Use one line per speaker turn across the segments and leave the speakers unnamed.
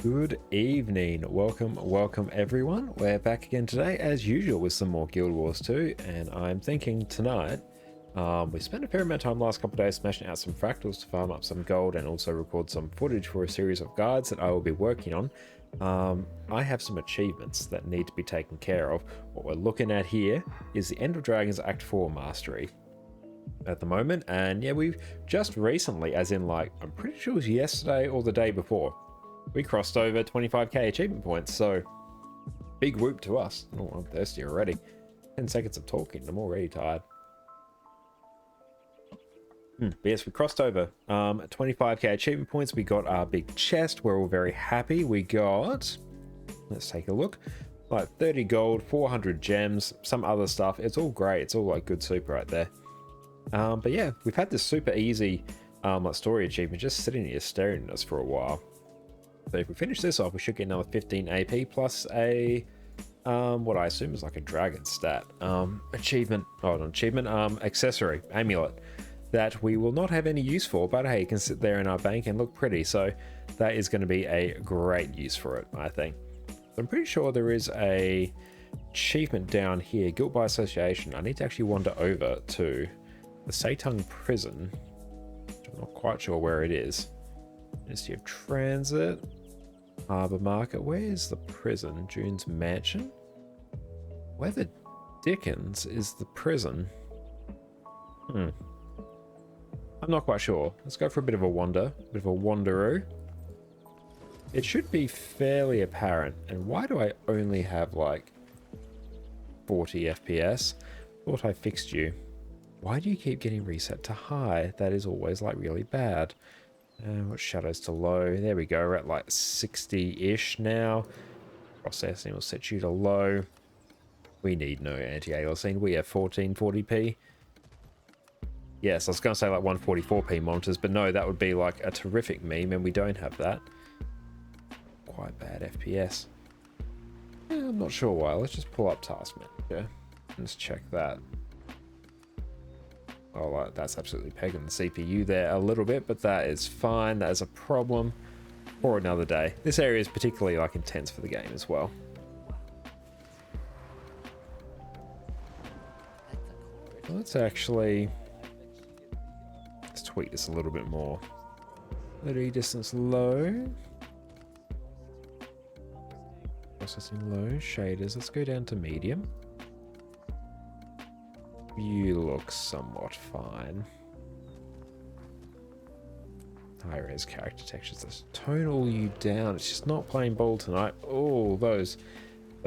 Good evening, welcome everyone. We're back again today as usual with some more Guild Wars 2, and I'm thinking tonight we spent a fair amount of time the last couple of days smashing out some fractals to farm up some gold and also record some footage for a series of guides that I will be working on. I have some achievements that need to be taken care of. What we're looking at here is the End of Dragons Act 4 Mastery at the moment, and yeah, we've just recently, as in like I'm pretty sure it was yesterday or the day before, we crossed over 25k achievement points, so big whoop to us. Oh, I'm thirsty already. 10 seconds of talking, I'm already tired. But yes, we crossed over 25k achievement points. We got our big chest. We're all very happy. We got, let's take a look, like 30 gold, 400 gems, some other stuff. It's all great. It's all like good super right there. But yeah, we've had this super easy like story achievement just sitting here staring at us for a while. So if we finish this off, we should get another 15 AP plus a what I assume is like a dragon stat achievement. Oh, not achievement, accessory, amulet, that we will not have any use for, but hey, it can sit there in our bank and look pretty, so that is going to be a great use for it, I think. I'm pretty sure there is a achievement down here, guilt by association. I need to actually wander over to the Satung prison, which I'm not quite sure where it is. Ministry of Transit, Harbour Market. Where is the prison? June's Mansion? Where the dickens is the prison? I'm not quite sure. Let's go for a bit of a wander, a bit of a wanderoo. It should be fairly apparent. And why do I only have like 40 FPS? Thought I fixed you. Why do you keep getting reset to high? That is always like really bad. What shadows to low? There we go. We're at like 60-ish now. Processing will set you to low. We need no anti-aliasing. We have 1440p. Yes, I was going to say like 144p monitors, but no, that would be like a terrific meme, and we don't have that. Quite bad FPS. Yeah, I'm not sure why. Let's just pull up Task Manager. Let's check that. Oh, that's absolutely pegging the CPU there a little bit, but that is fine. That is a problem for another day. This area is particularly like intense for the game as well. Let's tweak this a little bit more. Battery distance low. Processing low. Shaders. Let's go down to medium. You look somewhat fine. High res character textures. Let's tone all you down. It's just not playing ball tonight. Oh, those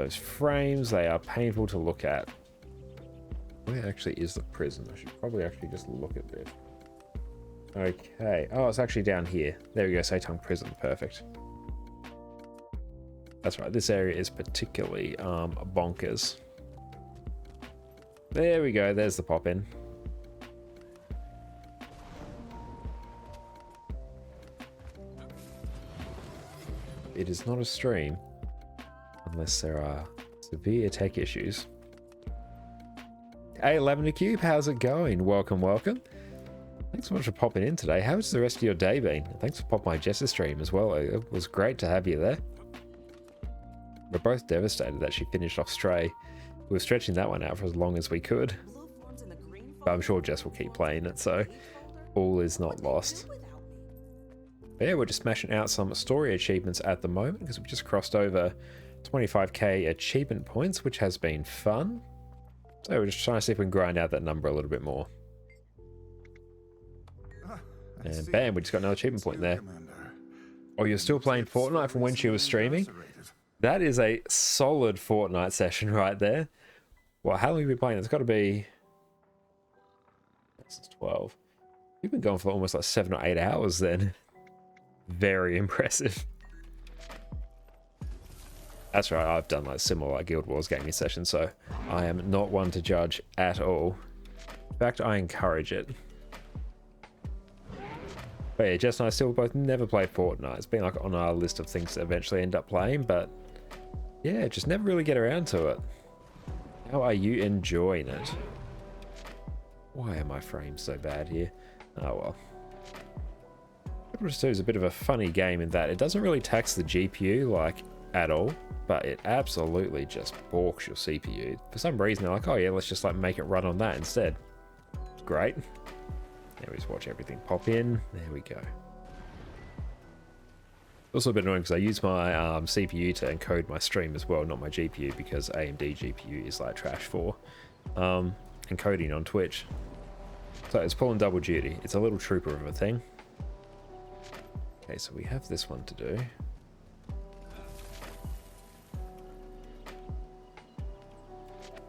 frames, they are painful to look at. Where actually is the prison? I should probably actually just look at this. Okay. Oh, it's actually down here. There we go. Satung prison. Perfect. That's right. This area is particularly bonkers. There we go, there's the pop-in. It is not a stream unless there are severe tech issues. Hey, Lavender Cube, how's it going? Welcome. Thanks so much for popping in today. How's the rest of your day been? Thanks for popping my Jessa stream as well. It was great to have you there. We're both devastated that she finished off Stray. We were stretching that one out for as long as we could. But I'm sure Jess will keep playing it, so all is not lost. But yeah, we're just smashing out some story achievements at the moment because we've just crossed over 25k achievement points, which has been fun. So we're just trying to see if we can grind out that number a little bit more. And bam, we just got another achievement point there. Oh, you're still playing Fortnite from when she was streaming? That is a solid Fortnite session right there. Well, how long have you been playing? It's got to be... Since 12. You've been going for almost like 7 or 8 hours then. Very impressive. That's right, I've done like similar like Guild Wars gaming sessions, so I am not one to judge at all. In fact, I encourage it. But yeah, Jess and I still both never played Fortnite. It's been like on our list of things to eventually end up playing, but yeah, just never really get around to it. How are you enjoying it? Why are my frames so bad here? Oh well. Scripters 2 is a bit of a funny game in that it doesn't really tax the GPU like at all, but it absolutely just balks your CPU. For some reason they're like, oh yeah, let's just like make it run on that instead. Great. Now we just watch everything pop in. There we go. Also a bit annoying because I use my CPU to encode my stream as well, not my GPU, because AMD GPU is like trash for encoding on Twitch. So it's pulling double duty. It's a little trooper of a thing. Okay, so we have this one to do.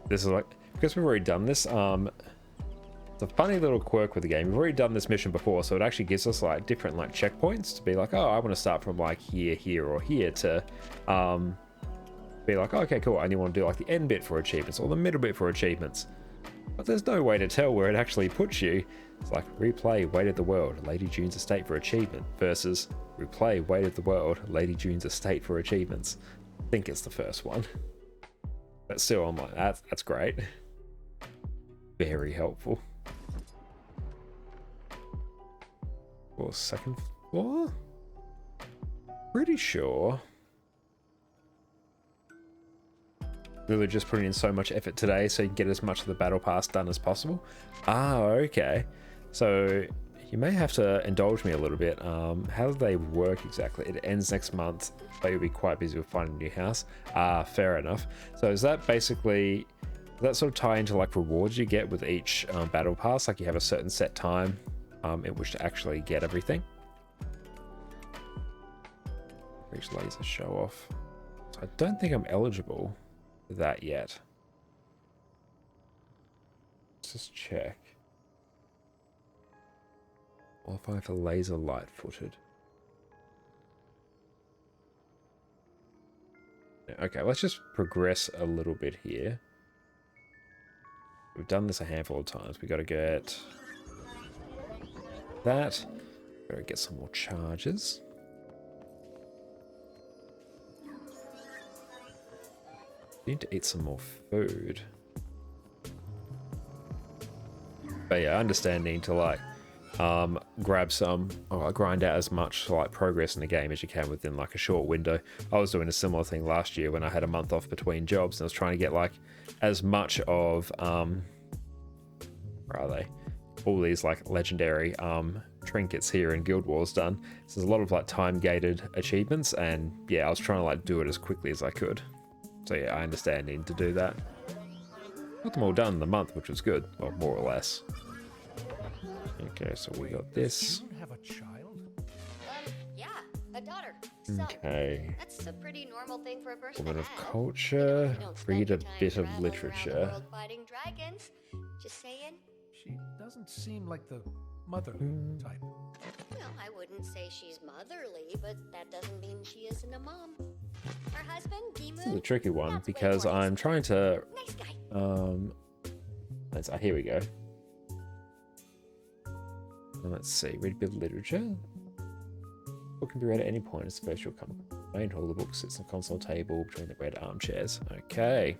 This is like, because we've already done this, it's a funny little quirk with the game. We've already done this mission before, so it actually gives us like different like checkpoints to be like, oh, I want to start from like here, here, or here, to be like, oh, okay, cool, I only want to do like the end bit for achievements or the middle bit for achievements. But there's no way to tell where it actually puts you. It's like replay Weight of the World, Lady June's Estate for achievement, versus replay Weight of the World, Lady June's Estate for achievements. I think it's the first one. But still, I'm like, that's great. Very helpful. Or second floor? Pretty sure. Really just putting in so much effort today so you can get as much of the battle pass done as possible. Ah, okay. So you may have to indulge me a little bit. How do they work exactly? It ends next month, but you'll be quite busy with finding a new house. Ah, fair enough. So is that basically, does that sort of tie into like rewards you get with each battle pass? Like you have a certain set time in which to actually get everything? Reach laser show off. So I don't think I'm eligible for that yet. Let's just check. Qualify for laser light footed. Okay, let's just progress a little bit here. We've done this a handful of times. We got to get that. Got to get some more charges. Need to eat some more food. But yeah, I understand needing to like grab some or grind out as much like progress in the game as you can within like a short window. I was doing a similar thing last year when I had a month off between jobs and I was trying to get like as much of where are they? All these like legendary trinkets here in Guild Wars done. So there's a lot of like time gated achievements, and yeah, I was trying to like do it as quickly as I could. So yeah, I understand needing to do that. Got them all done in the month, which was good. Well, more or less. Okay, so we got this.
You have a child?
Yeah, a daughter.
Okay.
That's a pretty normal thing for a person
Woman
to
of
have.
culture.
You don't spend
Read a
your time
bit of
traveling around the
literature.
world fighting dragons. Just saying.
She doesn't seem like the mother type.
Well, I wouldn't say she's motherly, but that doesn't mean she isn't a mom. Her husband,
This is a
Dimu.
tricky one
That's way
because
more
I'm trying to
Nice guy.
here we go. Let's see, read a bit of literature. Book can be read at any point. It's first you'll come. Main hall, the book sits on the console table between the red armchairs. Okay.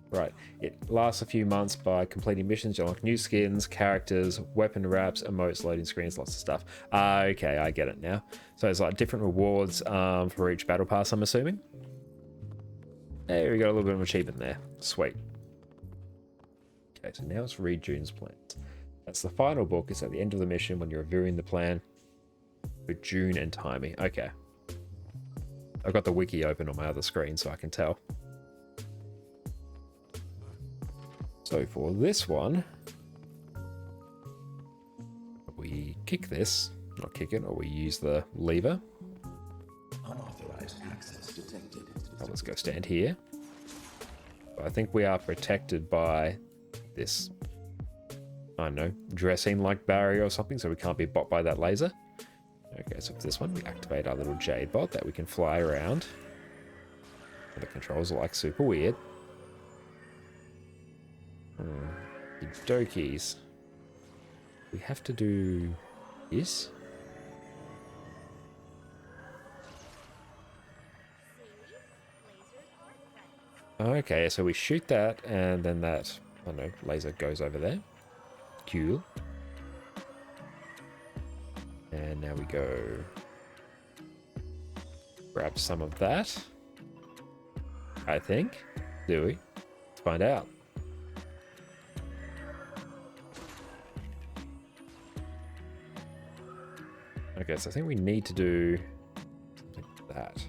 Right. It lasts a few months by completing missions. You unlock new skins, characters, weapon wraps, emotes, loading screens, lots of stuff. Okay, I get it now. So it's like different rewards for each battle pass, I'm assuming. Hey, we got a little bit of achievement there. Sweet. Okay, so now let's read June's plans. That's the final book. It's at the end of the mission when you're reviewing the plan with June and Timey. Okay. I've got the wiki open on my other screen so I can tell. So for this one, we kick this, not kick it, or we use the lever.
Unauthorized access detected.
Oh, let's go stand here. I think we are protected by this, I don't know, dressing like barrier or something, so we can't be bought by that laser. Okay, so for this one, we activate our little jade bot that we can fly around. The controls are like super weird. Dokies. We have to do this. Okay, so we shoot that, and then that, I don't know, laser goes over there. Cool. And And now we go grab some of that. I think. Do we? Let's find out. Okay, so I think we need to do something like that.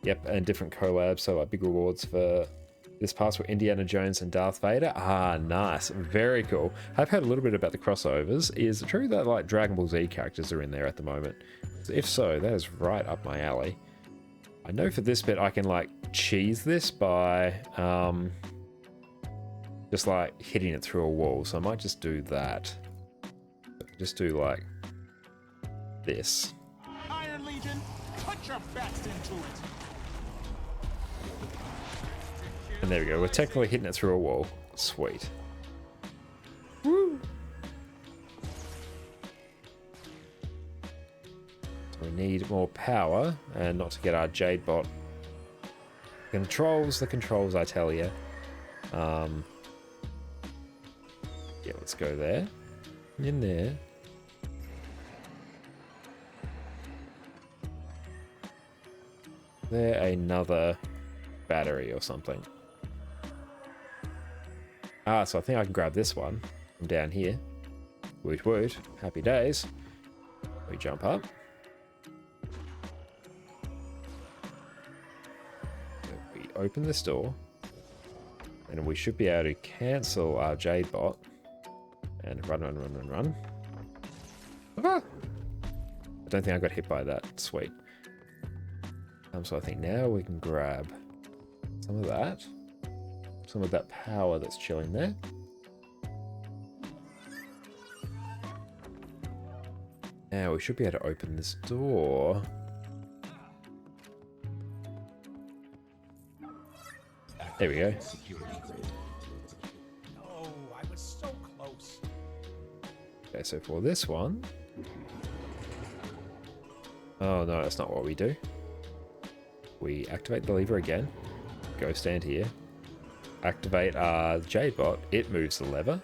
Yep, and different collabs, so like big rewards for this pass were Indiana Jones and Darth Vader. Ah, nice. Very cool. I've heard a little bit about the crossovers. Is it true that like Dragon Ball Z characters are in there at the moment? If so, that is right up my alley. I know for this bit I can like cheese this by just like hitting it through a wall. So I might just do that. Just do like this.
Iron Legion, put your best into it.
And there we go. We're technically hitting it through a wall. Sweet. Woo! So we need more power, and not to get our Jade bot. Controls the controls, I tell you. Yeah, let's go there. In there. There another battery or something. Ah, so I think I can grab this one from down here. Woot woot. Happy days. We jump up. We open this door. And we should be able to cancel our Jade bot. And run. Ah! I don't think I got hit by that. Sweet. So I think now we can grab some of that. Some of that power that's chilling there. Now we should be able to open this door. There we go.
Oh, I was so close.
Okay, so for this one... Oh no, that's not what we do. We activate the lever again. Go stand here. Activate our Jade bot. It moves the lever.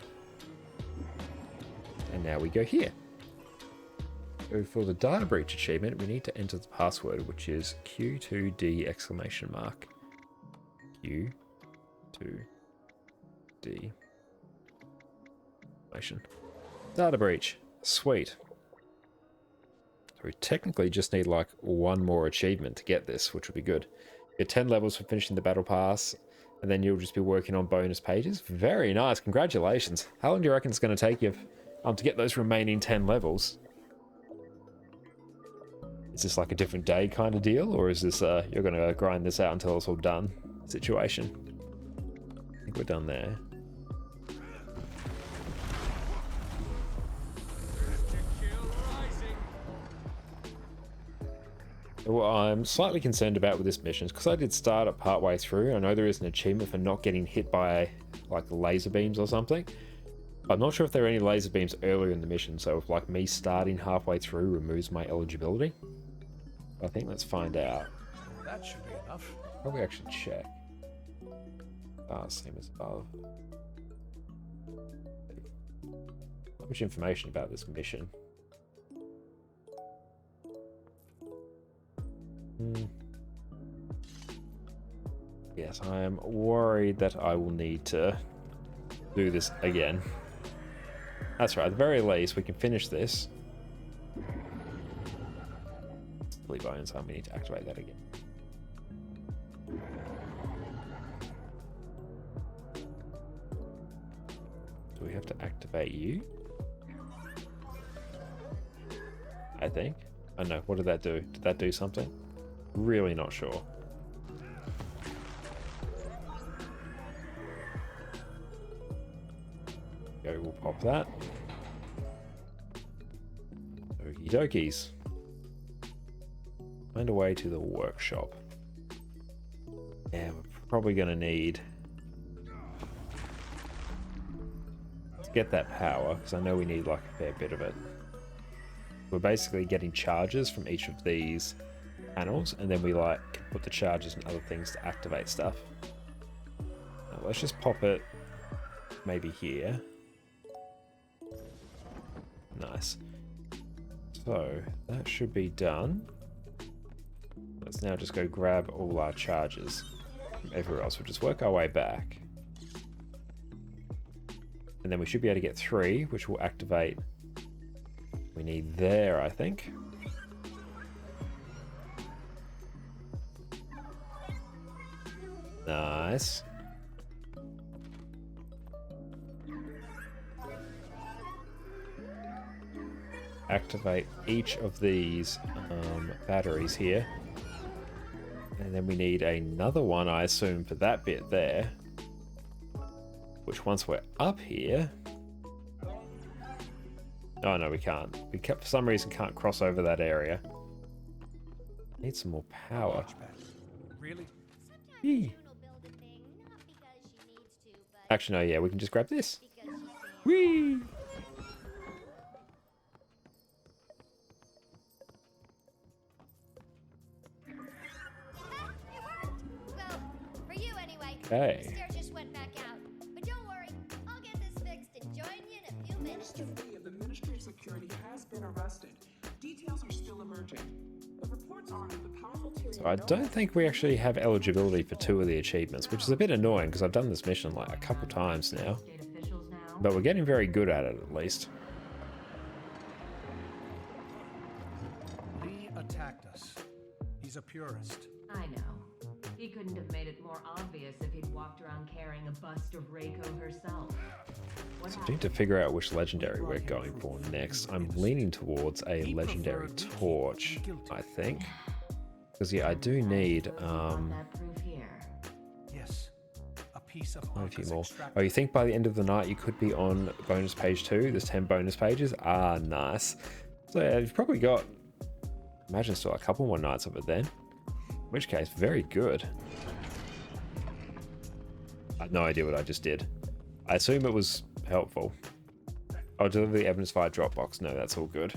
And now we go here. So for the data breach achievement, we need to enter the password, which is Q2D exclamation mark. Q2D exclamation. Data breach. Sweet. So we technically just need like one more achievement to get this, which would be good. Get 10 levels for finishing the battle pass, and then you'll just be working on bonus pages. Very nice. Congratulations. How long do you reckon it's going to take you to get those remaining 10 levels? Is this like a different day kind of deal, or is this you're going to grind this out until it's all done situation? I think we're done there. What I'm slightly concerned about with this mission is because I did start it partway through. I know there is an achievement for not getting hit by like laser beams or something. I'm not sure if there are any laser beams earlier in the mission, so if like me starting halfway through removes my eligibility. I think let's find out.
That should be enough.
Probably actually check. Same as above. Not much information about this mission. Yes, I am worried that I will need to do this again. That's right, at the very least, we can finish this. Silly bones, we need to activate that again. Do we have to activate you? I think. Oh no, what did that do? Did that do something? Really not sure. Go, we'll pop that. Okie dokies. Find a way to the workshop. Yeah, we're probably going to need to get that power, because I know we need like a fair bit of it. We're basically getting charges from each of these panels, and then we like put the charges and other things to activate stuff. Now, let's just pop it maybe here. Nice. So that should be done. Let's now just go grab all our charges from everywhere else. We'll just work our way back. And then we should be able to get 3, which will activate. We need there, I think. Nice. Activate each of these batteries here. And then we need another one, I assume, for that bit there. Which once we're up here... Oh no, we can't. We for some reason can't cross over that area. Need some more power.
Really?
Yee. Actually, no, yeah, we can just grab this. Whee! Okay.
The stair just went back out. But don't worry, I'll get this fixed and join you in a few minutes.
Of the Ministry of Security has been arrested. Details are still emerging. The reports are that the powerful
So I don't think we actually have eligibility for 2 of the achievements, which is a bit annoying because I've done this mission like a couple times now. But we're getting very good at it, at least.
Lee attacked us. He's a purist.
I know. He couldn't have made it more obvious if he'd walked around carrying a bust of Reiko herself.
So we need to figure out which legendary we're going for next. I'm leaning towards a legendary torch, I think. Because yeah, I do need
That proof here.
Yes. A piece of
a few
Arca's
more.
extract-
Oh, you think by the end of the night you could be on bonus page 2? There's 10 bonus pages? Ah, nice. So yeah, you've probably got, imagine still a couple more nights of it then. In which case, very good. I have no idea what I just did. I assume it was helpful. I'll deliver the evidence via Dropbox. No, that's all good.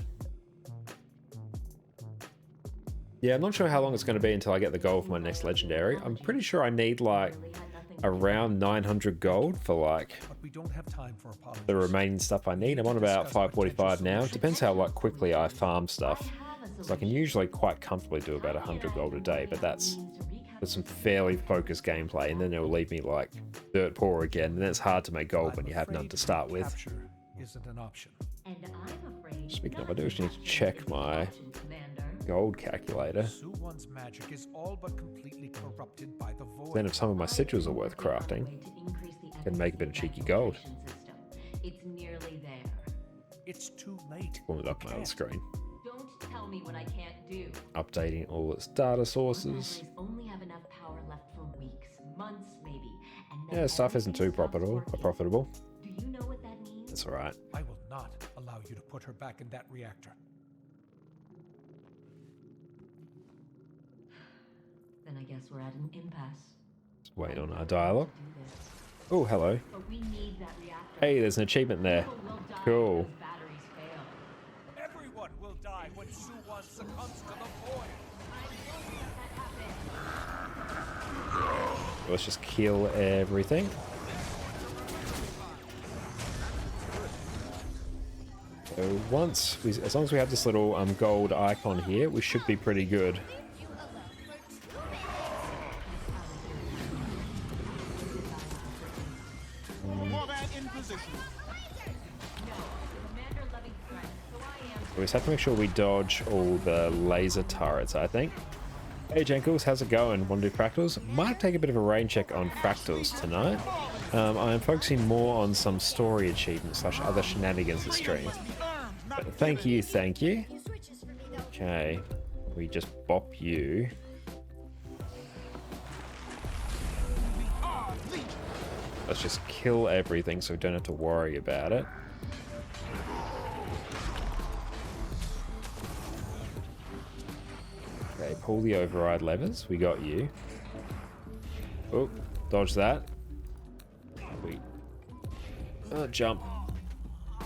Yeah, I'm not sure how long it's going to be until I get the gold for my next legendary. I'm pretty sure I need like around 900 gold for like
But we don't have time for apologies.
the remaining stuff I need. I'm on about 545 now. It depends how like quickly I farm stuff. So I can usually quite comfortably do about 100 gold a day, but that's with some fairly focused gameplay, and then it'll leave me like dirt poor again, and then it's hard to make gold when you have none to start with.
Capture isn't an option.
And I'm afraid
Speaking of, I do actually need to check my gold calculator.
Su-One's magic is all but completely corrupted by the void.
Then if some of my sigils are worth crafting, I can make a bit of cheeky gold.
It's nearly there.
It's too late.
Pull it up on the screen.
Don't tell me what I can't do.
Updating all its data sources.
Batteries only have enough power left for weeks, months maybe. And then
Yeah, stuff isn't too
everything
profitable.
stops working.
Profitable.
Do you know what that means?
That's all right.
I will not allow you to put her back in that reactor.
Then I guess we're at an impasse.
Let's wait on our dialogue.
Do this.
Oh, hello.
But we need that reactor.
Hey, there's an achievement there.
People will die
Cool.
if those batteries fail.
Everyone will die when Su-One succumbs to the void.
Let's just kill everything. So once we, as long as we have this little gold icon here, we should be pretty good.
Combat in position.
We just have to make sure we dodge all the laser turrets, I think. Hey Jenkles, how's it going? Want to do fractals? Might take a bit of a rain check on fractals tonight. I am focusing more on some story achievements / other shenanigans this stream. But thank you, thank you. Okay, we just bop you. Let's just kill everything so we don't have to worry about it. Okay, pull the override levers. We got you. Oh, dodge that. We jump.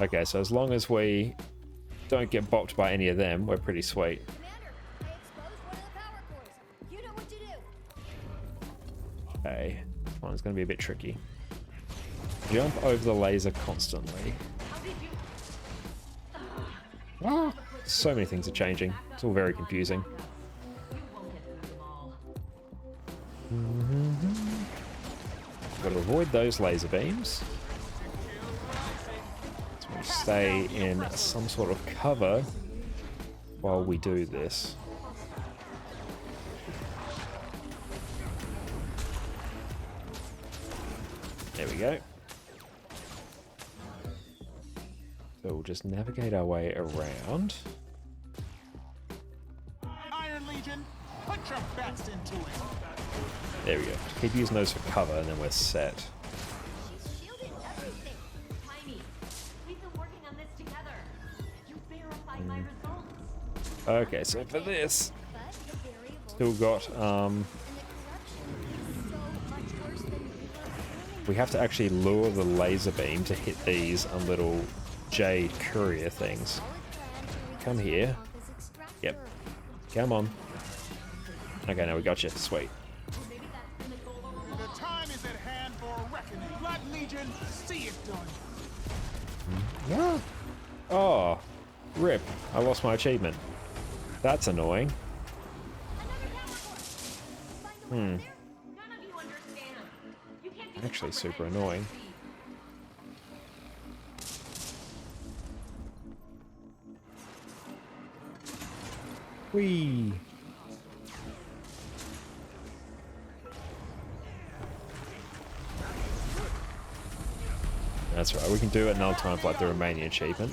Okay, so as long as we don't get bopped by any of them, we're pretty sweet.
Commander, I exposed one of the power cores. You know what to do.
Okay, this one's going to be a bit tricky. Jump over the laser constantly.
How did you?
Ah.
Put
So many things are changing. It's all very confusing.
You won't get through them all.
Got to avoid those laser beams. So we stay in some sort of cover while we do this. There we go. So we'll just navigate our way around.
Iron Legion, put your best into it.
There we go. Keep using those for cover and then we're set.
She's shielded everything.
Tiny, we've been working on this together. You verified my results.
Okay, so for this,
But the variable
still got,
and the corruption is so much worse than we were planning.
we have to actually lure the laser beam to hit these little jade courier things. Come here. Yep. Come on. Okay, now we got you. Sweet.
The time is at hand for a reckoning. Let Legion see it done.
Yeah. Oh, rip. I lost my achievement. That's annoying.
None of you understand. You can't be
Actually
the
super
revenge
annoying.
thief.
Whee! That's right, we can do it another time for like the remaining achievement.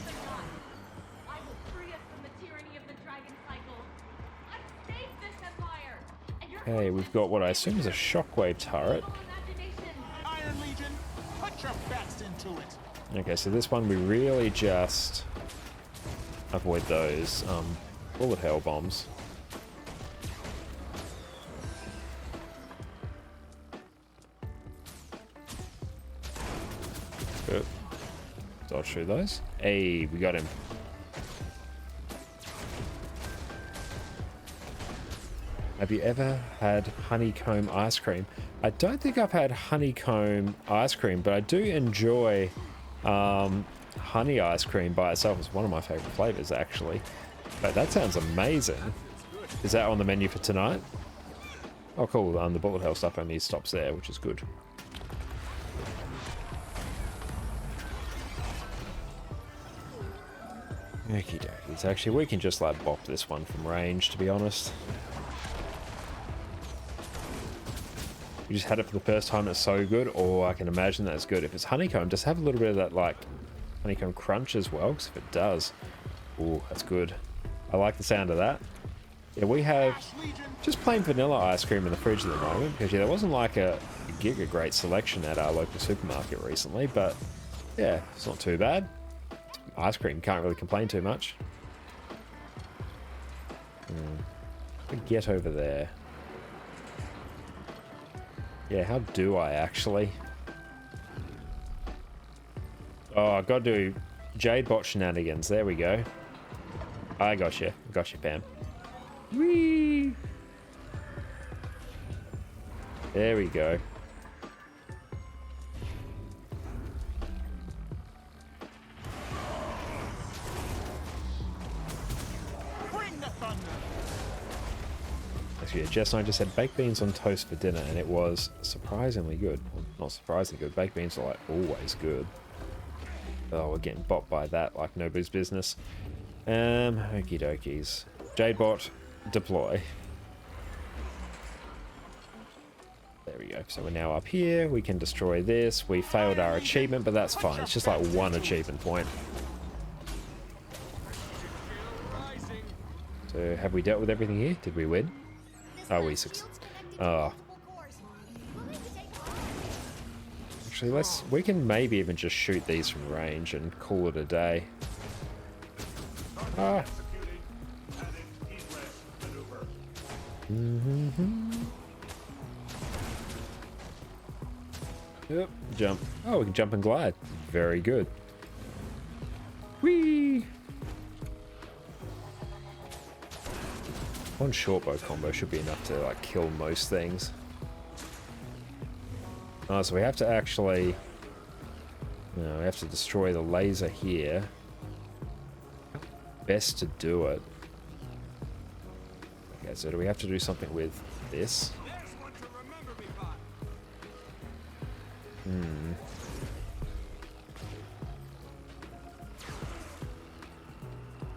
I will free us from the tyranny of the dragon cycle. I saved this empire. And you're
Okay, we've got what I assume is a shockwave turret.
imagination.
Iron Legion, put your best into it.
Okay, so this one we really just avoid those bullet hell bombs. Good. Dodge through those. Hey, we got him. Have you ever had honeycomb ice cream? I don't think I've had honeycomb ice cream, but I do enjoy honey ice cream by itself. It's one of my favorite flavors, actually. But that sounds amazing. Is that on the menu for tonight? Oh, cool. The bullet hell stuff only stops there, which is good. Okie dokies. Actually, we can just like bop this one from range, to be honest. You just had it for the first time, it's so good, or I can imagine that's good. If it's honeycomb, just have a little bit of that like honeycomb crunch as well, because if it does, ooh, that's good. I like the sound of that. Yeah, we have just plain vanilla ice cream in the fridge at the moment, because yeah, there wasn't like a giga great selection at our local supermarket recently, but yeah, it's not too bad. Ice cream, can't really complain too much. Get over there. Yeah, how do I actually? Oh, I gotta do Jade bot shenanigans. There we go. I got you. Got you, Pam. Whee! There we go.
Bring the thunder.
Actually, yeah, Jess and I just had baked beans on toast for dinner, and it was surprisingly good. Well, not surprisingly good. Baked beans are like always good. Oh, we're getting bopped by that like nobody's business. Okie dokies. Jadebot, deploy. There we go. So we're now up here. We can destroy this. We failed our achievement, but that's fine. It's just like one achievement point. So have we dealt with everything here? Did we win? Oh, we succeeded. Oh. Actually, we can maybe even just shoot these from range and call it a day. Ah. Yep, jump. Oh, we can jump and glide. Very good. Whee! One short bow combo should be enough to like kill most things. Oh, so we have to actually... No, we have to destroy the laser here. best to do it. Okay, so do we have to do something with this?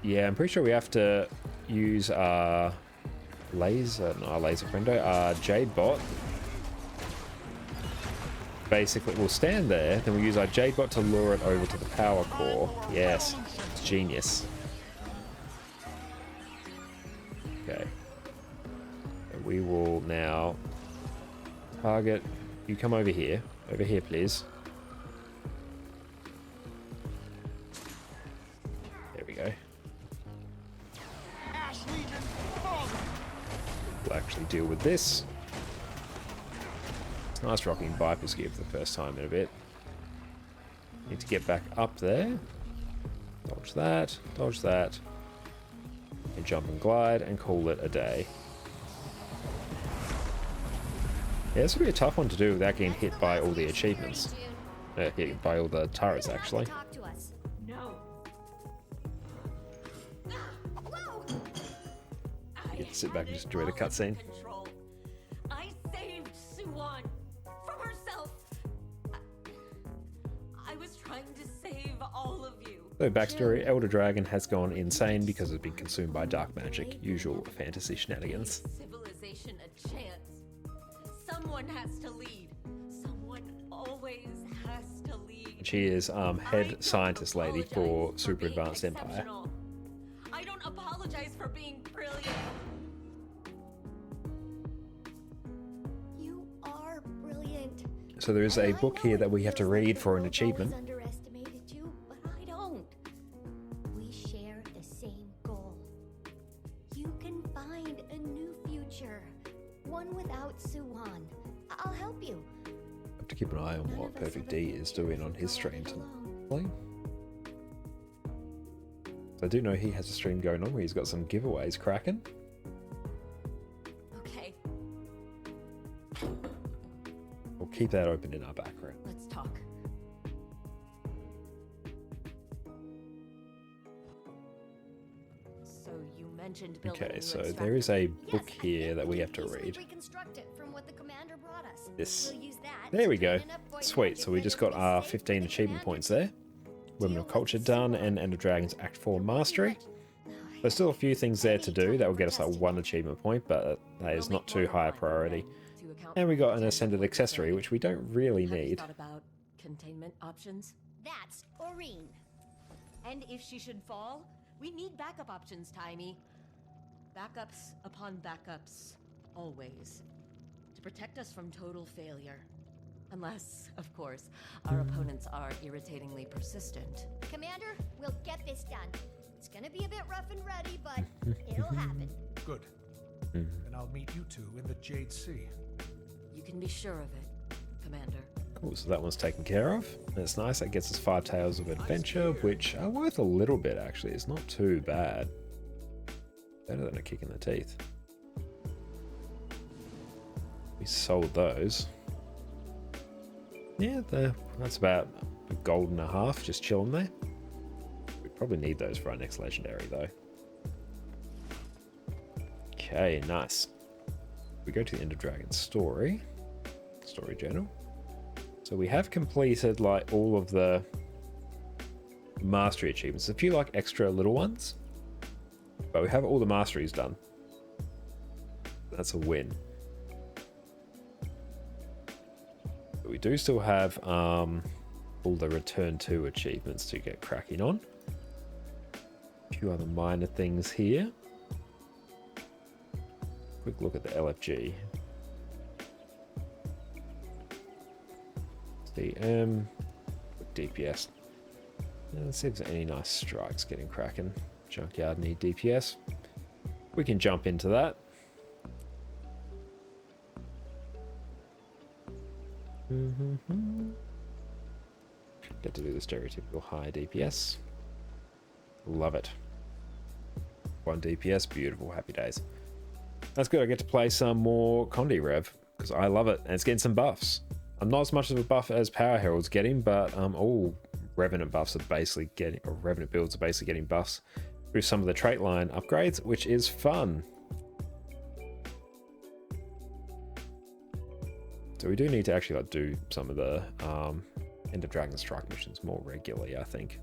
Yeah, I'm pretty sure we have to use our laser, not our laser friendo, our Jade bot. Basically, we'll stand there, then we'll use our Jade bot to lure it over to the power core. Yes, it's genius. Okay. So we will now target. You come over here. Over here, please. There we go. We'll actually deal with this. It's nice rocking Viper's gear for the first time in a bit. Need to get back up there. Dodge that, and jump and glide and call it a day. Yeah, this would be a tough one to do without getting hit by all the achievements. Hit by all the turrets, actually.
Talk to us.
No.
You get to sit back and just enjoy the cutscene.
Control. I saved Suwon from herself. I was trying to save all of you.
So, backstory, Elder Dragon has gone insane because it's been consumed by dark magic. Usual fantasy shenanigans.
Civilization a chance. Someone has to lead. Someone always has to lead.
She is head scientist lady for Super Advanced Empire.
Exceptional. I don't apologize for being brilliant.
You are brilliant.
So there is a book here that we have to read for an achievement.
I've always underestimated you, but I don't. We share the same goal. You can find a new future, one without Suwon. I'll help you.
I have to keep an eye on what Perfect D is doing on his streams and playing. So I do know he has a stream going on where he's got some giveaways cracking.
Okay,
We'll keep that open in our background.
let's talk. So you mentioned building a
Okay,
new
so
extractor.
there is a
Yes,
book
I
here
think
that we
we
have to
can easily
read.
reconstruct it from what the commander brought us.
This.
We'll use that
There we
to
go.
train enough void
Sweet,
magic
so we just got
that
our
it'll be safe
15
for the
achievement
commander
points
to
there. Women of Culture done, and Ender Dragon's Act 4 Mastery. There's still a few things there to do that will get us like one achievement point, but that is not too high a priority.
To account
And we
for
got an
potential
Ascended
void
Accessory,
drain.
which we don't really
Have you
need.
thought about containment options?
That's Oreen.
And if she should fall, we need backup options, Timey. Backups upon backups, always. To protect us from total failure. Unless, of course, our opponents are irritatingly persistent.
Commander, we'll get this done. It's gonna be a bit rough and ready, but it'll happen.
Good.
Hmm.
And I'll meet you two in the Jade Sea.
You can be sure of it, Commander.
Cool, so that one's taken care of. That's nice. That gets us 5 Tales of Adventure, which are worth a little bit, actually. It's not too bad. Better than a kick in the teeth. We sold those. Yeah, that's about a gold and a half just chilling there. We probably need those for our next legendary, though. Okay, nice. We go to the Ender Dragon story journal. So we have completed like all of the mastery achievements. A few like extra little ones, but we have all the masteries done. That's a win. But we do still have all the return to achievements to get cracking on. A few other minor things here. Quick look at the LFG. DM, quick DPS. Let's see if there's any nice strikes getting cracking. Junkyard need DPS. We can jump into that. Get to do the stereotypical high DPS. Love it. 1 DPS, beautiful, happy days. That's good, I get to play some more Condi Rev, because I love it, and it's getting some buffs. I'm not as much of a buff as Power Herald's getting, but all Revenant buffs are basically getting, or Revenant builds are basically getting buffs. through some of the trait line upgrades, which is fun. So we do need to actually like do some of the End of Dragon Strike missions more regularly, I think.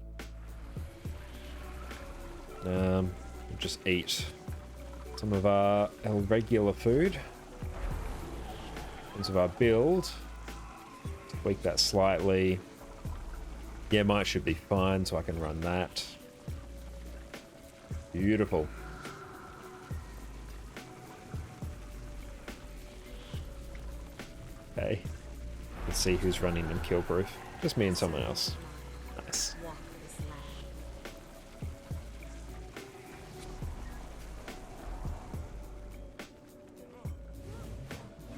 We'll just eat some of our regular food. In terms of our build, tweak that slightly. Yeah, might should be fine, so I can run that. Beautiful. Okay. Let's see who's running them kill proof. Just me and someone else. Nice.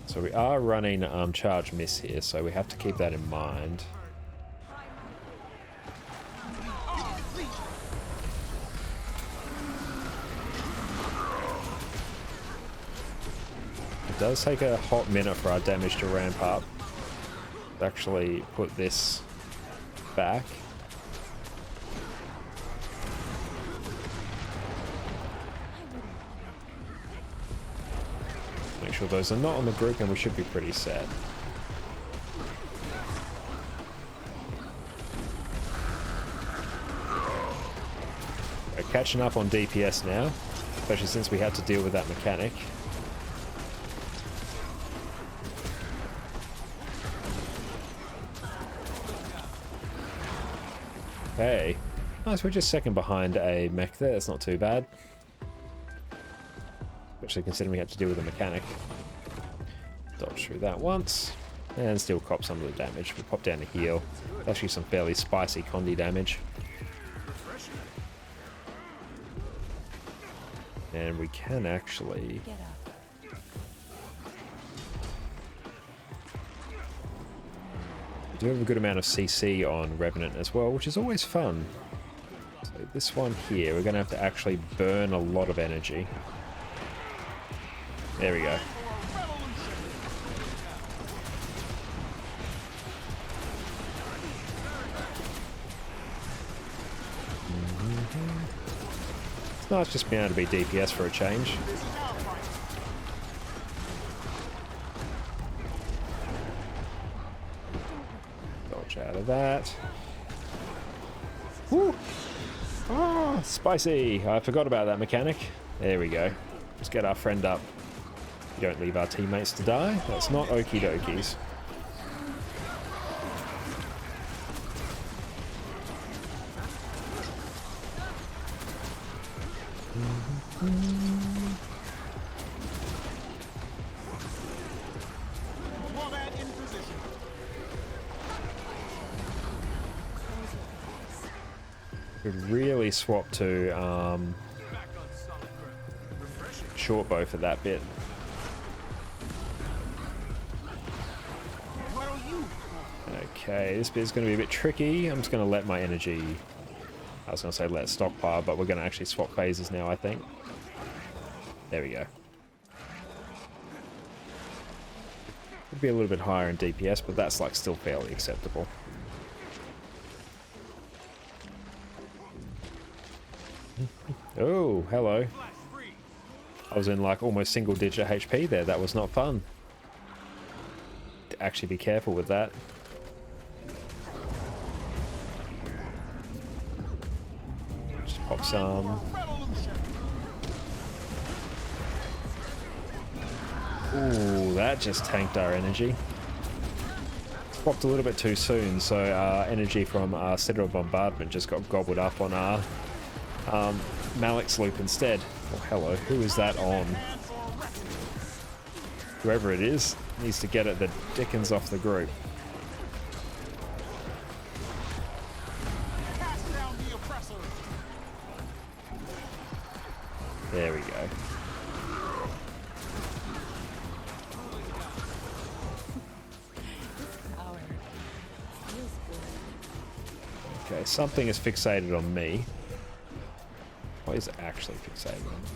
So we are running charge miss here, so we have to keep that in mind. It does take a hot minute for our damage to ramp up. Let's actually put this back. Make sure those are not on the group and we should be pretty set. We're catching up on DPS now, especially since we had to deal with that mechanic. Okay. Nice, we're just second behind a mech there, that's not too bad. Especially considering we had to deal with a mechanic. Dodge through that once. And still cop some of the damage. We'll pop down to heal. Actually some fairly spicy Condi damage. And we can actually... We do have a good amount of CC on Revenant as well, which is always fun. So this one here, we're going to have to actually burn a lot of energy. There we go. It's nice just being able to be DPS for a change. Dodge out of that. Woo! Ah, spicy! I forgot about that mechanic. There we go. Let's get our friend up. Don't leave our teammates to die. That's not okie dokies. Could really swap to short bow for that bit. Okay, this bit's going to be a bit tricky. I'm just going to let my energy... I was going to say let stockpile, but we're going to actually swap phases now, I think. There we go. Could be a little bit higher in DPS, but that's like still fairly acceptable. Oh, hello. I was in like almost single digit HP there. That was not fun. Actually be careful with that. Just pop some. Ooh, that just tanked our energy. Swapped a little bit too soon, so our energy from our Citadel Bombardment just got gobbled up on our Malik's loop instead. Oh, hello. Who is that on? Whoever it is needs to get it the dickens off the group. There we go. Okay, something is fixated on me. What is actually fixated on me?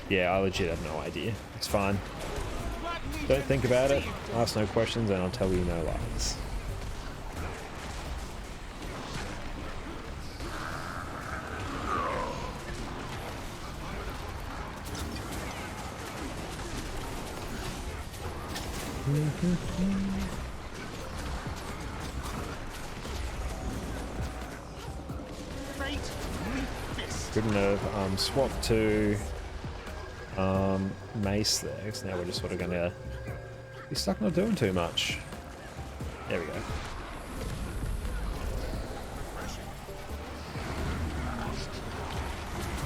Yeah, I legit have no idea. It's fine. Don't think about it. Ask no questions and I'll tell you no lies.
Fate, leap fist.
Couldn't have swapped to Mace there, because now we're just sort of going to be stuck not doing too much. There we go.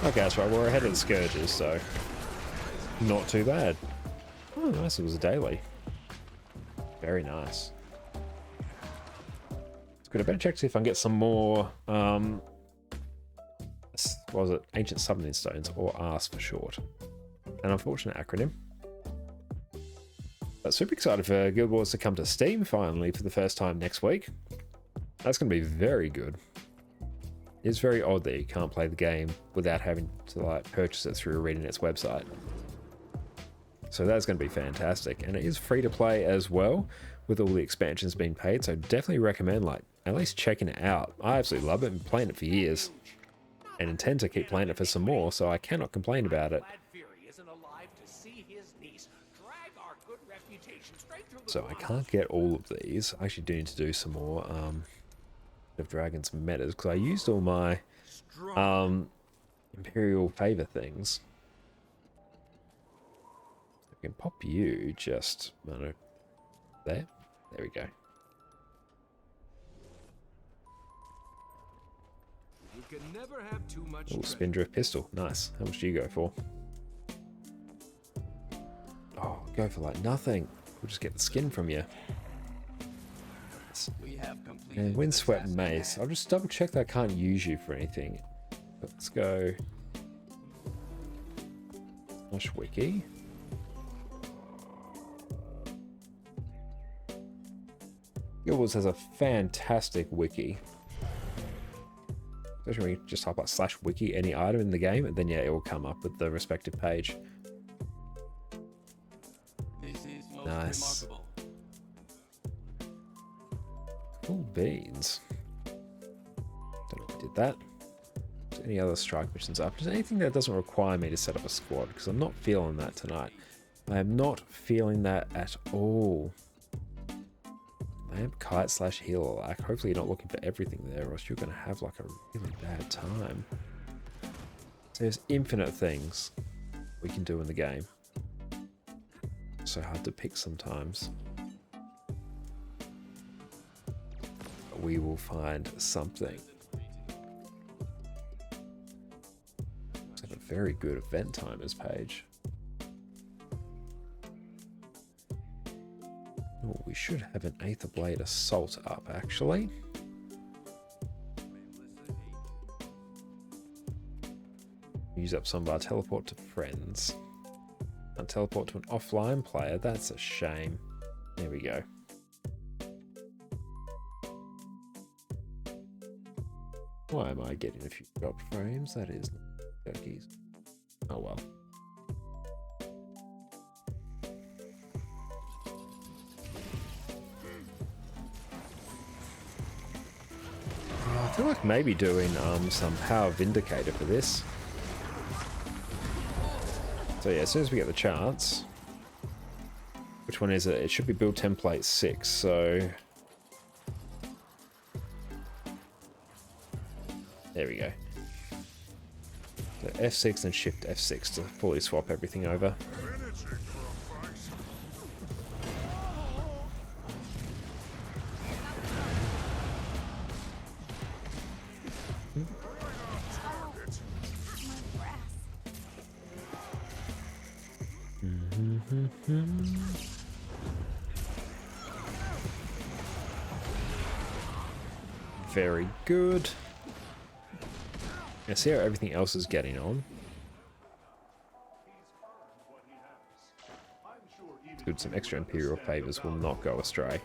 Okay, that's right, we're ahead of the Scourges, so not too bad. Oh, nice, it was a daily. Very nice. It's good. I better check to see if I can get some more, what was it? Ancient Summoning Stones, or ARS for short. An unfortunate acronym. But super excited for Guild Wars to come to Steam finally for the first time next week. That's going to be very good. It's very odd that you can't play the game without having to like purchase it through ArenaNet's website. So that's going to be fantastic, and it is free to play as well, with all the expansions being paid. So definitely recommend like at least checking it out. I absolutely love it. I've been playing it for years, and intend to keep playing it for some more. So I cannot complain about it. So I can't get all of these. I actually do need to do some more of Dragon's metas, because I used all my Imperial favor things. I can pop you just, I don't know, there. There we go.
You can never have too much.
Oh, Spindrift pistol, nice. How much do you go for? Oh, go for like nothing. We'll just get the skin from you. And Windswept Mace. I'll just double check that I can't use you for anything. Let's go. Slash wiki. Guild Wars has a fantastic wiki. Especially when you just type like slash wiki any item in the game, and then yeah, it will come up with the respective page. Nice. Cool beans. Don't know if I did that. Is any other strike missions up? Is anything that doesn't require me to set up a squad? Because I'm not feeling that tonight. I am not feeling that at all. I am kite slash healer like. Hopefully you're not looking for everything there, or else you're going to have like a really bad time. There's infinite things we can do in the game. So hard to pick sometimes. But we will find something. It's got a very good event timers page. Oh, we should have an Aether Blade Assault up, actually. Use up some of our teleport to friends. And teleport to an offline player, that's a shame. There we go. Why am I getting a few drop frames? That is turkeys. Oh well. I feel like maybe doing some Power Vindicator for this. So yeah, as soon as we get the chance. Which one is it? It should be build template 6, so... There we go. So F6 and Shift F6 to fully swap everything over. Very good. Now see how everything else is getting on. It's good, some extra Imperial favors will not go astray.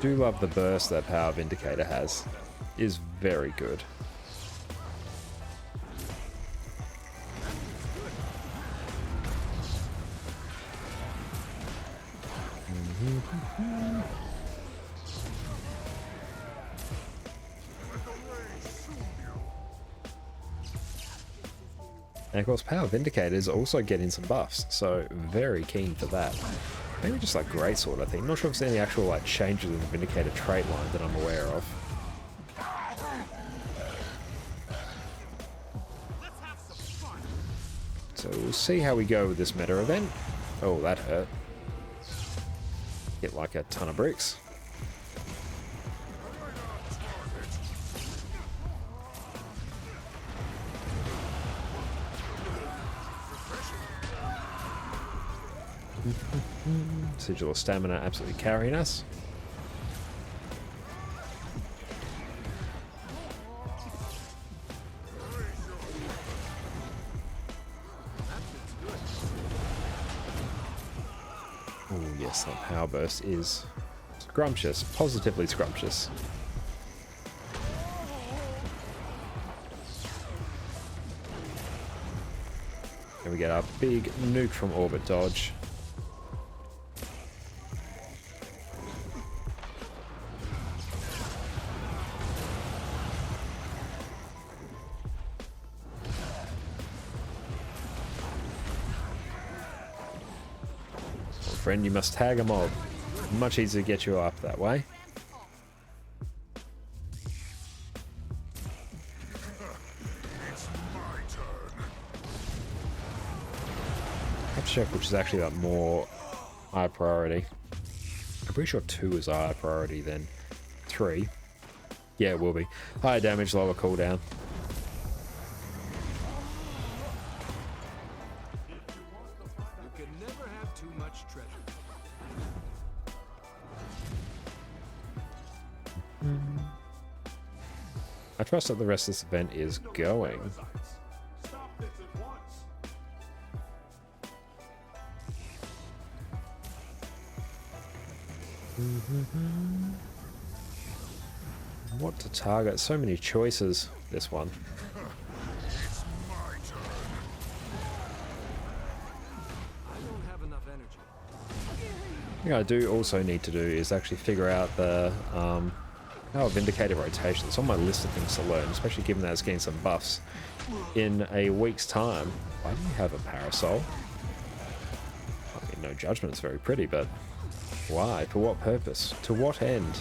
Do love the burst that Power Vindicator has. Is very good. And of course, Power Vindicator is also getting some buffs, so very keen for that. Maybe just like Greatsword, I think. Not sure if there's any actual like changes in the Vindicator trait line that I'm aware of. So we'll see how we go with this meta event. Oh, that hurt. Hit like a ton of bricks. Sigil of Stamina absolutely carrying us. Oh yes, that power burst is scrumptious, positively scrumptious. And we get our big nuke from orbit dodge. Friend, you must tag a mob. Much easier to get you up that way. Have to check which is actually that more high priority. I'm pretty sure 2 is a higher priority than 3. Yeah, it will be. Higher damage, lower cooldown. I trust that the rest of this event is going. What to target? So many choices, this one. I think I do also need to do is actually figure out the Power Vindicator rotation. It's on my list of things to learn, especially given that it's getting some buffs in a week's time. Why do you have a Parasol? I mean, no judgment, it's very pretty, but why? For what purpose? To what end?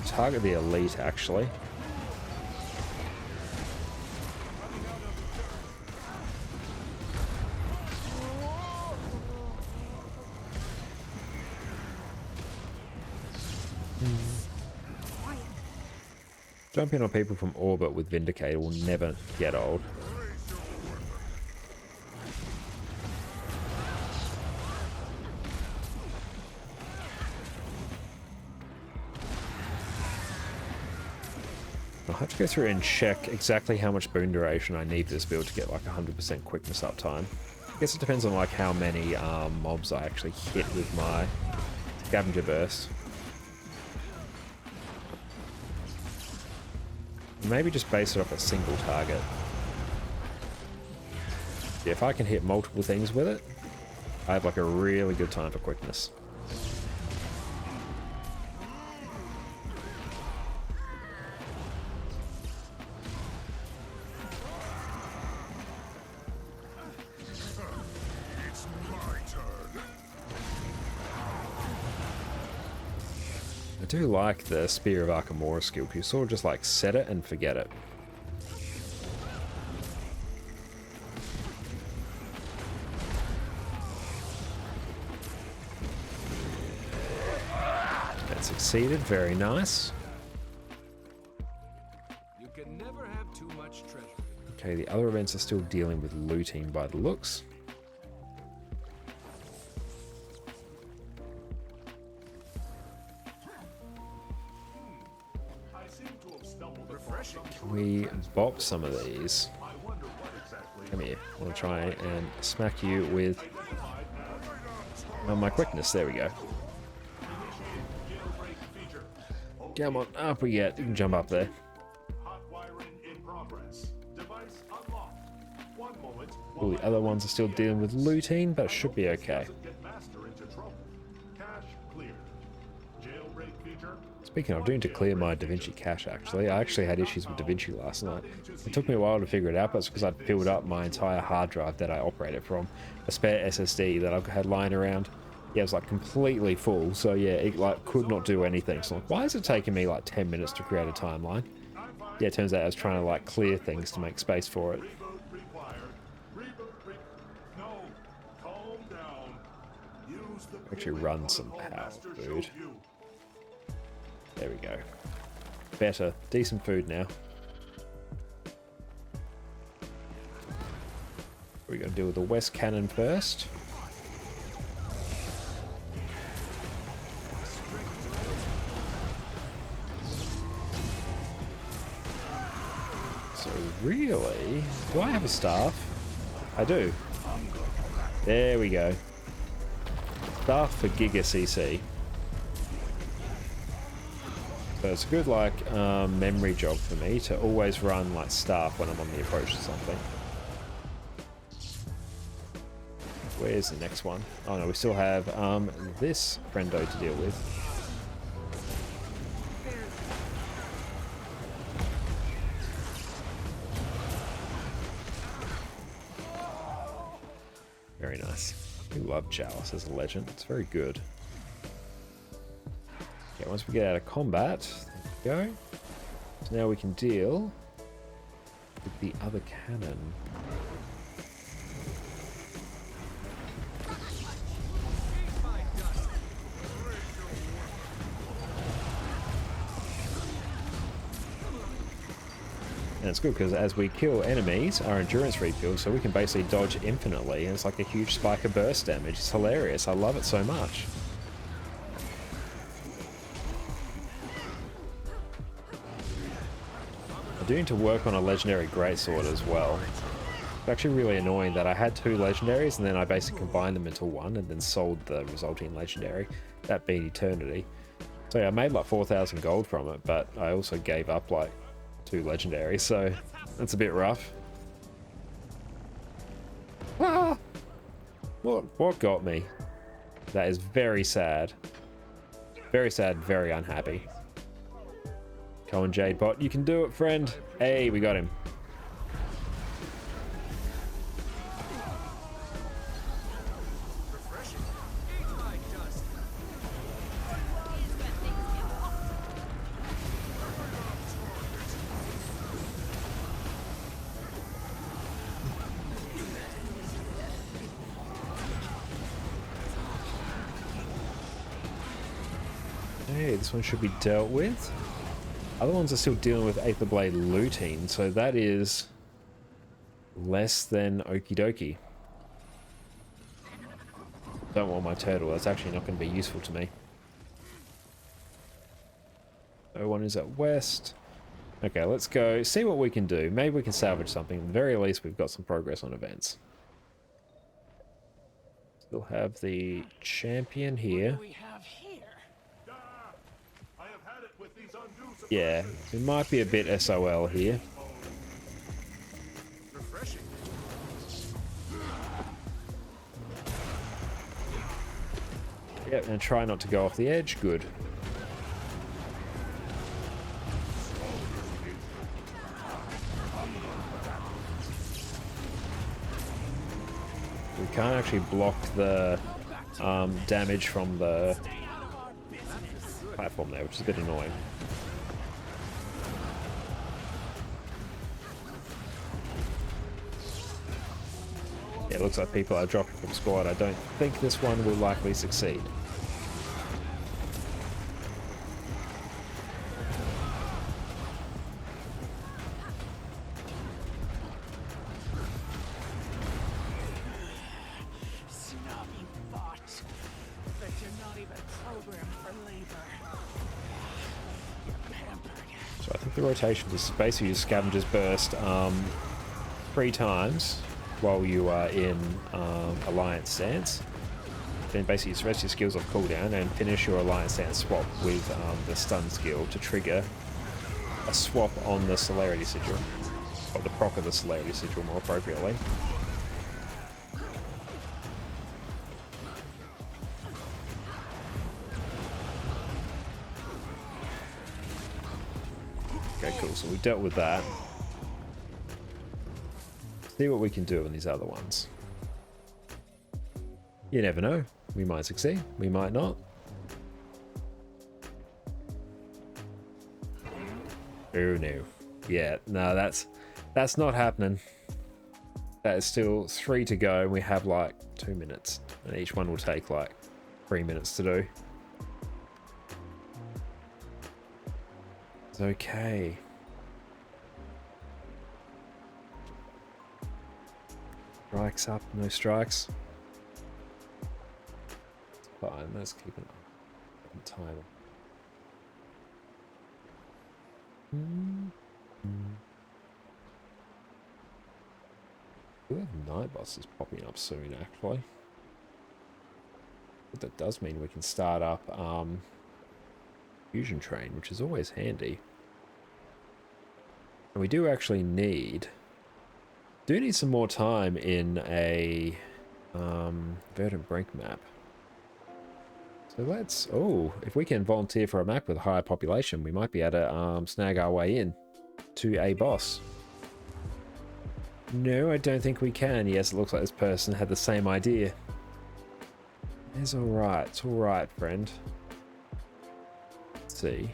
Target the elite, actually. Jumping on people from orbit with Vindicator will never get old. I'll have to go through and check exactly how much boon duration I need for this build to get like 100% quickness uptime. I guess it depends on like how many mobs I actually hit with my scavenger burst. Maybe just base it off a single target. Yeah, if I can hit multiple things with it, I have like a really good time for quickness. I do like the Spear of Arkamora skill, because you sort of just like set it and forget it. That succeeded, very nice.
You can never have too much treasure.
Okay, the other events are still dealing with looting by the looks. Can we bop some of these? Come here. I want to try and smack you with my quickness. There we go. Come on, up we get. You can jump up there. All the other ones are still dealing with looting, but it should be okay. Speaking of, I do need to clear my DaVinci cache, actually. I actually had issues with DaVinci last night. It took me a while to figure it out, but it's because I'd filled up my entire hard drive that I operated from. A spare SSD that I had lying around. Yeah, it was like completely full, so yeah, it like could not do anything. So like, why is it taking me like 10 minutes to create a timeline? Yeah, it turns out I was trying to like clear things to make space for it. Actually run some power food. There we go. Better. Decent food now. We're going to deal with the West Cannon first. So really, do I have a staff? I do. There we go. Staff for Giga CC. So it's a good like memory jog for me to always run like staff when I'm on the approach to something. Where's the next one? Oh no, we still have this friendo to deal with. Very nice. We love Chalice as a legend. It's very good. Okay, once we get out of combat, there we go. So now we can deal with the other cannon. And it's good because as we kill enemies, our endurance refills, so we can basically dodge infinitely, and it's like a huge spike of burst damage. It's hilarious. I love it so much. I do need to work on a legendary greatsword as well. It's actually really annoying that I had 2 legendaries and then I basically combined them into one and then sold the resulting legendary, that being Eternity. So yeah, I made like 4,000 gold from it, but I also gave up like 2 legendaries, so that's a bit rough. Ah! What got me? That is very sad. Very sad, very unhappy. Come on, Jade Bot, you can do it, friend. Hey, we got him. Hey, this one should be dealt with. Other ones are still dealing with Aether Blade looting, so that is less than okie dokie. Don't want my turtle, that's actually not going to be useful to me. No one is at west. Okay, let's go see what we can do. Maybe we can salvage something. At the very least, we've got some progress on events. Still have the champion here. Yeah, it might be a bit SOL here. Yep, and try not to go off the edge. Good. We can't actually block the damage from the platform there, which is a bit annoying. Yeah, it looks like people are dropping from squad. I don't think this one will likely succeed. So I think the rotation is basically use Scavenger's Burst 3 times while you are in Alliance stance. Then basically use the rest of your skills off cooldown and finish your Alliance stance swap with the stun skill to trigger a swap on the Celerity Sigil. Or the proc of the Celerity Sigil more appropriately. So we dealt with that. See what we can do in these other ones. You never know. We might succeed. We might not. Oh no. Yeah, no, that's not happening. That is still 3 to go, and we have like 2 minutes. And each one will take like 3 minutes to do. It's okay. Strikes up, no strikes. Fine, let's keep an timer. We have night bosses popping up soon, actually. But that does mean we can start up Fusion Train, which is always handy. And we do actually need some more time in a Verdant Brink map. So let's, if we can volunteer for a map with a higher population, we might be able to snag our way in to a boss. No, I don't think we can. Yes, it looks like this person had the same idea. It's alright. It's alright, friend. Let's see.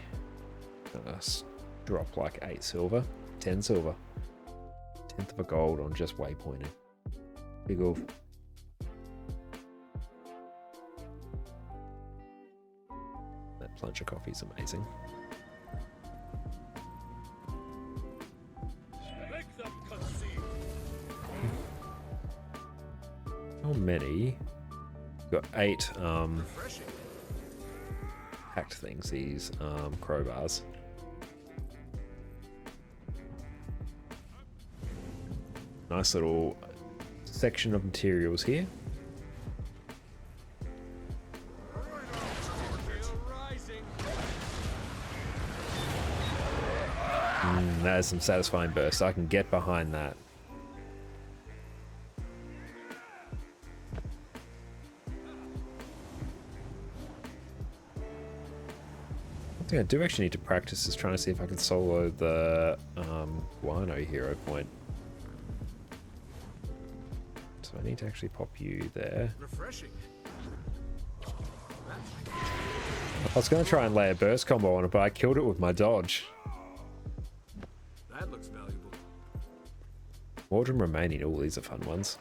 Gonna drop like 8 silver. 10 silver. 10th of a gold on just waypointing. Big oof. That plunger coffee is amazing. How many? We've got 8 hacked things, these crowbars. Nice little section of materials here. That is some satisfying bursts. I can get behind that. I think I do actually need to practice is trying to see if I can solo the Guano hero point. So I need to actually pop you there.
Refreshing.
I was going to try and lay a burst combo on it, but I killed it with my dodge.
That looks valuable.
Wardroom remaining. All these are fun ones.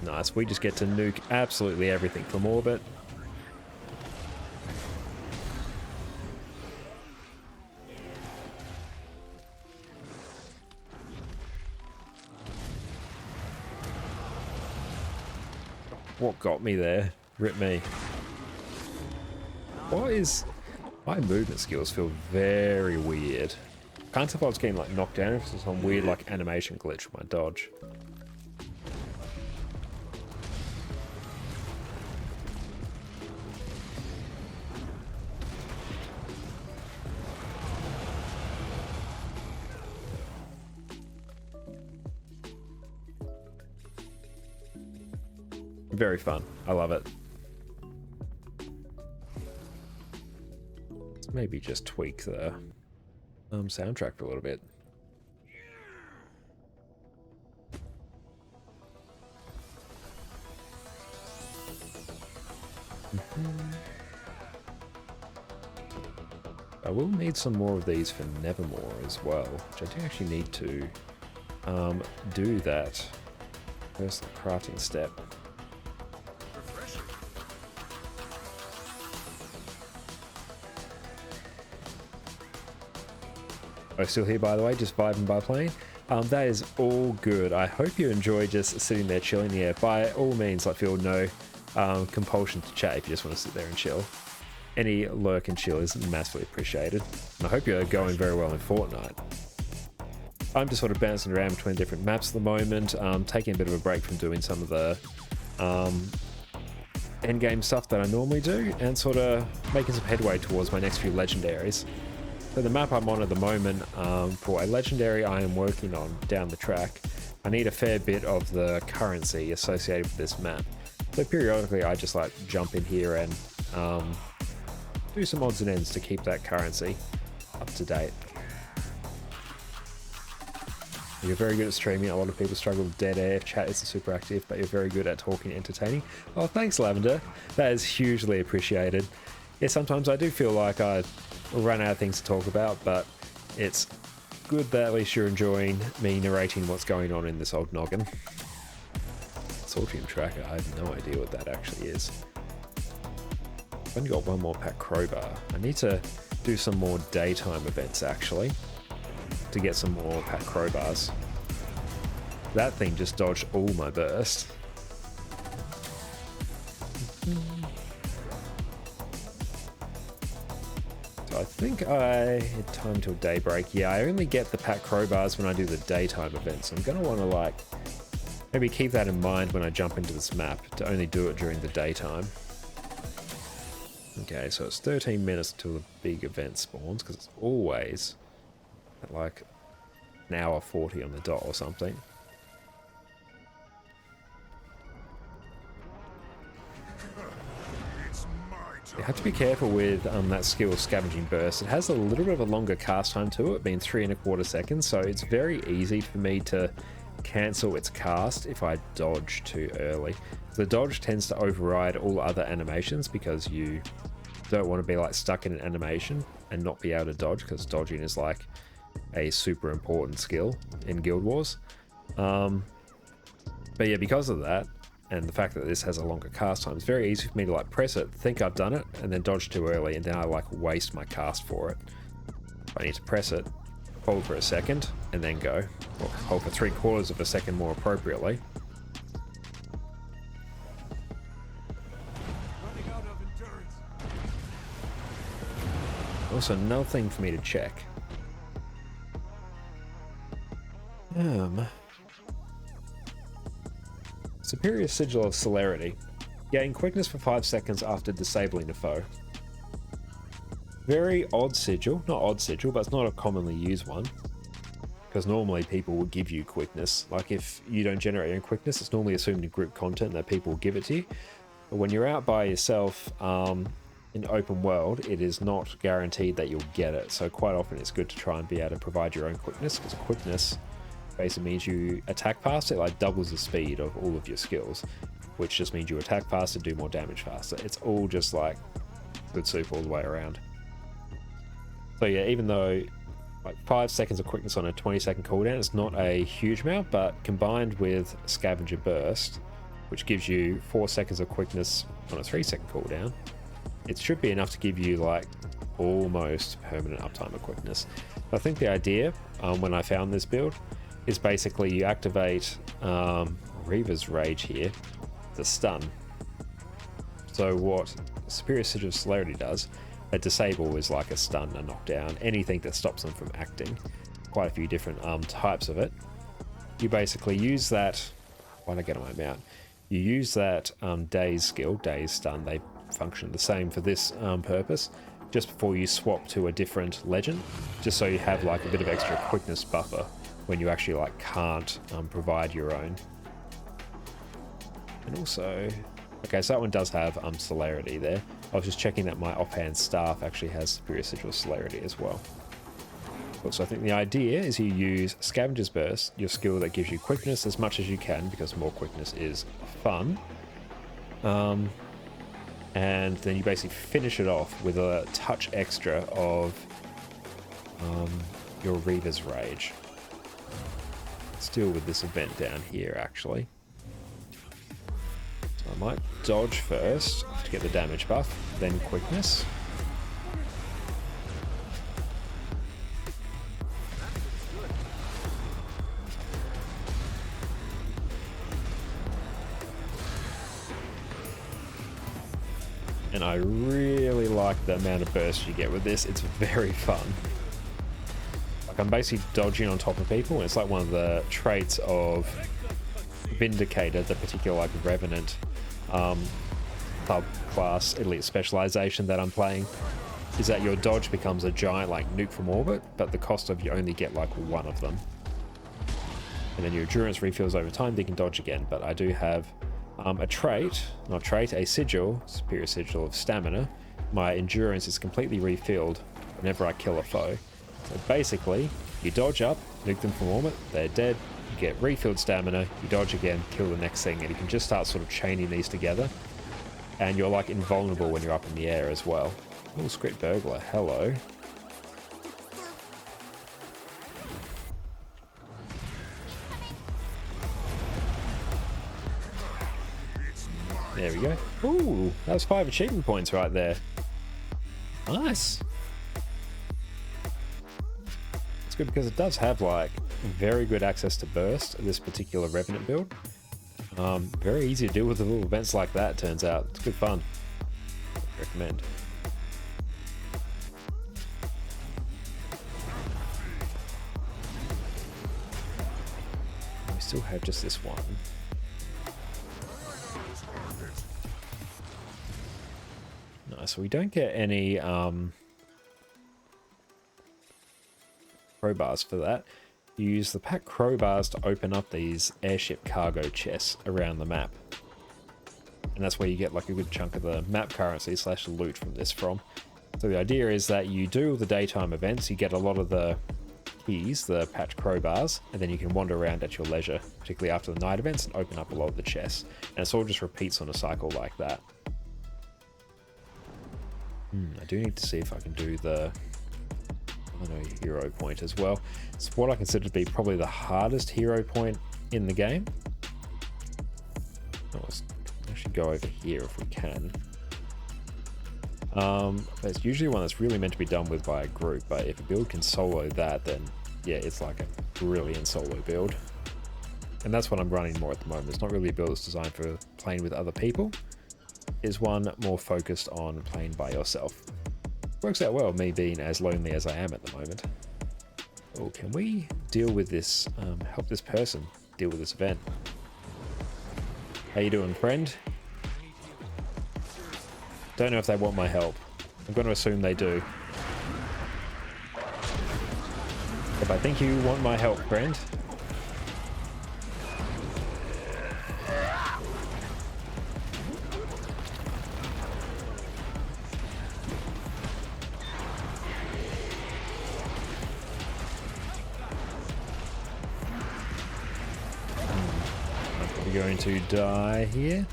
Nice, we just get to nuke absolutely everything from orbit. What got me there? Rip me. What is... My movement skills feel very weird. Can't tell if I was getting like knocked down, if it's some weird like animation glitch with my dodge. Very fun. I love it. Let's maybe just tweak the soundtrack for a little bit. I will need some more of these for Nevermore as well, which I do actually need to do that first crafting step. I'm still here, by the way, just vibing by playing. That is all good. I hope you enjoy just sitting there chilling here. By all means, I feel no compulsion to chat if you just want to sit there and chill. Any lurk and chill is massively appreciated. And I hope you're going very well in Fortnite. I'm just sort of bouncing around between different maps at the moment, taking a bit of a break from doing some of the endgame stuff that I normally do and sort of making some headway towards my next few legendaries. So the map I'm on at the moment, for a legendary I am working on down the track, I need a fair bit of the currency associated with this map. So periodically I just like jump in here and do some odds and ends to keep that currency up to date. You're very good at streaming. A lot of people struggle with dead air. Chat isn't super active, but you're very good at talking and entertaining. Oh, thanks, Lavender. That is hugely appreciated. Yeah, sometimes I do feel like I run out of things to talk about, but it's good that at least you're enjoying me narrating what's going on in this old noggin. Sortium tracker, I have no idea what that actually is. I've only got one more pack crowbar. I need to do some more daytime events actually to get some more pack crowbars. That thing just dodged all my burst. So I think I had time till daybreak. Yeah, I only get the pack crowbars when I do the daytime events. So I'm gonna want to like maybe keep that in mind when I jump into this map to only do it during the daytime. Okay, so it's 13 minutes till the big event spawns because it's always at like an hour 40 on the dot or something. You have to be careful with that skill Scavenging Burst. It has a little bit of a longer cast time to it, being 3¼ seconds, so it's very easy for me to cancel its cast if I dodge too early. The dodge tends to override all other animations because you don't want to be like stuck in an animation and not be able to dodge, because dodging is like a super important skill in Guild Wars. But yeah, because of that and the fact that this has a longer cast time, it's very easy for me to like press it, think I've done it, and then dodge too early, and then I like waste my cast for it. I need to press it, hold for a second, and then go. Or hold for 3/4 of a second more appropriately. Also, another thing for me to check. Superior Sigil of Celerity. Gain quickness for 5 seconds after disabling a foe. Very odd sigil. Not odd sigil, but it's not a commonly used one. Because normally people will give you quickness. Like if you don't generate your own quickness, it's normally assumed in group content that people will give it to you. But when you're out by yourself in open world, it is not guaranteed that you'll get it. So quite often it's good to try and be able to provide your own quickness, because quickness basically means you attack faster. It like doubles the speed of all of your skills, which just means you attack faster, do more damage faster. It's all just like good soup all the way around. So yeah, even though like 5 seconds of quickness on a 20-second cooldown, it's not a huge amount, but combined with Scavenger Burst, which gives you 4 seconds of quickness on a 3-second cooldown, it should be enough to give you like almost permanent uptime of quickness. I think the idea when I found this build is basically you activate Reaver's Rage here, the stun. So what Superior Sigil of Celerity does, a disable is like a stun, a knockdown, anything that stops them from acting. Quite a few different types of it. You basically use that, why did I get on my mount? You use that Daze skill, Daze stun, they function the same for this purpose, just before you swap to a different legend, just so you have like a bit of extra quickness buffer when you actually like can't provide your own. And also, okay, so that one does have Celerity there. I was just checking that my offhand staff actually has Superior Sigil Celerity as well. So I think the idea is you use Scavenger's Burst, your skill that gives you quickness as much as you can, because more quickness is fun. And then you basically finish it off with a touch extra of your Reaver's Rage. Still with this event down here, actually. So I might dodge first to get the damage buff, then quickness. And I really like the amount of burst you get with this. It's very fun. Like I'm basically dodging on top of people, and it's like one of the traits of Vindicator, the particular like Revenant subclass elite specialization that I'm playing, is that your dodge becomes a giant like nuke from orbit, but the cost of you only get like one of them. And then your endurance refills over time, you can dodge again. But I do have a sigil, superior sigil of stamina. My endurance is completely refilled whenever I kill a foe. So basically, you dodge up, nuke them from orbit, they're dead, you get refilled stamina, you dodge again, kill the next thing, and you can just start sort of chaining these together. And you're like invulnerable when you're up in the air as well. Oh, script burglar, hello. There we go. Ooh, that was 5 achievement points right there. Nice. It's good because it does have like very good access to burst, this particular Revenant build. Very easy to deal with the little events like that, turns out. It's good fun. Recommend. We still have just this one. Nice. So we don't get any crowbars for that. You use the pack crowbars to open up these airship cargo chests around the map. And that's where you get like a good chunk of the map currency / loot from this from. So the idea is that you do the daytime events, you get a lot of the keys, the patch crowbars, and then you can wander around at your leisure, particularly after the night events, and open up a lot of the chests. And it sort of just repeats on a cycle like that. I do need to see if I can do the hero point as well. It's what I consider to be probably the hardest hero point in the game. Let's actually go over here if we can. It's usually one that's really meant to be done with by a group, but if a build can solo that, then yeah, it's like a brilliant solo build. And that's what I'm running more at the moment. It's not really a build that's designed for playing with other people. It's one more focused on playing by yourself. Works out well, me being as lonely as I am at the moment. Oh, can we deal with this, help this person deal with this event? How you doing, friend? Don't know if they want my help. I'm going to assume they do. If I think you want my help, friend. Going to die here.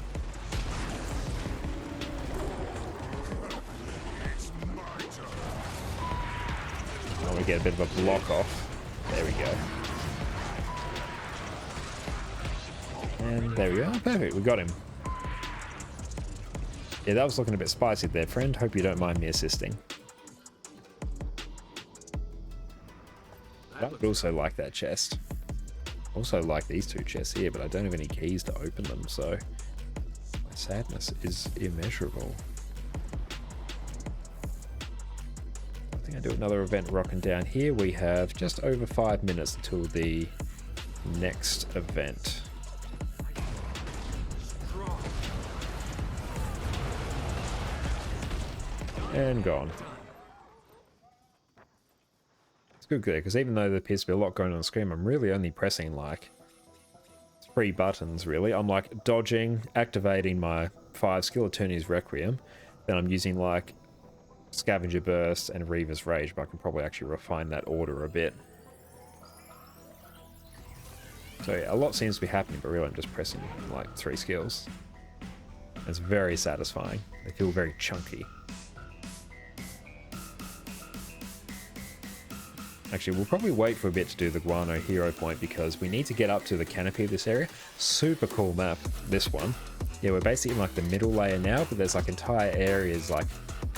Oh, we get a bit of a block off. There we go. And there we go. Perfect, we got him. Yeah, that was looking a bit spicy there, friend. Hope you don't mind me assisting. I would also like that chest. Also like these two chests here, but I don't have any keys to open them, so my sadness is immeasurable. I think I do another event rocking down here. We have just over 5 minutes until the next event. And gone. Good there, because even though there appears to be a lot going on the screen, I'm really only pressing like 3 buttons really. I'm like dodging, activating my 5 skill Attorney's Requiem, then I'm using like Scavenger Burst and Reaver's Rage, but I can probably actually refine that order a bit. So yeah, a lot seems to be happening, but really I'm just pressing like 3 skills. It's very satisfying. They feel very chunky. Actually, we'll probably wait for a bit to do the Guano hero point because we need to get up to the canopy of this area. Super cool map, this one. Yeah, we're basically in like the middle layer now, but there's like entire areas like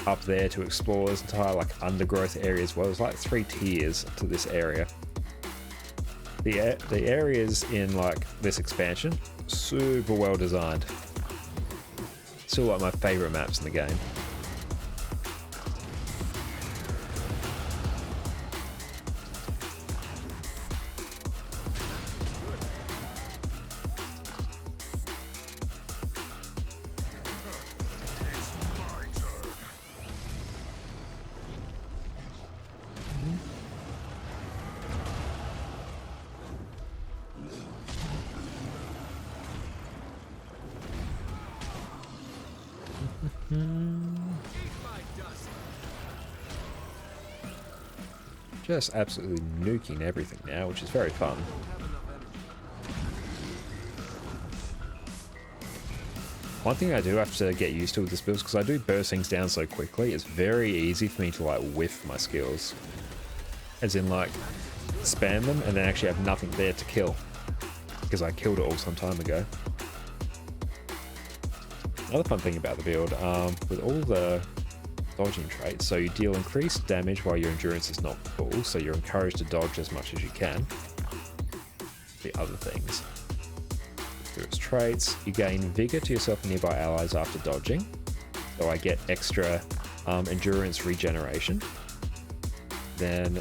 up there to explore. There's entire like undergrowth areas as well. There's like 3 tiers to this area. The areas in like this expansion, super well designed. Still like my favorite maps in the game. Just absolutely nuking everything now, which is very fun. One thing I do have to get used to with this build is because I do burst things down so quickly, it's very easy for me to like whiff my skills. As in like spam them and then actually have nothing there to kill. Because I killed it all some time ago. Another fun thing about the build, with all the dodging traits, so you deal increased damage while your endurance is not full, so you're encouraged to dodge as much as you can. The other things. Through its traits, you gain vigor to yourself and nearby allies after dodging, so I get extra endurance regeneration. Then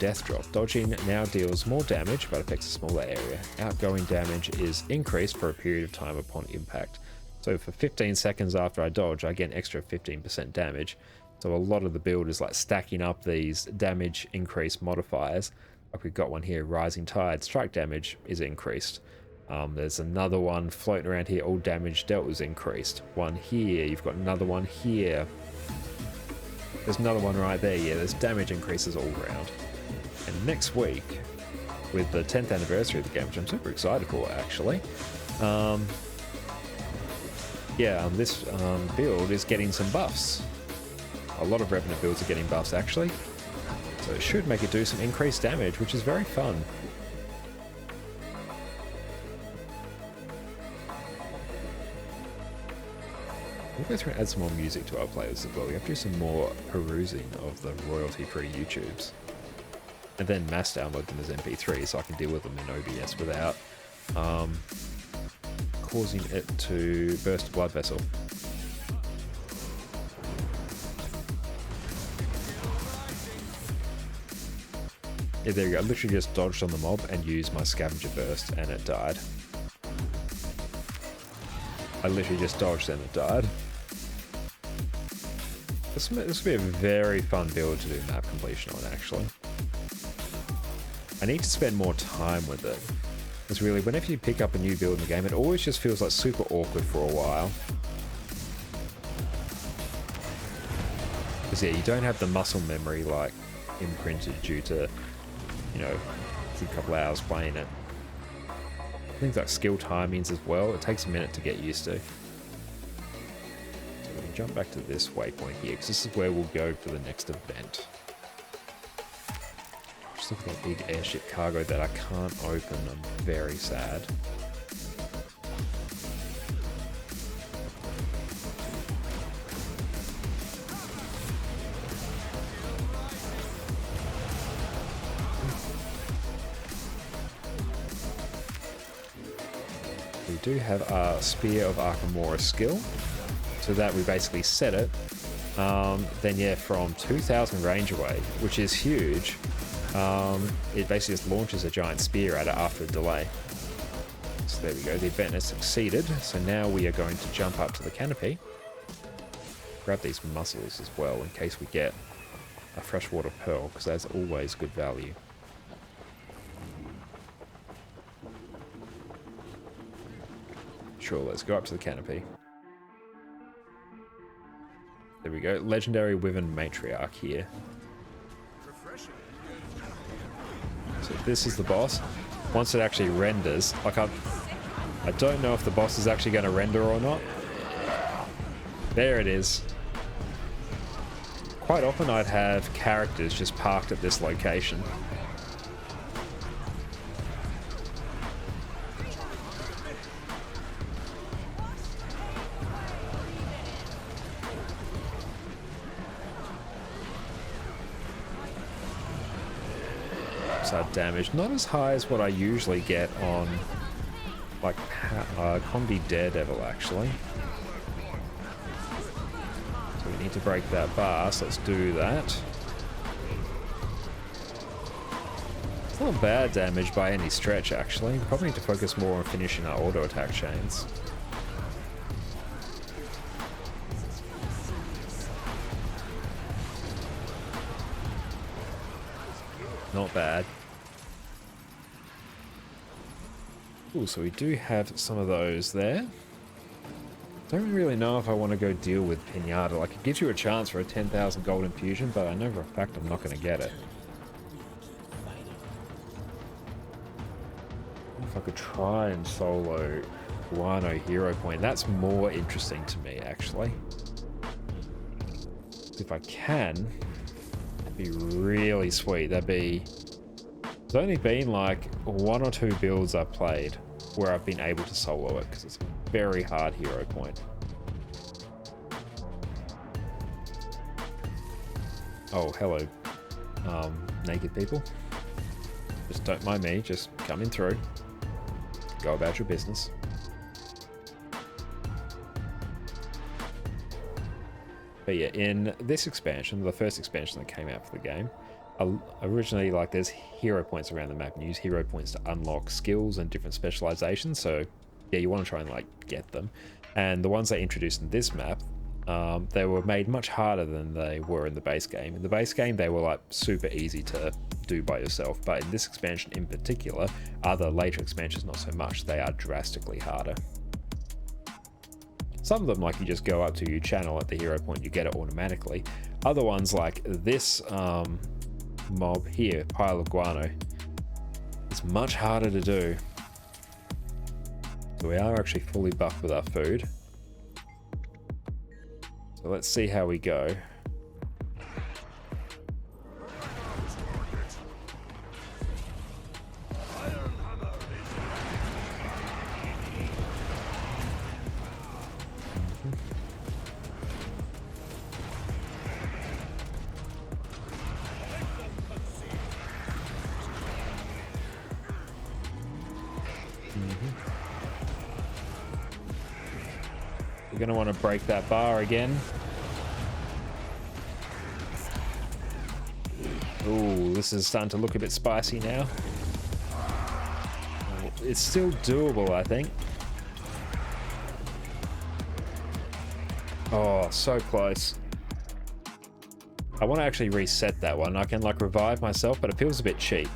death drop. Dodging now deals more damage but affects a smaller area. Outgoing damage is increased for a period of time upon impact. So for 15 seconds after I dodge, I get an extra 15% damage. So a lot of the build is like stacking up these damage increase modifiers. Like we've got one here, Rising Tide. Strike damage is increased. There's another one floating around here. All damage dealt is increased. One here. You've got another one here. There's another one right there. Yeah, there's damage increases all around. And next week, with the 10th anniversary of the game, which I'm super excited for actually, this build is getting some buffs. A lot of Revenant builds are getting buffs actually. So it should make it do some increased damage, which is very fun. We'll go through and add some more music to our playlists as well. We have to do some more perusing of the royalty-free YouTubes. And then mass download them as MP3 so I can deal with them in OBS without causing it to burst a blood vessel. Yeah, there you go. I literally just dodged on the mob and used my scavenger burst and it died. I literally just dodged and it died. This would be a very fun build to do map completion on actually. I need to spend more time with it. Because really, whenever you pick up a new build in the game, it always just feels like super awkward for a while. Because yeah, you don't have the muscle memory like imprinted due to, you know, a couple hours playing it. Things like skill timings as well, it takes a minute to get used to. So we can jump back to this waypoint here, because this is where we'll go for the next event. Just look at that big airship cargo that I can't open, I'm very sad. We do have our Spear of Archimora skill, so that we basically set it. Then yeah, from 2,000 range away, which is huge, it basically just launches a giant spear at it after a delay. So there we go, the event has succeeded. So now we are going to jump up to the canopy, grab these mussels as well in case we get a freshwater pearl, because that's always good value. Sure, let's go up to the canopy. There we go, legendary Wyvern Matriarch here. So this is the boss. Once it actually renders, like I don't know if the boss is actually going to render or not. There it is. Quite often I'd have characters just parked at this location. Damage, not as high as what I usually get on like Combi Daredevil actually. So we need to break that bar, so let's do that. It's not bad damage by any stretch actually. Probably need to focus more on finishing our auto attack chains. Not bad. Cool, so we do have some of those there. Don't really know if I want to go deal with Pinata. Like, it gives you a chance for a 10,000 gold infusion, but I know for a fact I'm not going to get it. If I could try and solo Guano Hero Point, that's more interesting to me, actually. If I can, that'd be really sweet. That'd be... There's only been like 1 or 2 builds I've played where I've been able to solo it, because it's a very hard hero point. Oh, hello, naked people. Just don't mind me, just coming through. Go about your business. But yeah, in this expansion, the first expansion that came out for the game, originally, like, there's hero points around the map, and you use hero points to unlock skills and different specializations. So yeah, you want to try and like get them. And the ones they introduced in this map, they were made much harder than they were in the base game. In the base game, they were like super easy to do by yourself, but in this expansion in particular, other later expansions not so much. They are drastically harder. Some of them, like, you just go up to your channel at the hero point, you get it automatically. Other ones, like this mob here, Pile of Guano, it's much harder to do. So we are actually fully buffed with our food. So let's see how we go. We're going to want to break that bar again. Ooh, this is starting to look a bit spicy now. It's still doable, I think. Oh, so close. I want to actually reset that one. I can like revive myself, but it feels a bit cheap.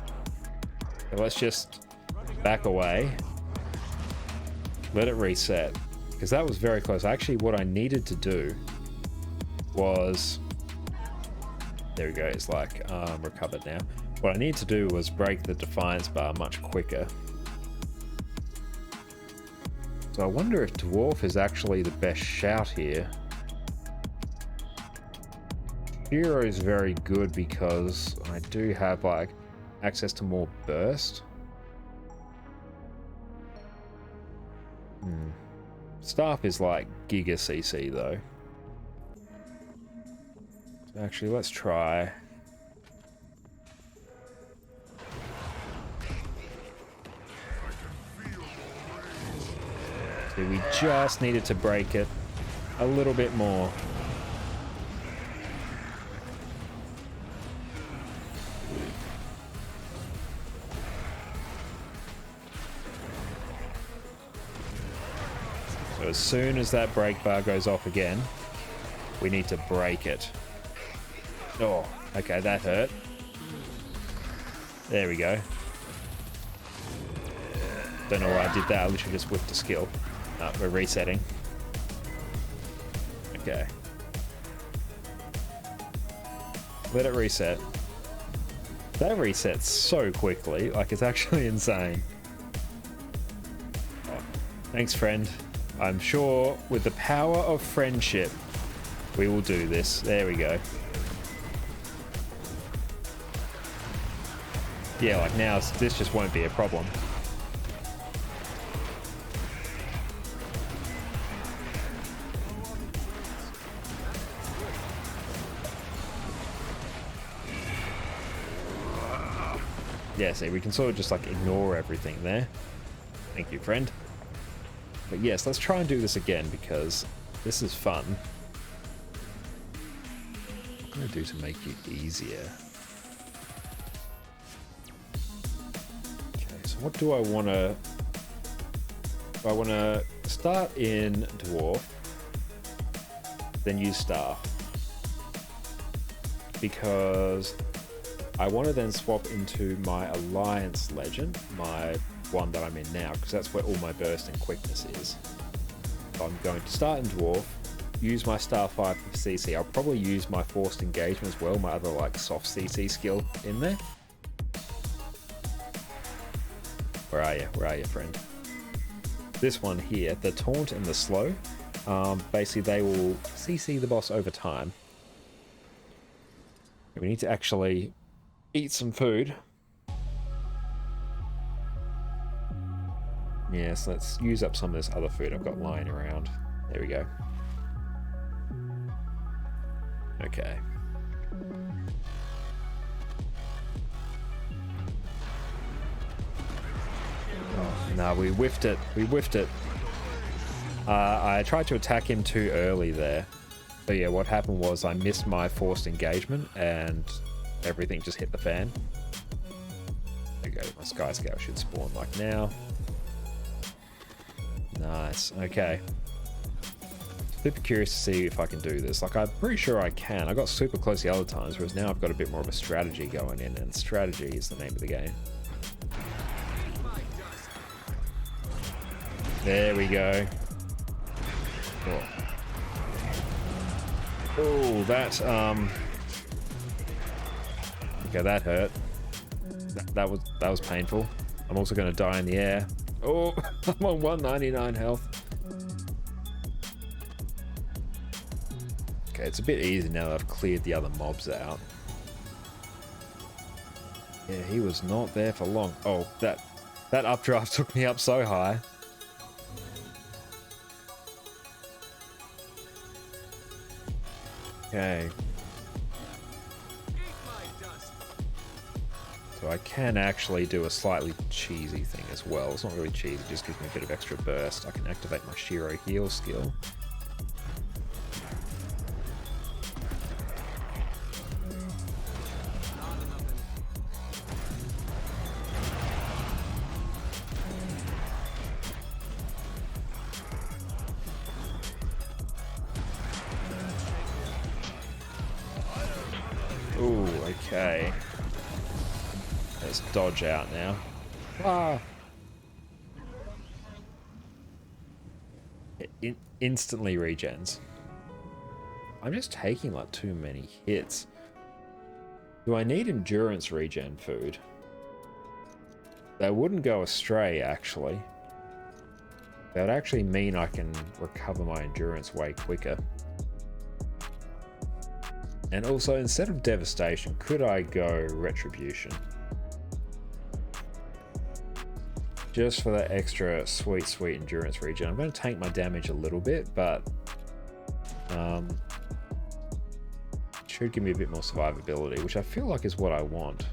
So let's just back away. Let it reset. Because that was very close. Actually, what I needed to do was... There we go, it's like recovered now. What I need to do was break the Defiance bar much quicker. So I wonder if Dwarf is actually the best shout here. Hero is very good because I do have like access to more burst. Staff is like Giga CC though. So actually, let's try. So we just needed to break it a little bit more. So as soon as that break bar goes off again, we need to break it. Oh, okay, that hurt. There we go. Don't know why I did that, I literally just whipped a skill. We're resetting. Okay. Let it reset. That resets so quickly, like it's actually insane. Oh, thanks, friend. I'm sure with the power of friendship, we will do this. There we go. Yeah, like now, this just won't be a problem. Yeah, see, we can sort of just like ignore everything there. Thank you, friend. But yes, let's try and do this again because this is fun. What can I do to make it easier? Okay, so what do I want to... I want to start in Dwarf, then use Staff. Because I want to then swap into my Alliance Legend, my one that I'm in now, because that's where all my burst and quickness is. I'm going to start in Dwarf, use my Star 5 for CC. I'll probably use my Forced Engagement as well, my other like soft CC skill in there. Where are you? Where are you, friend? This one here, the Taunt and the Slow, basically they will CC the boss over time. We need to actually eat some food. Yes, let's use up some of this other food I've got lying around. There we go. Okay. Oh, no, we whiffed it. We whiffed it. I tried to attack him too early there. But yeah, what happened was I missed my forced engagement and everything just hit the fan. There we go. My Sky Scout should spawn like now. Nice. Okay. Super curious to see if I can do this. Like, I'm pretty sure I can. I got super close the other times, whereas now I've got a bit more of a strategy going in, and strategy is the name of the game. There we go. Oh, oh that, okay, that hurt. That was painful. I'm also going to die in the air. Oh, I'm on 199 health. Okay, it's a bit easy now that I've cleared the other mobs out. Yeah, he was not there for long. Oh, that updraft took me up so high. Okay. So I can actually do a slightly cheesy thing as well. It's not really cheesy, it just gives me a bit of extra burst. I can activate my Shiro heal skill. Ooh, okay. Let's dodge out now. Ah! It instantly regens. I'm just taking like too many hits. Do I need endurance regen food? That wouldn't go astray, actually. That would actually mean I can recover my endurance way quicker. And also, instead of devastation, could I go retribution? Just for that extra sweet endurance regen. I'm going to tank my damage a little bit, but should give me a bit more survivability, which I feel like is what I want.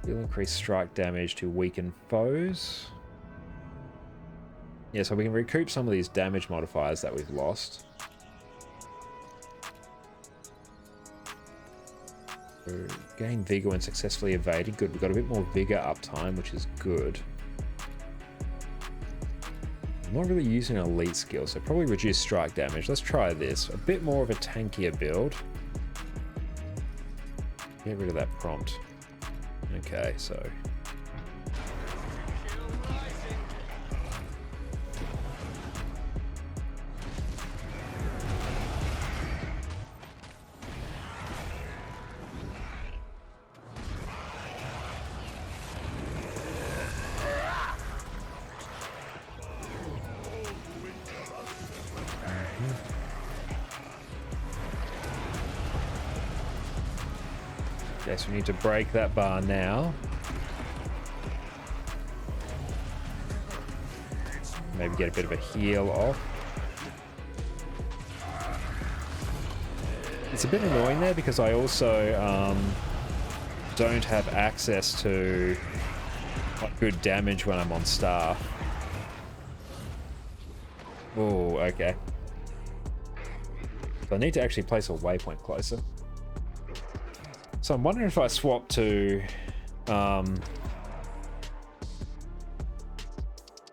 We'll increase strike damage to weaken foes. Yeah, so we can recoup some of these damage modifiers that we've lost. Gain vigor when successfully evaded. Good, we've got a bit more vigor uptime, which is good. I'm not really using an elite skill, so probably reduce strike damage. Let's try this. A bit more of a tankier build. Get rid of that prompt. Okay, so... Yes, we need to break that bar now. Maybe get a bit of a heal off. It's a bit annoying there because I also don't have access to good damage when I'm on staff. Oh, okay. So I need to actually place a waypoint closer. So I'm wondering if I swap to,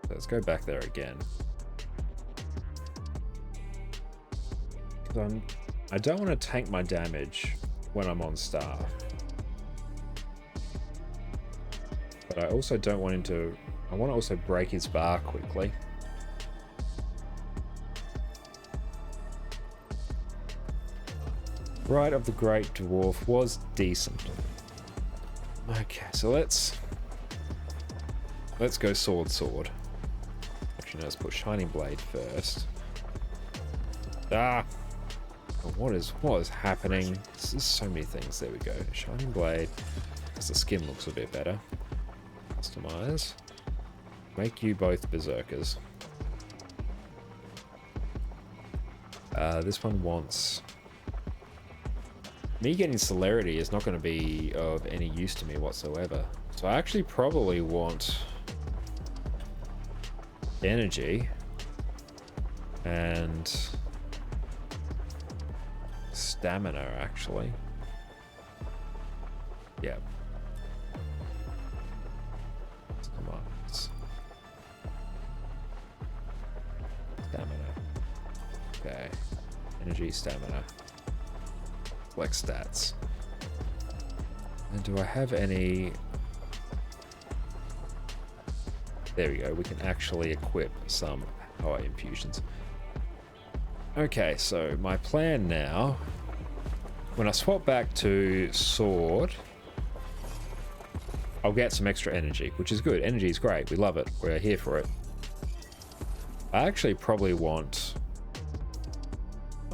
let's go back there again. I don't want to tank my damage when I'm on staff. But I also don't want him to, I want to also break his bar quickly. Rite of the Great Dwarf was decent. Okay, so let's go sword. Actually, no, let's put Shining Blade first. Ah! Oh, what is happening? There's so many things. There we go. Shining Blade. Because the skin looks a bit better. Customize. Make you both berserkers. This one wants... Me getting celerity is not going to be of any use to me whatsoever. So I actually probably want energy and stamina, actually. Yeah. Stamina. Okay. Energy, stamina. Flex stats. And do I have any... There we go. We can actually equip some power infusions. Okay, so my plan now... When I swap back to sword... I'll get some extra energy, which is good. Energy is great. We love it. We're here for it. I actually probably want...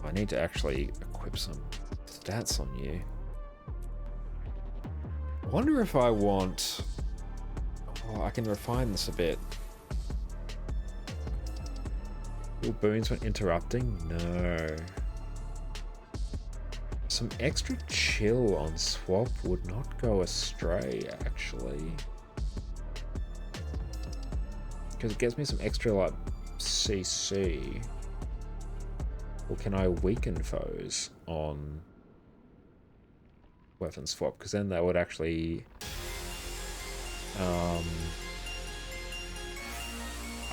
I need to actually equip some stats on you. I wonder if I want... Oh, I can refine this a bit. Little boons when interrupting? No. Some extra chill on swap would not go astray, actually. Because it gives me some extra, like, CC. Or can I weaken foes on weapon swap? Because then that would actually...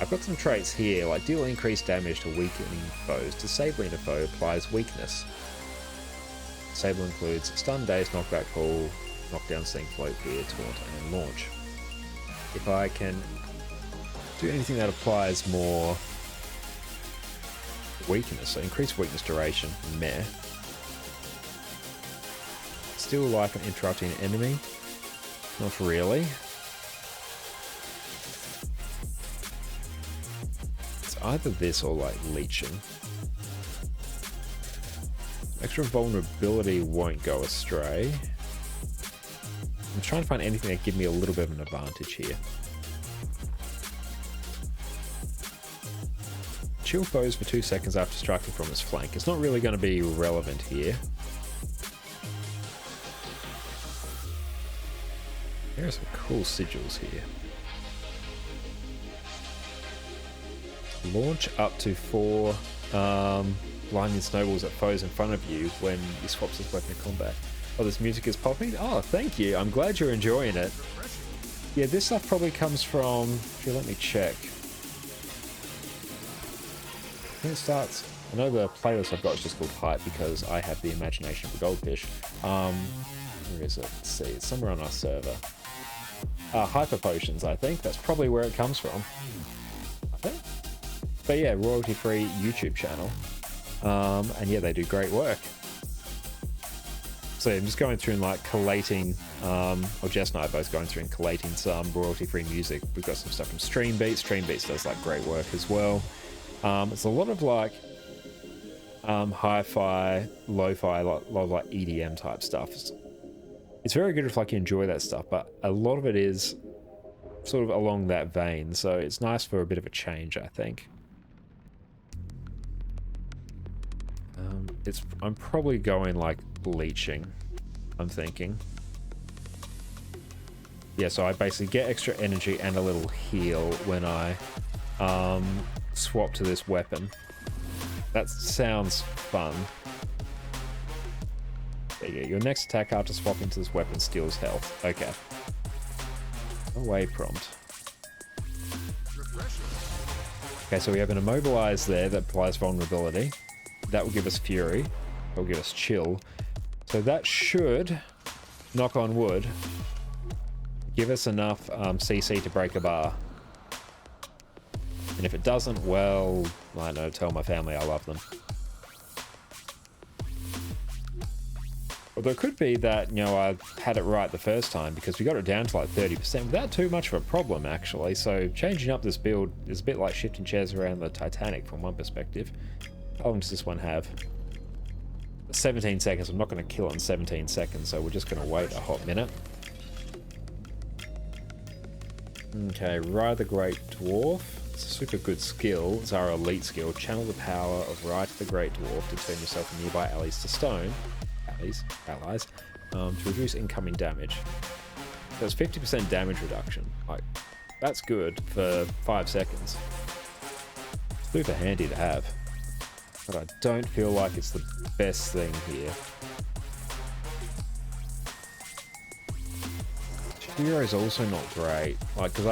I've got some traits here, like deal increased damage to weakening foes. Disabling a foe applies weakness. Disable includes stun, daze, knockback, pull, knockdown, sting, float, fear, taunt, and launch. If I can do anything that applies more weakness, so increased weakness duration, meh. Still like an interrupting an enemy? Not really. It's either this or like leeching. Extra vulnerability won't go astray. I'm trying to find anything that give me a little bit of an advantage here. Chill foes for 2 seconds after striking from his flank. It's not really going to be relevant here. There are some cool sigils here. Launch up to 4 blinding snowballs at foes in front of you when you swap this weapon in combat. Oh, this music is popping? Oh, thank you. I'm glad you're enjoying it. Yeah, this stuff probably comes from... If you let me check. I think it starts... I know the playlist I've got is just called Hype because I have the imagination of a goldfish. Where is it? Let's see. It's somewhere on our server. Hyper Potions, I think. That's probably where it comes from. I think. But yeah, royalty-free YouTube channel. And yeah, they do great work. So yeah, I'm just going through and like collating, or Jess and I are both going through and collating some royalty-free music. We've got some stuff from Stream Beats. Stream Beats does like great work as well. It's a lot of like hi-fi, lo-fi, a lot of like EDM type stuff. It's very good if like you enjoy that stuff, but a lot of it is sort of along that vein. So it's nice for a bit of a change, I think. I'm probably going like leeching, I'm thinking. Yeah, so I basically get extra energy and a little heal when I swap to this weapon. That sounds fun. There you go. Your next attack after swapping to this weapon steals health. Okay. Away prompt. Okay, so we have an immobilize there that applies vulnerability. That will give us fury. That will give us chill. So that should, knock on wood, give us enough CC to break a bar. And if it doesn't, well, I don't know, tell my family I love them. Although it could be that, you know, I had it right the first time because we got it down to like 30% without too much of a problem, actually. So changing up this build is a bit like shifting chairs around the Titanic from one perspective. How long does this one have? 17 seconds. I'm not going to kill it in 17 seconds, so we're just going to wait a hot minute. Okay, Ride the Great Dwarf. It's a super good skill. It's our elite skill. Channel the power of Ride the Great Dwarf to turn yourself and nearby allies to stone. Allies. To reduce incoming damage. So it's 50% damage reduction. Like, that's good for 5 seconds. Super handy to have. But I don't feel like it's the best thing here. Hero's also not great. Like, because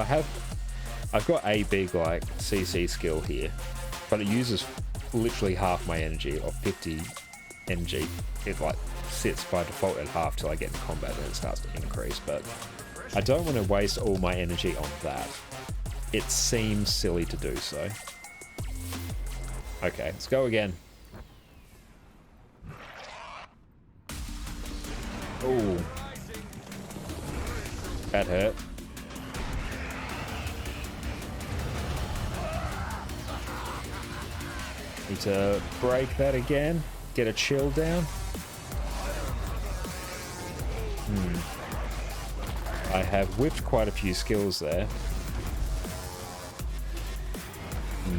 I've got a big, like, CC skill here. But it uses literally half my energy, or 50 energy. It, like, sits by default at half till I get in combat and it starts to increase. But I don't want to waste all my energy on that. It seems silly to do so. Okay, let's go again. Oh. That hurt. Need to break that again. Get a chill down. I have whipped quite a few skills there.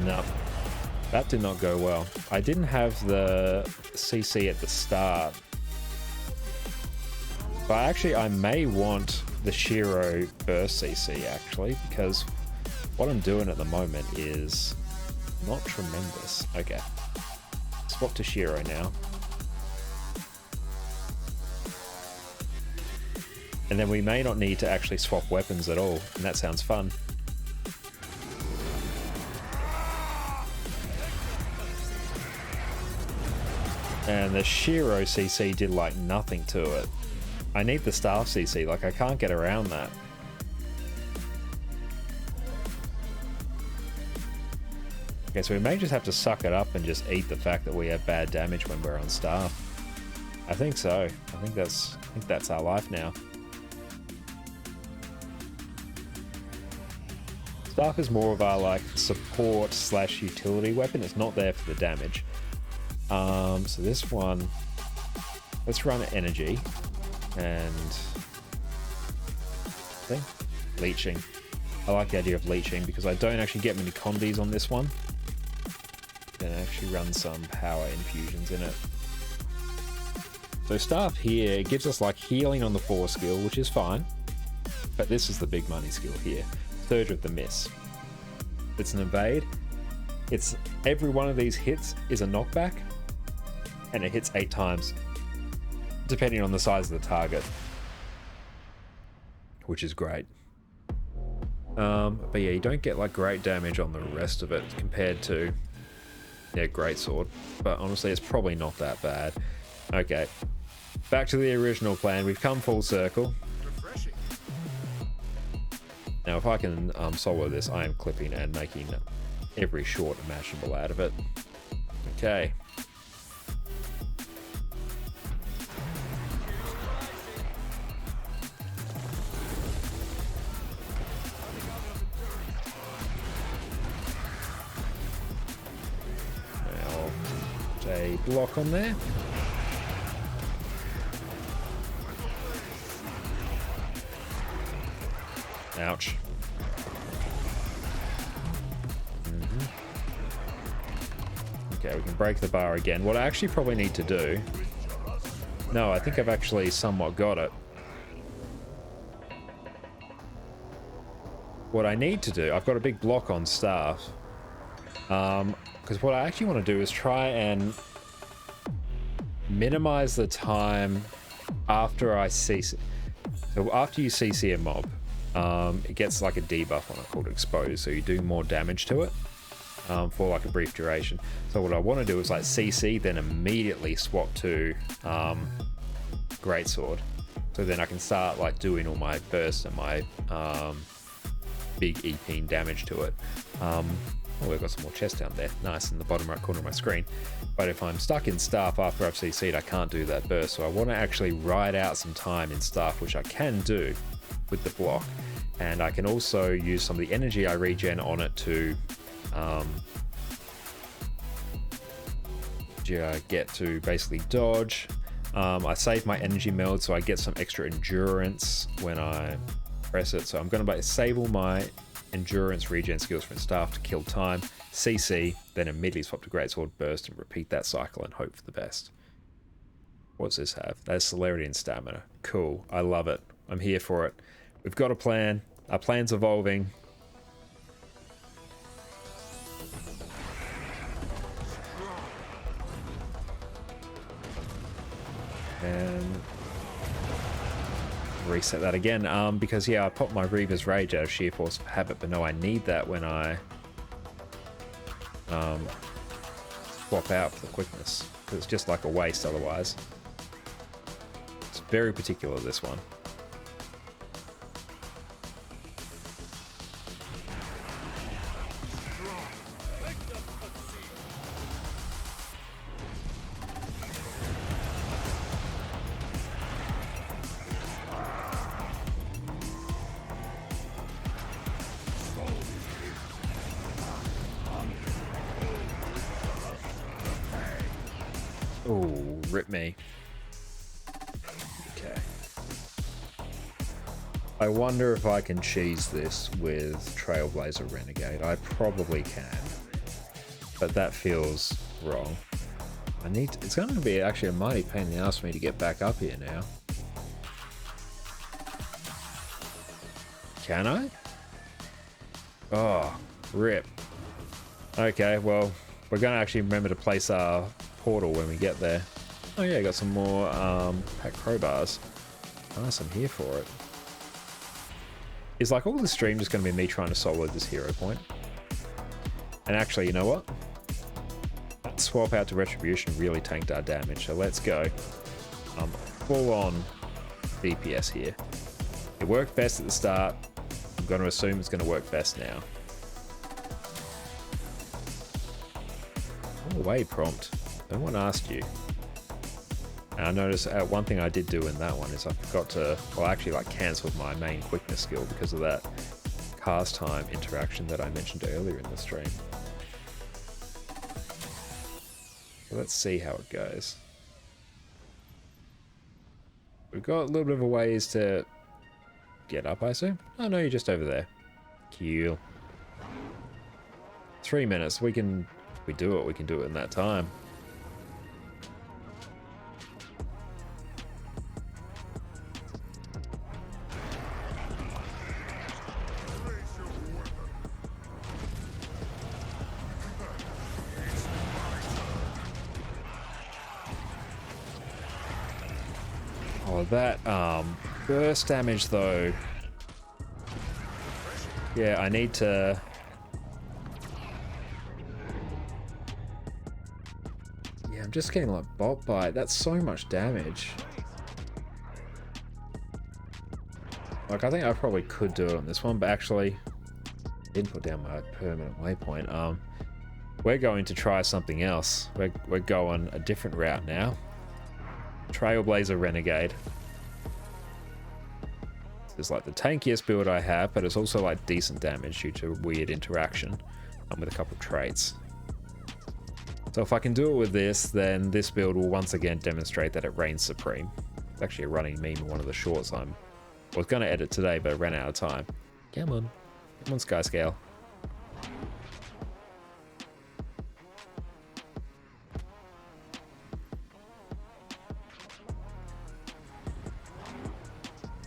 No. That did not go well. I didn't have the CC at the start. But actually, I may want the Shiro burst CC, actually, because what I'm doing at the moment is not tremendous. Okay. Swap to Shiro now. And then we may not need to actually swap weapons at all, and that sounds fun. And the Shiro CC did like nothing to it. I need the staff CC, like I can't get around that. Okay, so we may just have to suck it up and just eat the fact that we have bad damage when we're on staff. I think so. I think that's our life now. Staff is more of our like support / utility weapon. It's not there for the damage. So this one, let's run energy and I think leeching. I like the idea of leeching because I don't actually get many condies on this one. Then actually run some power infusions in it. So staff here, it gives us like healing on the 4 skill, which is fine. But this is the big money skill here. Surge of the Miss. It's an evade. It's every one of these hits is a knockback. And it hits 8 times. Depending on the size of the target. Which is great. But yeah, you don't get like great damage on the rest of it compared to greatsword. But honestly, it's probably not that bad. Okay. Back to the original plan. We've come full circle. Now, if I can solo this, I am clipping and making every short imaginable out of it. Okay. Now, put a block on there. Ouch. Okay, we can break the bar again. What I actually probably need to do... No, I think I've actually somewhat got it. What I need to do... I've got a big block on staff. Because what I actually want to do is try and minimize the time after I CC... So after you CC a mob, it gets like a debuff on it called Expose, so you do more damage to it for like a brief duration. So what I want to do is like CC, then immediately swap to Greatsword. So then I can start like doing all my bursts and my big EP damage to it. Oh, we've got some more chests down there. Nice, in the bottom right corner of my screen. But if I'm stuck in staff after I've CC'd, I can't do that burst. So I want to actually ride out some time in staff, which I can do with the block. And I can also use some of the energy I regen on it to get to basically dodge. I save my energy meld, so I get some extra endurance when I press it. So I'm going to disable my endurance regen skills from staff to kill time, CC, then immediately swap to greatsword burst and repeat that cycle and hope for the best. What's this have? That's celerity and stamina. Cool. I love it. I'm here for it. We've got a plan. Our plan's evolving. And reset that again, because yeah, I popped my Reaver's Rage out of sheer force of habit, but no, I need that when I swap out for the quickness, because it's just like a waste otherwise. It's very particular, this one. Oh, rip me. Okay. I wonder if I can cheese this with Trailblazer Renegade. I probably can. But that feels wrong. I need to, it's going to be actually a mighty pain in the ass for me to get back up here now. Can I? Oh, rip. Okay, well, we're going to actually remember to place our portal when we get there. Oh yeah, got some more pack crowbars. Nice, I'm here for it. Is like all the stream just going to be me trying to solo this hero point? And actually, you know what? That swap out to Retribution really tanked our damage, so let's go. Full on DPS here. It worked best at the start. I'm going to assume it's going to work best now. Oh, wait, prompt. No one asked you. And I noticed one thing I did do in that one is I forgot to, well, actually like cancelled my main quickness skill because of that cast time interaction that I mentioned earlier in the stream. So let's see how it goes. We've got a little bit of a ways to get up, I assume. Oh no, you're just over there. Cool. 3 minutes. We can, if we do it, we can do it in that time. Oh, that burst damage though. Yeah, I need to... Yeah, I'm just getting like bot bite. That's so much damage. Like, I think I probably could do it on this one, but actually didn't put down my permanent waypoint. We're going to try something else. We're going a different route now. Trailblazer Renegade. It's like the tankiest build I have, but it's also like decent damage due to weird interaction with a couple of traits. So if I can do it with this, then this build will once again demonstrate that it reigns supreme. It's actually a running meme in one of the shorts I was going to edit today, but I ran out of time. Come on. Come on, Skyscale.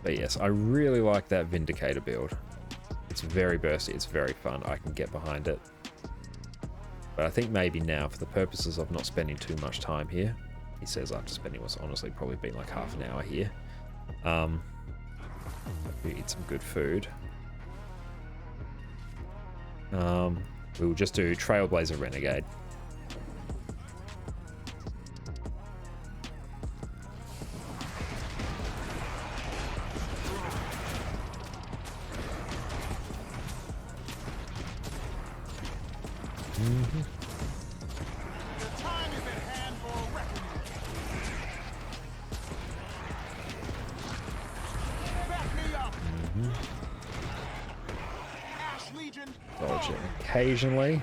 But yes, I really like that Vindicator build. It's very bursty, it's very fun, I can get behind it. But I think maybe now, for the purposes of not spending too much time here, he says after spending what's honestly probably been like half an hour here, we eat some good food. We'll just do Trailblazer Renegade.
The time is at hand for a reckoning. Back me up. Ash Legion.
Dodging occasionally.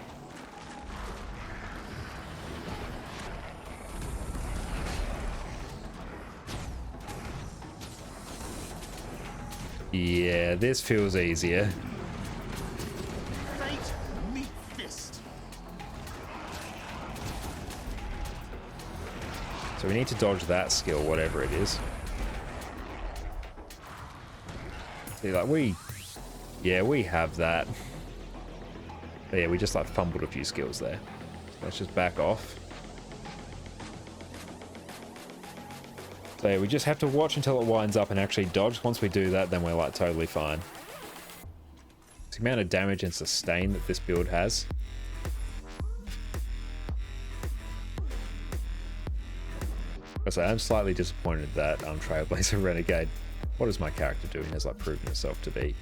Yeah, this feels easier.
Fate meet fist.
So we need to dodge that skill, whatever it is. See, like we have that. But yeah, we just like fumbled a few skills there. So let's just back off. So yeah, we just have to watch until it winds up and actually dodge. Once we do that, then we're like totally fine. The amount of damage and sustain that this build has. So I'm slightly disappointed that Trailblazer Renegade, what is my character doing, has like proven itself to be.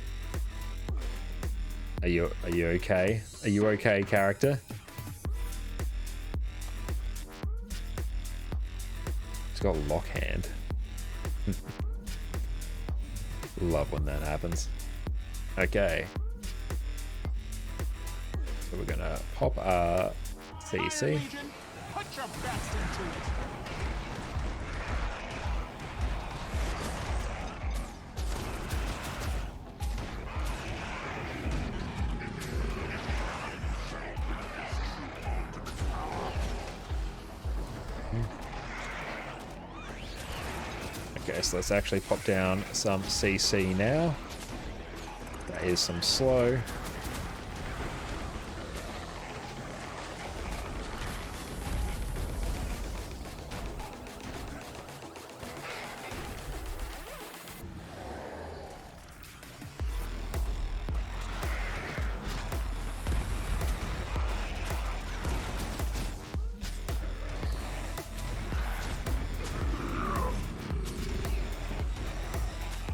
Are you okay? Are you okay, character? He's got lock hand. Love when that happens. Okay. So we're gonna pop our CC.
Legion, put your best into it.
Okay, so let's actually pop down some CC now. That is some slow.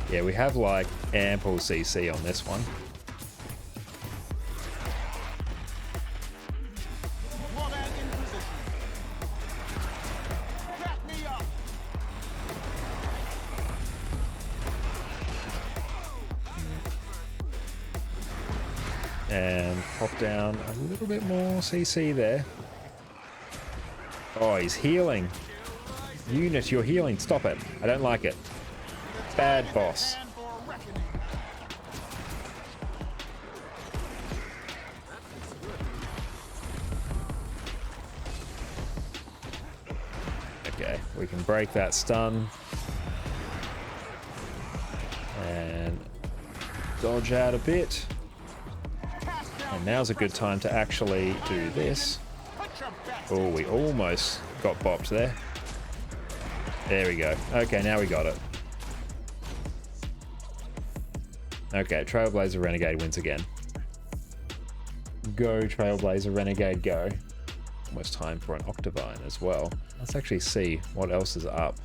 Yeah, we have like ample CC on this one.
Woman in position. Back me up.
And pop down a little bit more CC there. Oh, he's healing. Unit, you're healing. Stop it. I don't like it. Bad boss.
And for a reckoning.
Okay, we can break that stun. And dodge out a bit. And now's a good time to actually do this.
Put your best.
Oh, we almost got bopped there. There we go. Okay, now we got it. Okay, Trailblazer Renegade wins again. Go, Trailblazer Renegade, go. Almost time for an Octavine as well. Let's actually see what else is up.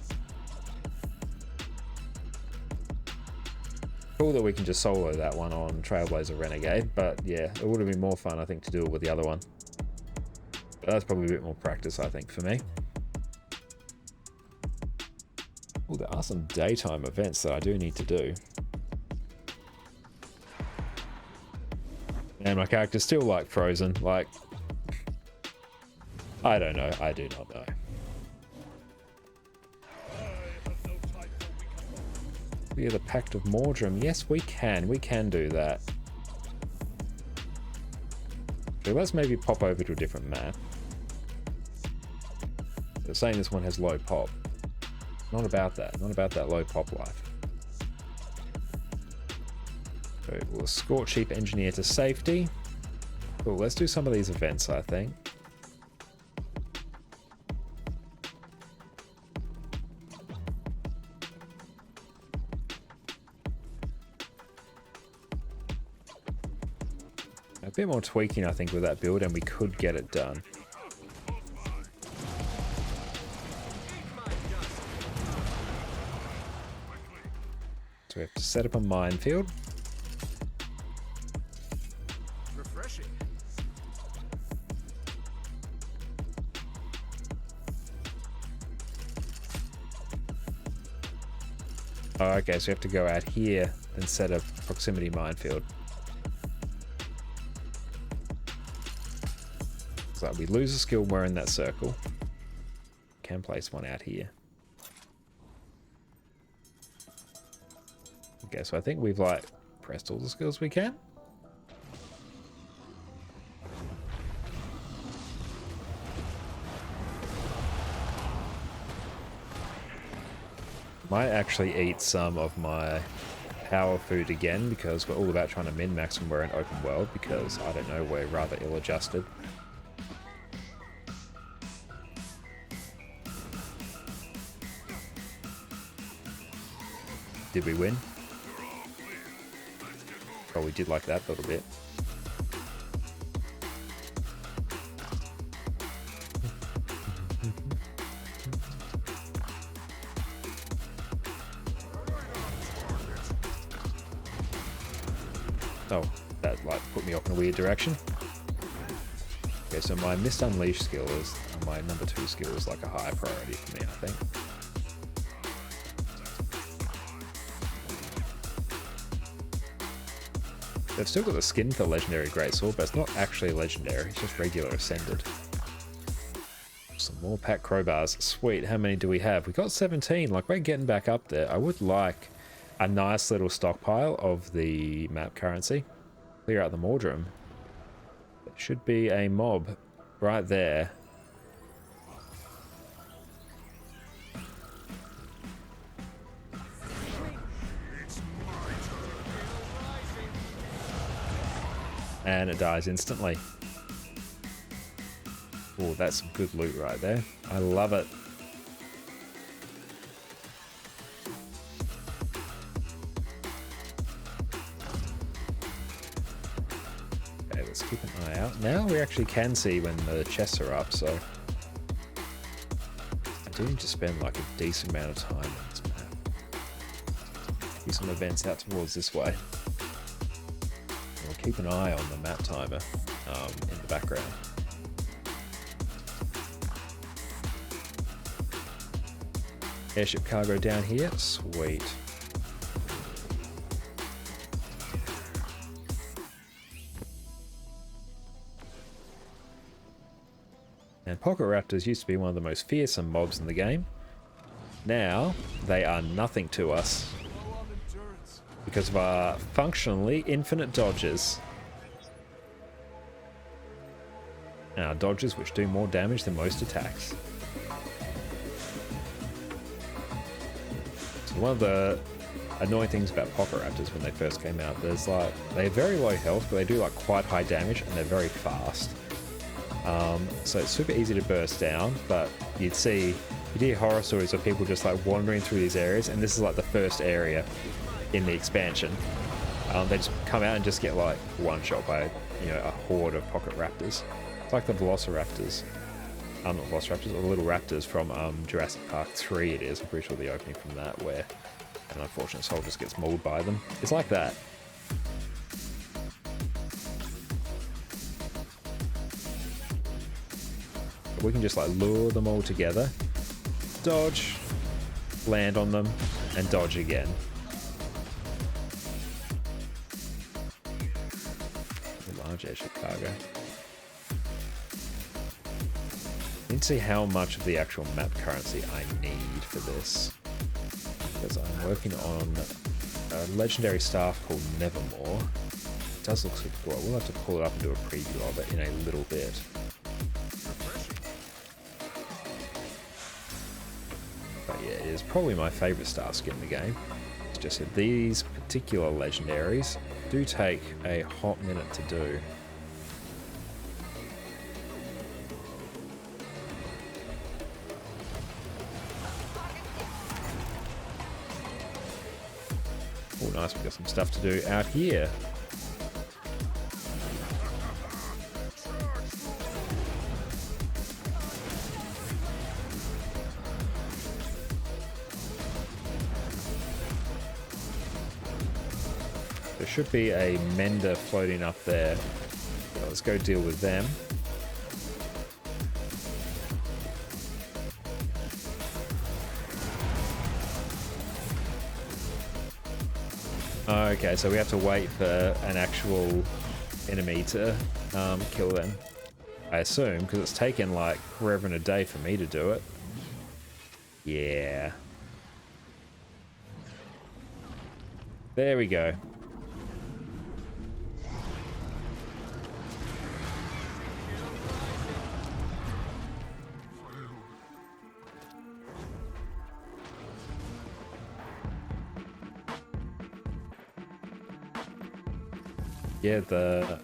Cool that we can just solo that one on Trailblazer Renegade, but yeah, it would have been more fun, I think, to do it with the other one. But that's probably a bit more practice, I think, for me. Oh, there are some daytime events that I do need to do. And my character's still like frozen, like, I don't know, I do not know. Via the Pact of Mordrum, yes we can do that. Okay, let's maybe pop over to a different map. They're saying this one has low pop. Not about that low pop life. So we'll escort Chief Engineer to safety. Cool, let's do some of these events, I think. A bit more tweaking, I think, with that build, and we could get it done. So we have to set up a minefield. Oh, okay, so we have to go out here and set a proximity minefield. So we lose a skill, we're in that circle. Can place one out here. Okay, so I think we've like pressed all the skills we can. Might actually eat some of my power food again because we're all about trying to min-max when we're in open world because, I don't know, we're rather ill-adjusted. Did we win? Oh, we did like that a little bit. Oh, that like put me off in a weird direction. Okay, so my Mist Unleash skill is my number 2 skill is like a higher priority for me, I think. They've still got the skin for legendary greatsword, but it's not actually legendary, it's just regular ascended. Some more pack crowbars. Sweet, how many do we have? We got 17, like we're getting back up there. I would like a nice little stockpile of the map currency. Clear out the Mordrum. There should be a mob right there. And it dies instantly. Oh, that's some good loot right there. I love it. Okay, let's keep an eye out. Now we actually can see when the chests are up, so I do need to spend like a decent amount of time on this map. Use some events out towards this way. We'll keep an eye on the map timer in the background. Airship cargo down here, sweet. And pocket raptors used to be one of the most fearsome mobs in the game. Now, they are nothing to us because of our functionally infinite dodges. And our dodges which do more damage than most attacks. So one of the annoying things about pocket raptors when they first came out, there's like, they're very low health, but they do like quite high damage and they're very fast. So it's super easy to burst down, but you'd hear horror stories of people just like wandering through these areas, and this is like the first area in the expansion. They just come out and just get like one shot by, you know, a horde of pocket raptors. It's like the velociraptors. Not velociraptors, or the little raptors from Jurassic Park 3 it is. I'm pretty sure the opening from that where an unfortunate soul just gets mauled by them. It's like that. But we can just like lure them all together, dodge, land on them, and dodge again. A large airship cargo. I need to see how much of the actual map currency I need for this, because I'm working on a legendary staff called Nevermore. It does look super cool. We'll have to pull it up and do a preview of it in a little bit. But yeah, it is probably my favourite staff skin in the game. It's just that these particular legendaries do take a hot minute to do. Oh, nice, we've got some stuff to do out here. There should be a mender floating up there. So let's go deal with them. Okay, so we have to wait for an actual enemy to kill them. I assume, because it's taken like forever and a day for me to do it. Yeah. There we go. Yeah, the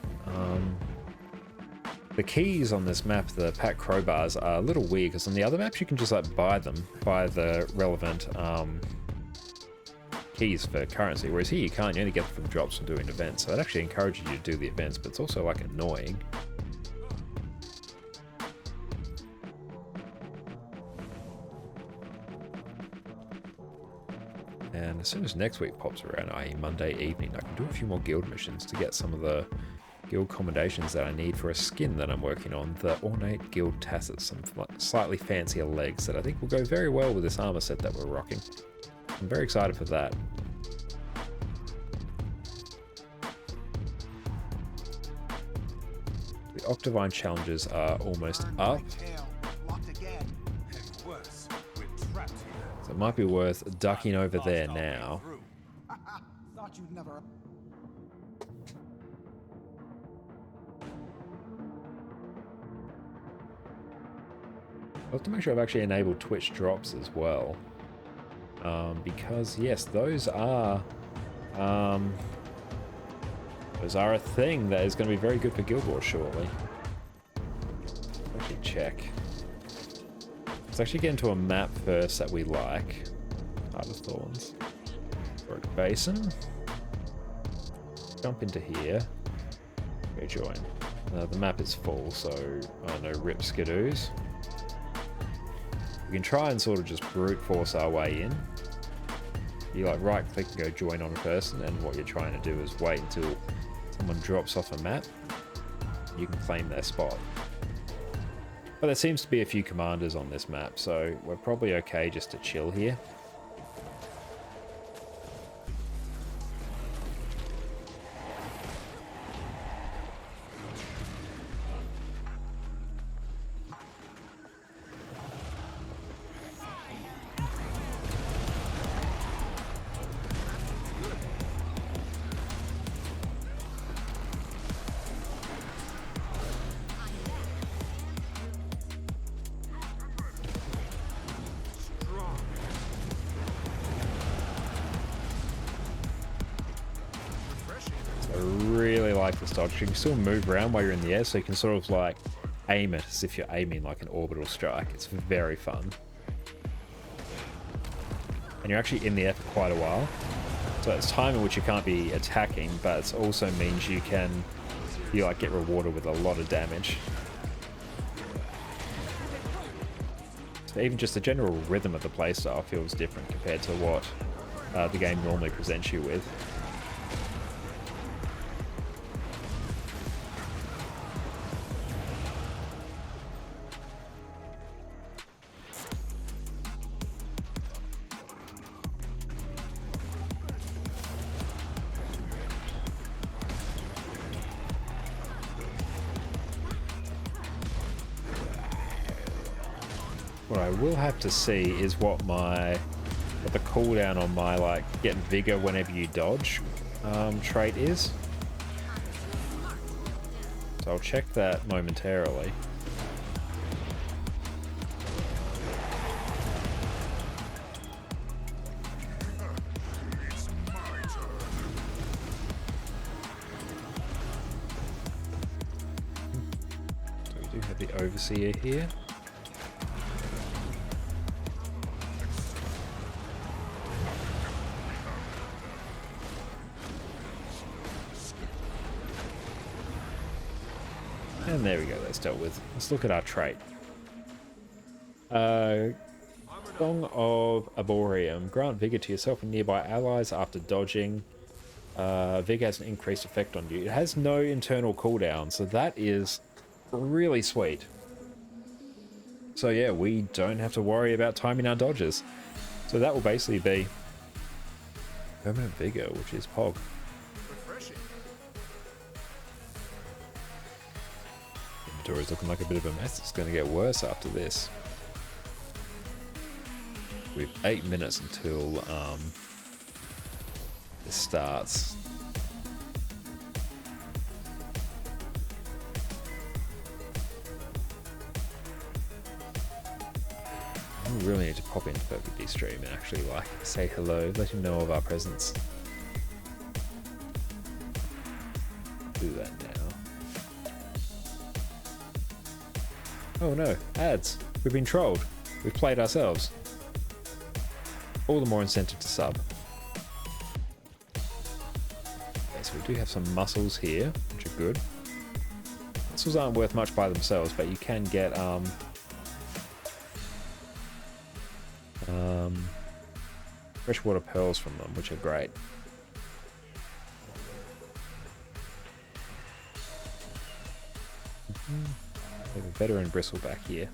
keys on this map, the pack crowbars, are a little weird because on the other maps you can just like buy them, buy the relevant keys for currency, whereas here you can't. You only get them from drops from doing events. So I'd actually encourage you to do the events, but it's also like annoying. And as soon as next week pops around, i.e. Monday evening, I can do a few more guild missions to get some of the guild commendations that I need for a skin that I'm working on, the ornate guild tassets, some slightly fancier legs that I think will go very well with this armor set that we're rocking. I'm very excited for that. The Octavine challenges are almost up, so it might be worth ducking over there now.
Thought you'd never.
I'll have to make sure I've actually enabled Twitch drops as well. Because yes, those are a thing that is going to be very good for Guild Wars shortly. Actually check. Let's actually get into a map first that we like. Heart of Thorns. Brook Basin. Jump into here. Go join. The map is full, so no rip skidoos. We can try and sort of just brute force our way in. You like right click and go join on a person, and what you're trying to do is wait until someone drops off a map. You can claim their spot. But there seems to be a few commanders on this map, so we're probably okay just to chill here. You can still move around while you're in the air, so you can sort of like aim it as if you're aiming like an orbital strike. It's very fun. And you're actually in the air for quite a while. So it's time in which you can't be attacking, but it also means you like get rewarded with a lot of damage. So even just the general rhythm of the playstyle feels different compared to what the game normally presents you with. What I will have to see is what the cooldown on my like get vigor whenever you dodge trait is. So I'll check that momentarily. So we do have the Overseer here. And there we go, that's dealt with. Let's look at our trait. Song of Arboreum. Grant vigor to yourself and nearby allies after dodging. Vigor has an increased effect on you. It has no internal cooldown, so that is really sweet. So yeah, we don't have to worry about timing our dodges. So that will basically be Permanent Vigor, which is Pog.
Refreshing.
Inventory is looking like a bit of a mess. It's going to get worse after this. We've 8 minutes until this starts. We really need to pop into Perfect D stream and actually like say hello, let him know of our presence. Do that now. Oh no, ads. We've been trolled. We've played ourselves. All the more incentive to sub. Okay, so we do have some muscles here, which are good. Muscles aren't worth much by themselves, but you can get freshwater pearls from them, which are great. We have a veteran bristleback here.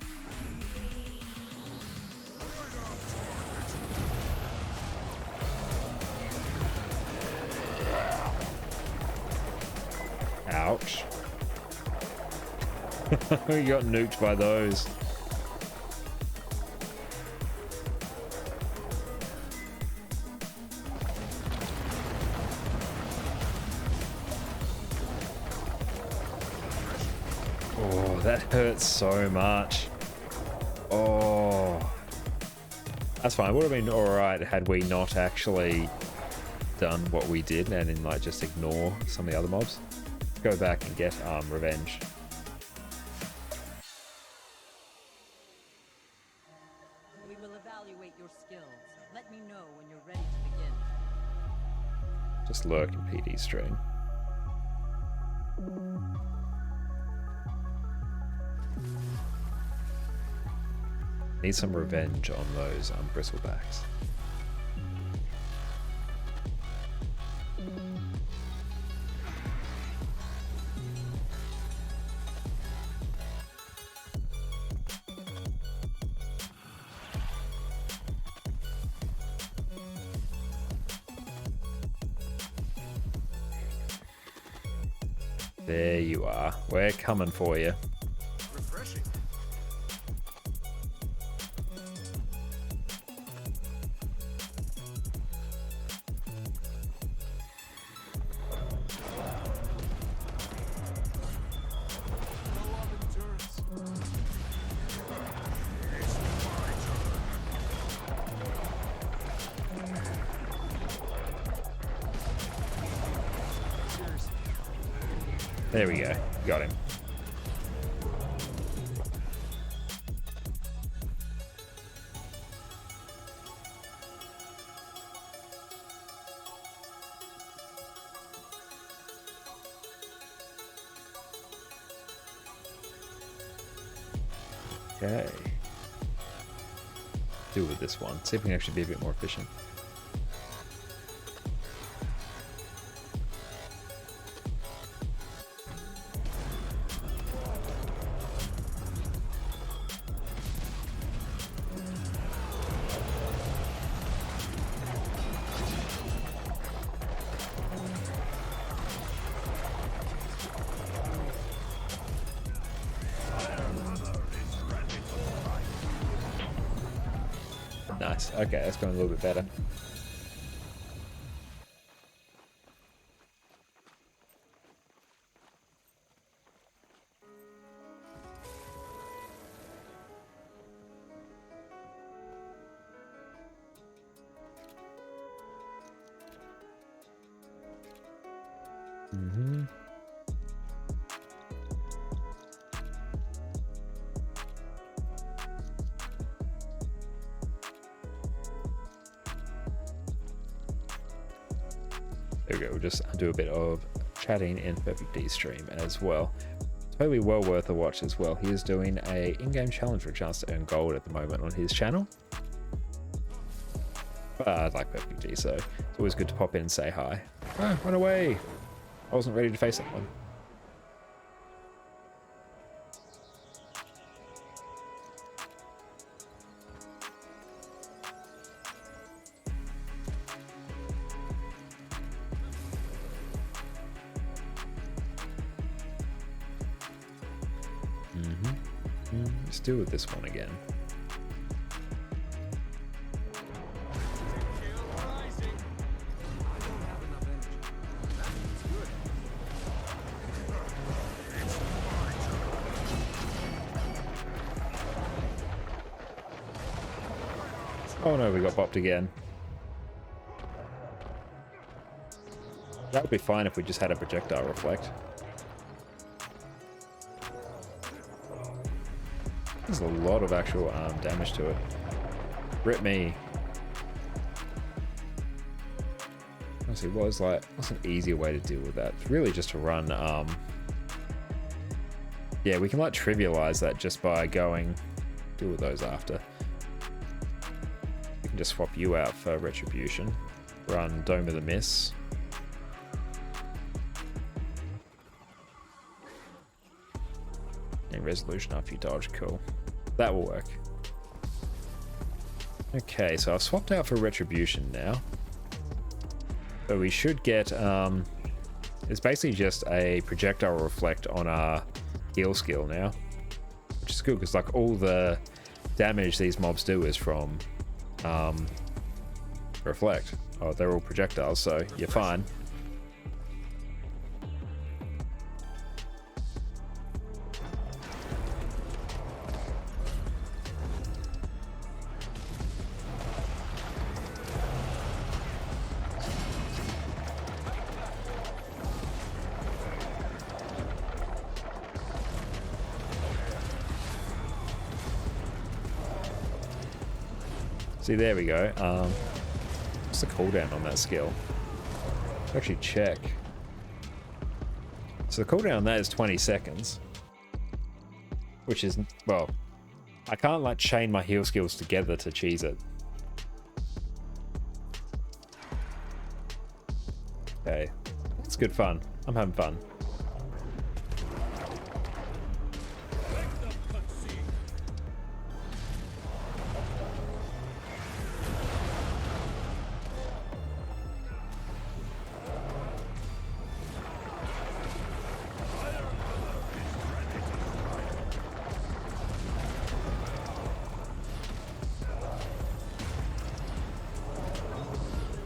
Ouch. We got nuked by those. Oh, that hurts so much. Oh. That's fine. It would have been alright had we not actually done what we did and then like just ignore some of the other mobs. Go back and get revenge.
We will evaluate your skills. Let me know when you're ready to begin.
Just lurk in PD stream. Need some revenge on those bristlebacks. There you are. We're coming for you.
Refreshing.
There we go. Got him. Okay. Deal with this one. See if we can actually be a bit more efficient. Nice. Okay, that's going a little bit better. There we go, we'll just do a bit of chatting in Perfect D stream as well. Totally well worth a watch as well. He is doing a in-game challenge for a chance to earn gold at the moment on his channel. But I like Perfect D, so it's always good to pop in and say hi. Ah, run away! I wasn't ready to face that one. Let's deal with this one again. Oh no, we got bopped again. That would be fine if we just had a projectile reflect. There's a lot of actual damage to it. Rip me. Honestly, what's an easier way to deal with that? It's really just to run. Yeah, we can like trivialize that just by going deal with those after. We can just swap you out for retribution. Run Dome of the Miss. And resolution after you dodge. Cool. That will work. Okay, so I've swapped out for retribution now. So we should get it's basically just a projectile reflect on our heal skill now, which is good because like all the damage these mobs do is from reflect. Oh, they're all projectiles, so you're fine. See, there we go. What's the cooldown on that skill? Let's actually check. So the cooldown on that is 20 seconds. Which is, well, I can't like chain my heal skills together to cheese it. Okay, it's good fun. I'm having fun.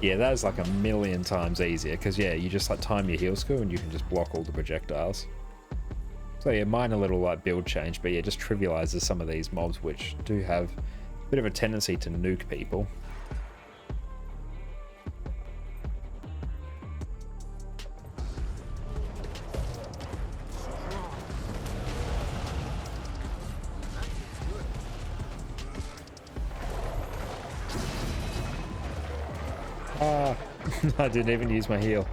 Yeah, that is like a million times easier because yeah, you just like time your heal skill and you can just block all the projectiles. So yeah, minor little like build change, but yeah, just trivializes some of these mobs which do have a bit of a tendency to nuke people. Ah, I didn't even use my heal.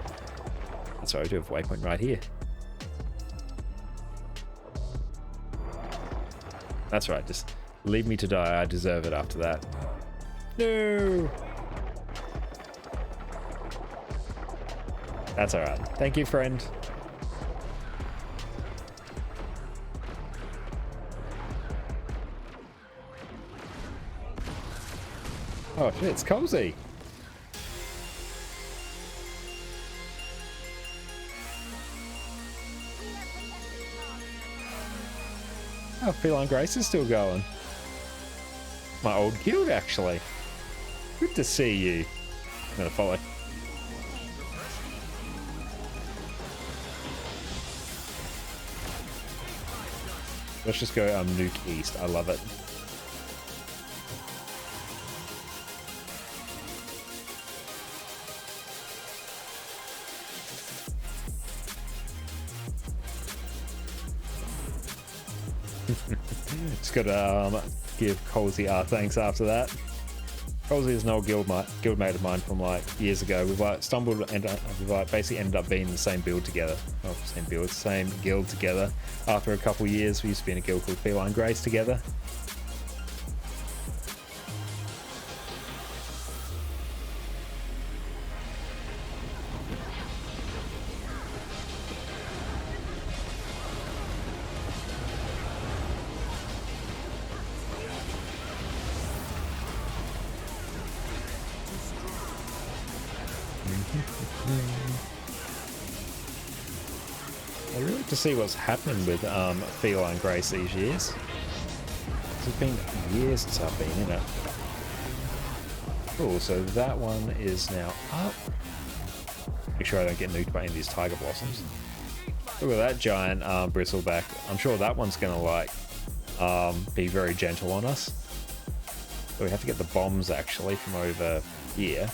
Sorry, I do have waypoint right here. That's right, just leave me to die. I deserve it after that. No! That's alright. Thank you, friend. Oh shit, it's cozy. Oh, Feline Grace is still going. My old guild, actually. Good to see you. I'm gonna follow. Let's just go nuke east. I love it. Just gotta give Colsey our thanks after that. Colsey is an old guildmate of mine from like years ago. We've like stumbled and we've like basically ended up being the same build together. Well, same guild together. After a couple years, we used to be in a guild called Feline Grace together. I really like to see what's happening with Feline Grace these years. It's been years since I've been in it. Cool, so that one is now up. Make sure I don't get nuked by any of these tiger blossoms. Look at that giant bristleback. I'm sure that one's gonna like be very gentle on us. So we have to get the bombs actually from over here.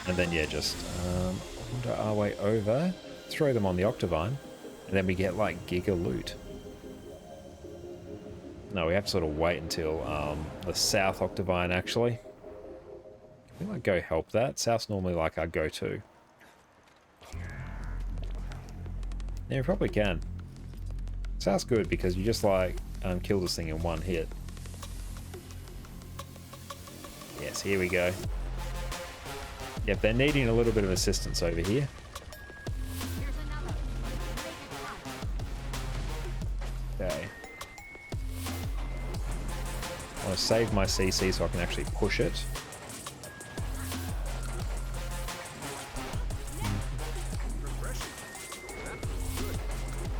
And then yeah, just wander our way over, throw them on the Octavine, and then we get like giga loot. No, we have to sort of wait until the South Octavine actually. Can we like go help that? South's normally like our go-to. Yeah, we probably can. South's good because you just like kill this thing in one hit. Yes, here we go. Yep, they're needing a little bit of assistance over here. Okay. I want to save my CC so I can actually push it.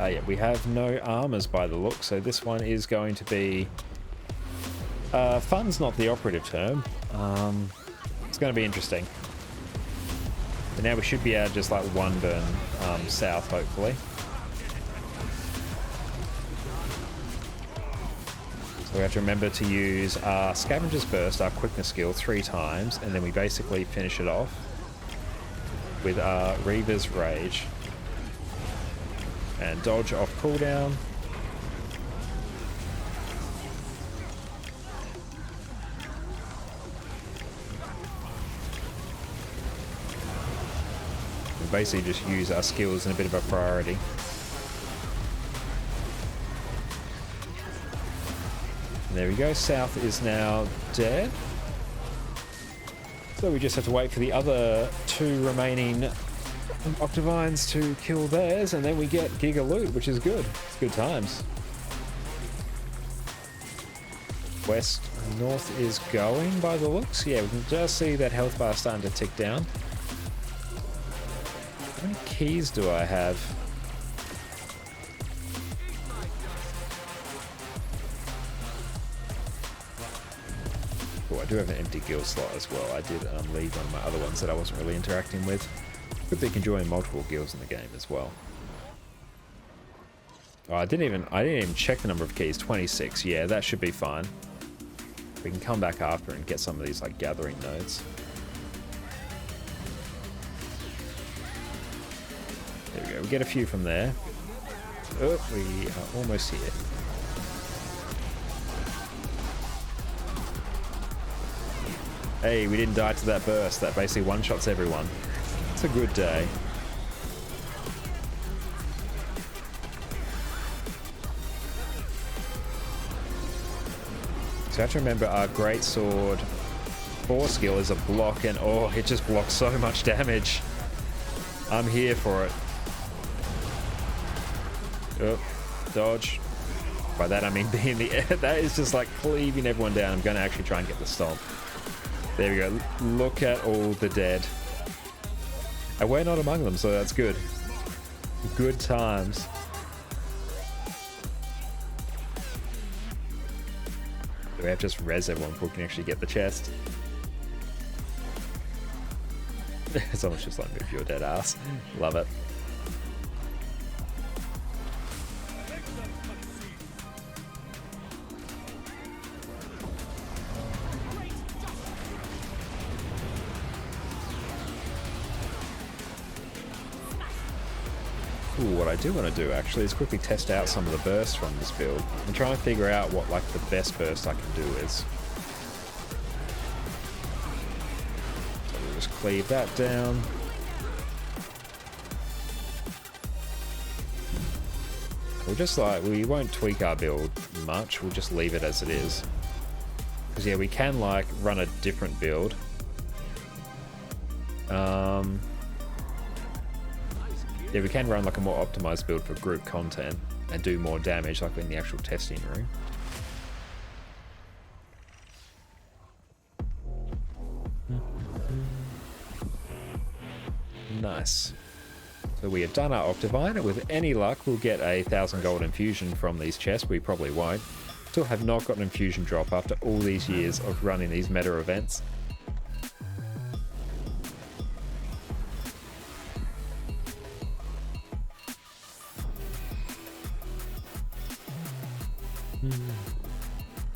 Yeah, we have no armors by the look, so this one is going to be... fun's not the operative term. It's going to be interesting. But now we should be able to just like one burn south, hopefully. So we have to remember to use our Scavenger's Burst, our quickness skill, 3 times, and then we basically finish it off with our Reaver's Rage. And dodge off cooldown. We basically just use our skills in a bit of a priority. And there we go, South is now dead. So we just have to wait for the other 2 remaining Octavines to kill theirs, and then we get giga loot, which is good. It's good times. West, north is going by the looks. Yeah, we can just see that health bar starting to tick down. How many keys do I have? Oh, I do have an empty guild slot as well. I did leave one of my other ones that I wasn't really interacting with. Good they can join multiple guilds in the game as well. Oh, I didn't even check the number of keys. 26. Yeah, that should be fine. We can come back after and get some of these like gathering nodes. There we go. We get a few from there. Oh, we are almost here. Hey, we didn't die to that burst. That basically one-shots everyone. It's a good day. So I have to remember our great sword 4 skill is a block, and oh, it just blocks so much damage. I'm here for it. Oh, dodge. By that I mean be in the air. That is just like cleaving everyone down. I'm going to actually try and get the stomp. There we go. Look at all the dead. And we're not among them, so that's good. Good times. Do we have to just res everyone before we can actually get the chest? Someone's just like, move your dead ass. Love it. Ooh, what I do want to do actually is quickly test out some of the bursts from this build and try and figure out what like the best burst I can do is. So we'll just cleave that down. We'll just like, we won't tweak our build much, we'll just leave it as it is. Because yeah, we can like run a different build. Yeah, we can run like a more optimized build for group content and do more damage like in the actual testing room. Nice. So we have done our Octavine, and with any luck, we'll get a 1,000 gold infusion from these chests. We probably won't. Still have not got an infusion drop after all these years of running these meta events.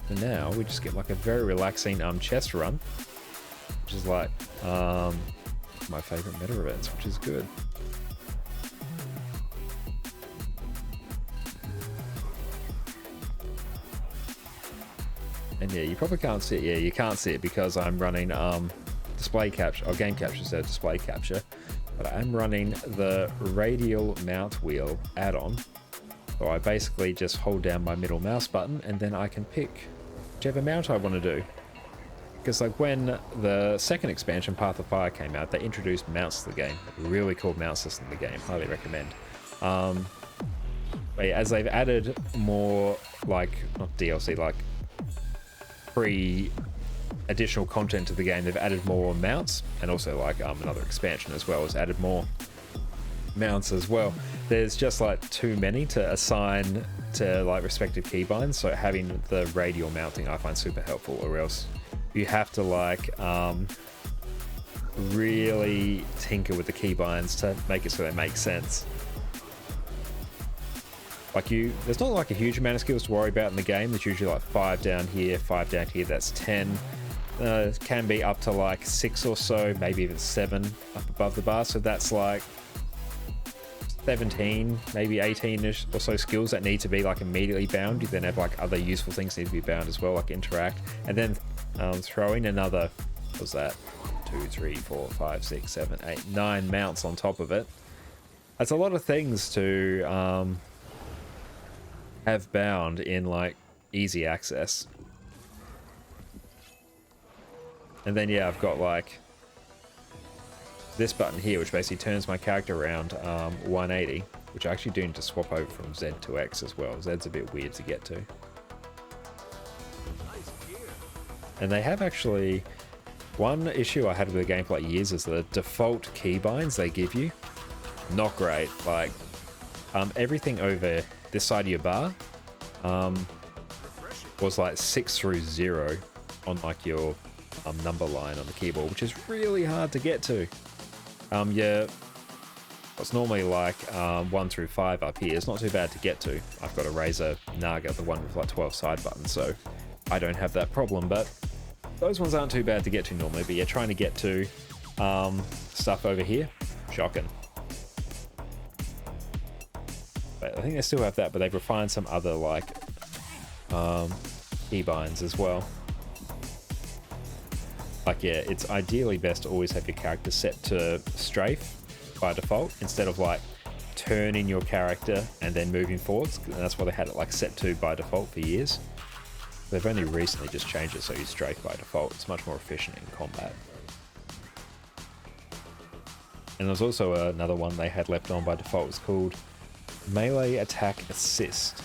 And now we just get like a very relaxing chest run, which is like my favorite meta events, which is good. And yeah, you probably can't see it. Yeah, you can't see it because I'm running display capture, or game capture instead of display capture. But I am running the radial mount wheel add-on. So I basically just hold down my middle mouse button and then I can pick whichever mount I want to do. Because like when the second expansion, Path of Fire, came out, they introduced mounts to the game. Really cool mount system in the game. Highly recommend. But yeah, as they've added more, like, not DLC, like additional content to the game, they've added more mounts, and also like another expansion as well has added more mounts as well. There's just like too many to assign to like respective keybinds, so having the radial mounting I find super helpful, or else you have to like really tinker with the keybinds to make it so they make sense. Like there's not like a huge amount of skills to worry about in the game. There's usually like 5 down here, 5 down here, that's 10. It can be up to like 6 or so, maybe even 7 up above the bar. So that's like 17, maybe 18-ish or so skills that need to be like immediately bound. You then have like other useful things need to be bound as well, like interact. And then throwing another, what was that? 2, 3, 4, 5, 6, 7, 8, 9 mounts on top of it. That's a lot of things to have bound in like easy access. And then yeah, I've got like this button here, which basically turns my character around 180, which I actually do need to swap over from Z to X as well. Z's a bit weird to get to. And they have actually, one issue I had with the game for like years is the default keybinds they give you. Not great. Like everything over this side of your bar was like 6 through 0 on like your number line on the keyboard, which is really hard to get to. Yeah, it's normally like 1 through 5 up here. It's not too bad to get to. I've got a Razer Naga, the one with like 12 side buttons, so I don't have that problem, but those ones aren't too bad to get to normally. But yeah, trying to get to stuff over here, shocking. But I think they still have that, but they've refined some other like keybinds as well. Like yeah, it's ideally best to always have your character set to strafe by default instead of like turning your character and then moving forwards. And that's why they had it like set to by default for years. They've only recently just changed it so you strafe by default. It's much more efficient in combat. And there's also another one they had left on by default. It's called Melee Attack Assist,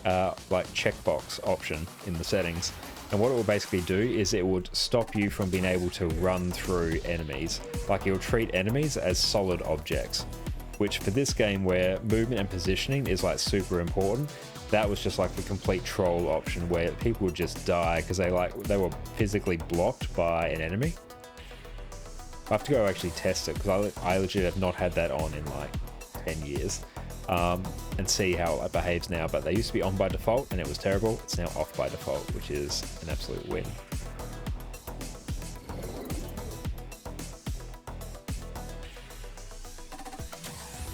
like checkbox option in the settings. And what it will basically do is it would stop you from being able to run through enemies. Like it will treat enemies as solid objects, which for this game where movement and positioning is like super important, that was just like the complete troll option where people would just die because they were physically blocked by an enemy. I have to go actually test it because I legit have not had that on in like 10 years. And see how it behaves now, but they used to be on by default and it was terrible. It's now off by default, which is an absolute win.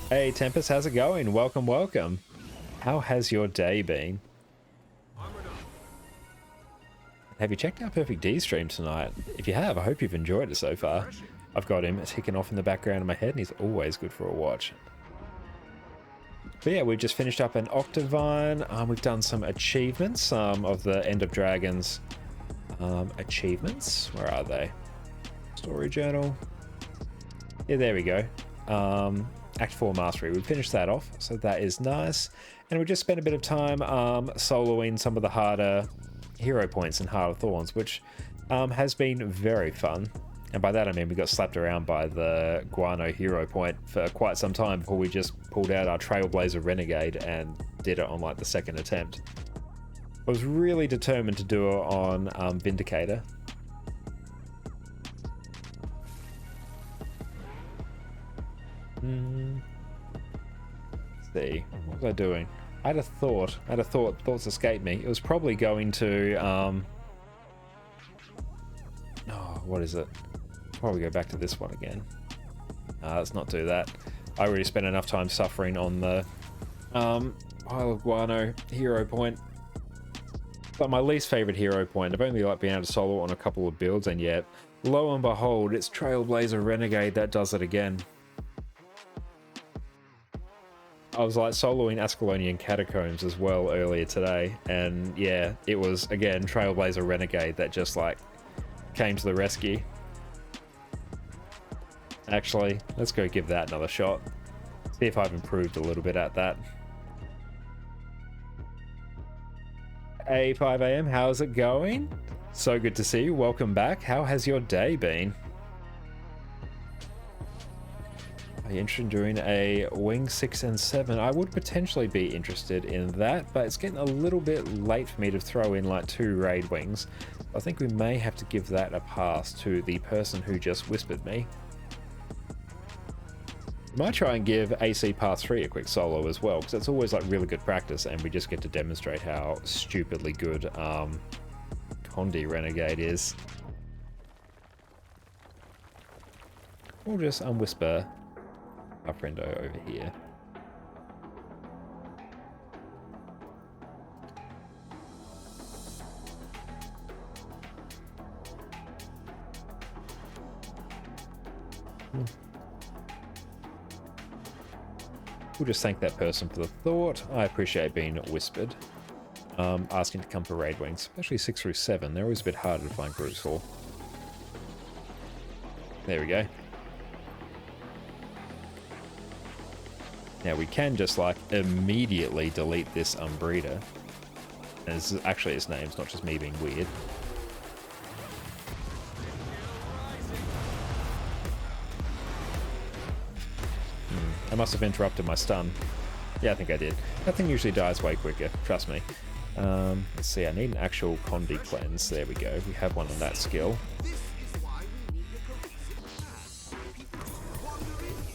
Hey Tempest, how's it going? Welcome, welcome. How has your day been? Have you checked out Perfect D's stream tonight? If you have, I hope you've enjoyed it so far. I've got him ticking off in the background of my head and he's always good for a watch. But yeah, we've just finished up an Octavine. We've done some achievements of the End of Dragons achievements. Where are they? Story journal. Yeah, there we go. Act 4 Mastery. We finished that off, so that is nice. And we just spent a bit of time soloing some of the harder hero points in Heart of Thorns, which has been very fun. And by that I mean we got slapped around by the Guano hero point for quite some time before we just pulled out our Trailblazer Renegade and did it on like the second attempt. I was really determined to do it on Vindicator. Let's see, what was I doing? I had a thought. Thoughts escaped me. It was probably going to, oh, what is it? Probably go back to this one again. Let's not do that. I already spent enough time suffering on the Pile of Guano hero point. But my least favorite hero point. I've only like been able to solo on a couple of builds, and yet, lo and behold, it's Trailblazer Renegade that does it again. I was like soloing Ascalonian Catacombs as well earlier today, and yeah, it was again Trailblazer Renegade that just like came to the rescue. Actually, let's go give that another shot. See if I've improved a little bit at that. Hey, 5 AM, how's it going? So good to see you. Welcome back. How has your day been? Are you interested in doing a Wing 6 and 7? I would potentially be interested in that, but it's getting a little bit late for me to throw in like 2 raid wings. I think we may have to give that a pass to the person who just whispered me. Might try and give AC Path 3 a quick solo as well, because it's always like really good practice, and we just get to demonstrate how stupidly good Condi Renegade is. We'll just unwhisper our friendo over here. We'll just thank that person for the thought. I appreciate being whispered. Asking to come for raid wings, especially 6 through 7. They're always a bit harder to find groups for. There we go. Now we can just like immediately delete this Umbreeder. And this is actually its name, it's not just me being weird. I must have interrupted my stun. Yeah, I think I did. That thing usually dies way quicker, trust me. Let's see, I need an actual Condi cleanse. There we go, we have one on that skill.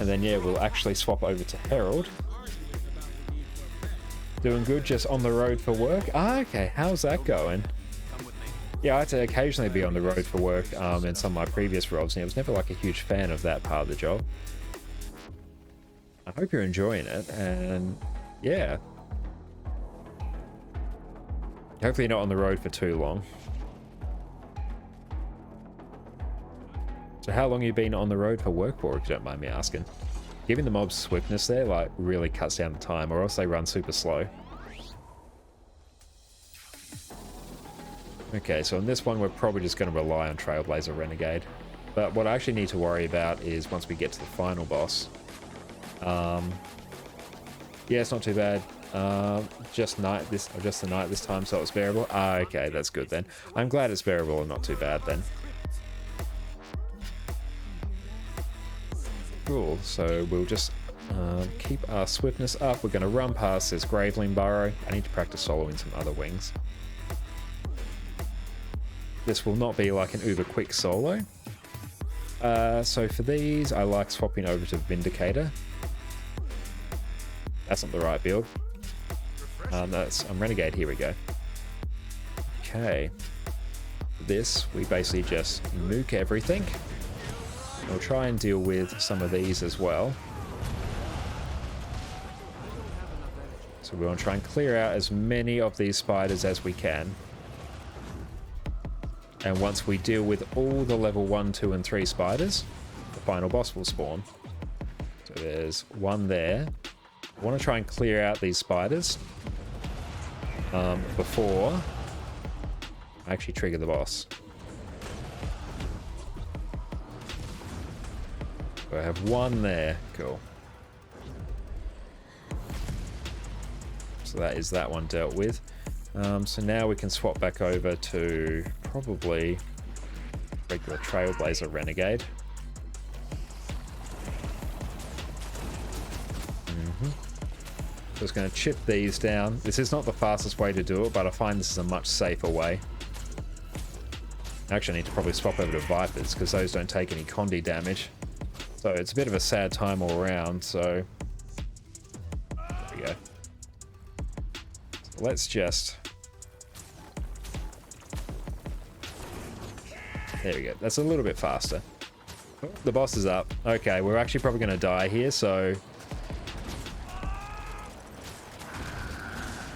And then yeah, we'll actually swap over to Herald. Doing good, just on the road for work? Ah, okay, how's that going? Yeah, I had to occasionally be on the road for work in some of my previous roles, and I was never like a huge fan of that part of the job. I hope you're enjoying it, and yeah. Hopefully you're not on the road for too long. So how long have you been on the road for work for, if you don't mind me asking? Giving the mobs swiftness there, like, really cuts down the time, or else they run super slow. Okay, so in this one, we're probably just going to rely on Trailblazer Renegade. But what I actually need to worry about is once we get to the final boss. Yeah, it's not too bad. Just the night this time, so it's bearable. Ah, okay, that's good then. I'm glad it's bearable and not too bad then. Cool, so we'll just keep our swiftness up. We're going to run past this Graveling Burrow. I need to practice soloing some other wings. This will not be like an uber quick solo. So for these, I like swapping over to Vindicator. That's not the right build. I'm Renegade, here we go. Okay. This, we basically just nuke everything. We'll try and deal with some of these as well. So we want to try and clear out as many of these spiders as we can. And once we deal with all the level 1, 2, and 3 spiders, the final boss will spawn. So there's one there. I want to try and clear out these spiders before I actually trigger the boss. So I have one there. Cool. So that is that one dealt with. So now we can swap back over to probably regular Trailblazer Renegade. Just going to chip these down. This is not the fastest way to do it, but I find this is a much safer way. I actually need to probably swap over to Vipers because those don't take any Condi damage. So it's a bit of a sad time all around, so there we go. So let's just... There we go. That's a little bit faster. The boss is up. Okay, we're actually probably going to die here, so...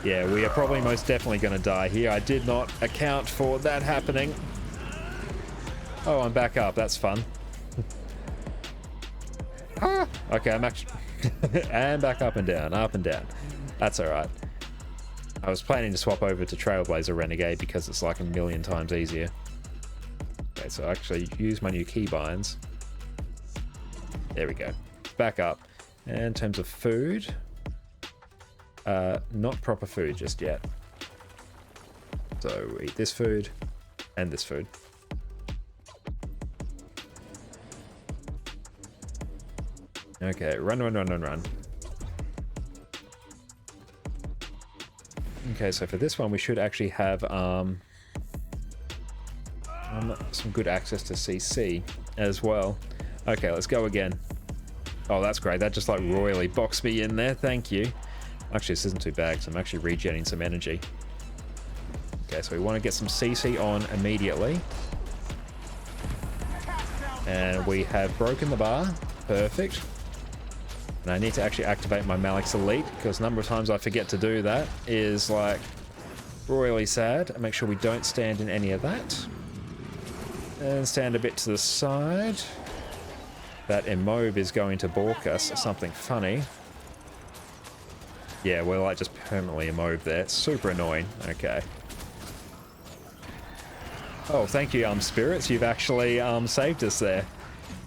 Yeah, we are probably most definitely going to die here. I did not account for that happening. Oh, I'm back up. That's fun. Ah! Okay, I'm actually... and back up and down, up and down. That's alright. I was planning to swap over to Trailblazer Renegade because it's like a million times easier. Okay, so I actually use my new keybinds. There we go. Back up. And in terms of food... not proper food just yet. So we eat this food and this food. Okay, run. Okay, so for this one we should actually have some good access to CC as well. Okay, let's go again. Oh, that's great. That just like royally boxed me in there. Thank you. Actually, this isn't too bad because I'm actually regenerating some energy. Okay, so we want to get some CC on immediately. And we have broken the bar. Perfect. And I need to actually activate my Malik's Elite because a number of times I forget to do that is like royally sad. And make sure we don't stand in any of that. And stand a bit to the side. That Immob is going to balk us something funny. Yeah, we're like just permanently immobed there. It's super annoying. Okay. Oh, thank you, Spirits. You've actually saved us there.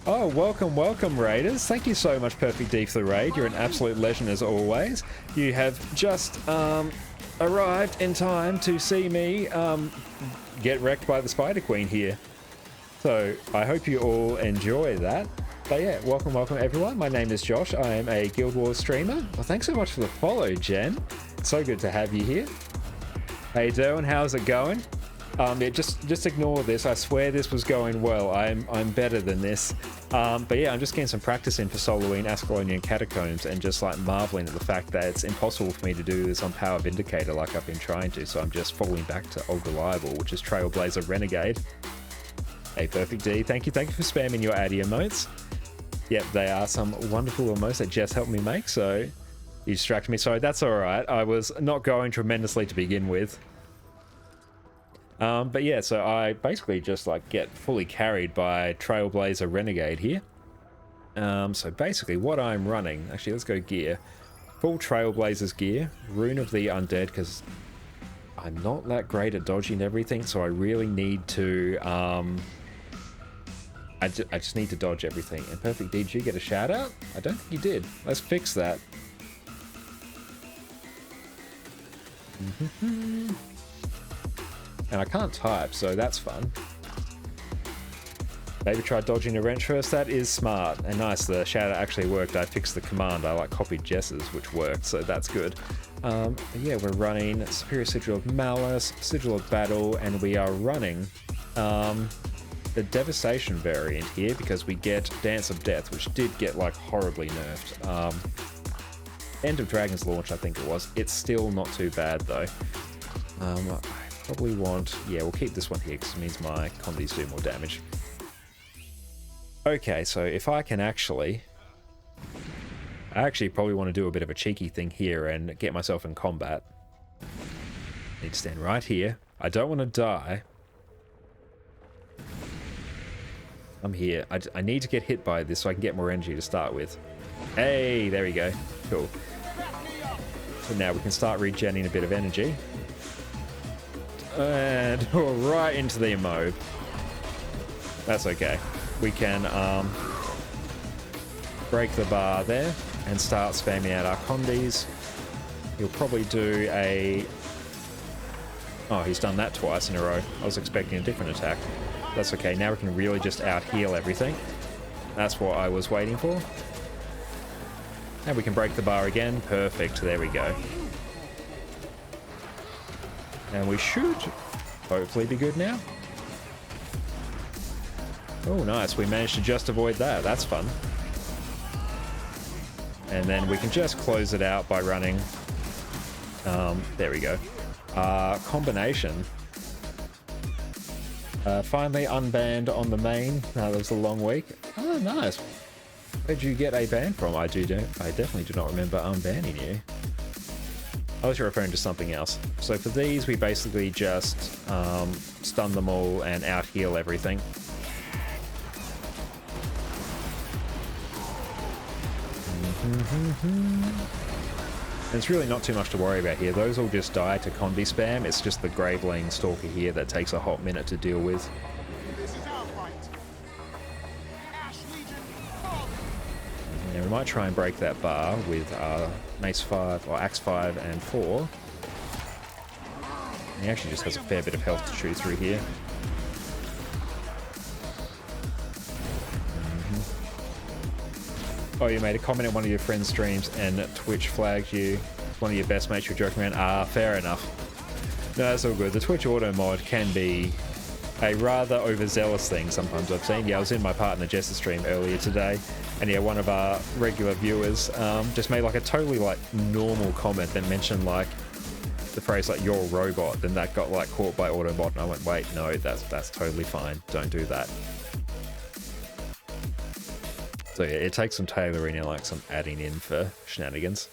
Oh, welcome, Raiders. Thank you so much, Perfect D, for the raid. You're an absolute legend as always. You have just arrived in time to see me get wrecked by the Spider Queen here. So I hope you all enjoy that. But yeah, welcome everyone. My name is Josh. I am a Guild Wars streamer. Well, thanks so much for the follow, Jen. So good to have you here. How you doing? How's it going? Yeah, just ignore this. I swear this was going well. I'm better than this. But yeah, I'm just getting some practice in for soloing Ascalonian Catacombs and just like marveling at the fact that it's impossible for me to do this on Power Vindicator like I've been trying to. So I'm just falling back to old reliable, which is Trailblazer Renegade. Hey, Perfect D, thank you for spamming your Addy emotes. Yep, they are some wonderful emotes that Jess helped me make, so you distracted me. Sorry, that's alright. I was not going tremendously to begin with. But yeah, so I basically just like get fully carried by Trailblazer Renegade here. So basically what I'm running, actually let's go gear. Full Trailblazer's gear, Rune of the Undead, because I'm not that great at dodging everything, so I really need to... I just need to dodge everything. And Perfect, did you get a shout out? I don't think you did. Let's fix that. And I can't type, so that's fun. Maybe try dodging a wrench first. That is smart and nice. The shout out actually worked. I fixed the command. I like copied Jess's, which worked, so that's good. Yeah, we're running Superior Sigil of Malice, Sigil of Battle, and we are running the Devastation variant here because we get Dance of Death, which did get like horribly nerfed. End of Dragon's Launch, I think it was. It's still not too bad though. I probably want... Yeah, we'll keep this one here because it means my Condis do more damage. Okay, so if I can actually... I actually probably want to do a bit of a cheeky thing here and get myself in combat. Need to stand right here. I don't want to die. I'm here. I need to get hit by this so I can get more energy to start with. Hey, there we go. Cool. So now we can start regenerating a bit of energy. And right into the Immob. That's okay. We can break the bar there and start spamming out our Condis. He'll probably do a... Oh, he's done that twice in a row. I was expecting a different attack. That's okay. Now we can really just out-heal everything. That's what I was waiting for. And we can break the bar again. Perfect. There we go. And we should hopefully be good now. Oh, nice. We managed to just avoid that. That's fun. And then we can just close it out by running. There we go. Combination. Finally unbanned on the main. That was a long week. Oh, nice. Where'd you get a ban from? I definitely do not remember unbanning you. I was referring to something else. So for these, we basically just stun them all and out-heal everything. It's really not too much to worry about here. Those all just die to combi spam. It's just the Graveling Stalker here that takes a hot minute to deal with.
This is our fight. Ash Legion, fall.
Now we might try and break that bar with Mace 5 or Axe 5 and 4. He actually just has a fair bit of health to chew through here. Oh, you made a comment in one of your friends' streams and Twitch flagged you. One of your best mates you're joking around. Ah, fair enough. No, that's all good. The Twitch auto mod can be a rather overzealous thing sometimes I've seen. Yeah, I was in my partner Jess's stream earlier today, and yeah, one of our regular viewers just made like a totally like normal comment that mentioned like the phrase like "you're a robot," then that got like caught by Autobot, and I went, wait, no, that's totally fine. Don't do that. So yeah, it takes some tailoring and like some adding in for shenanigans.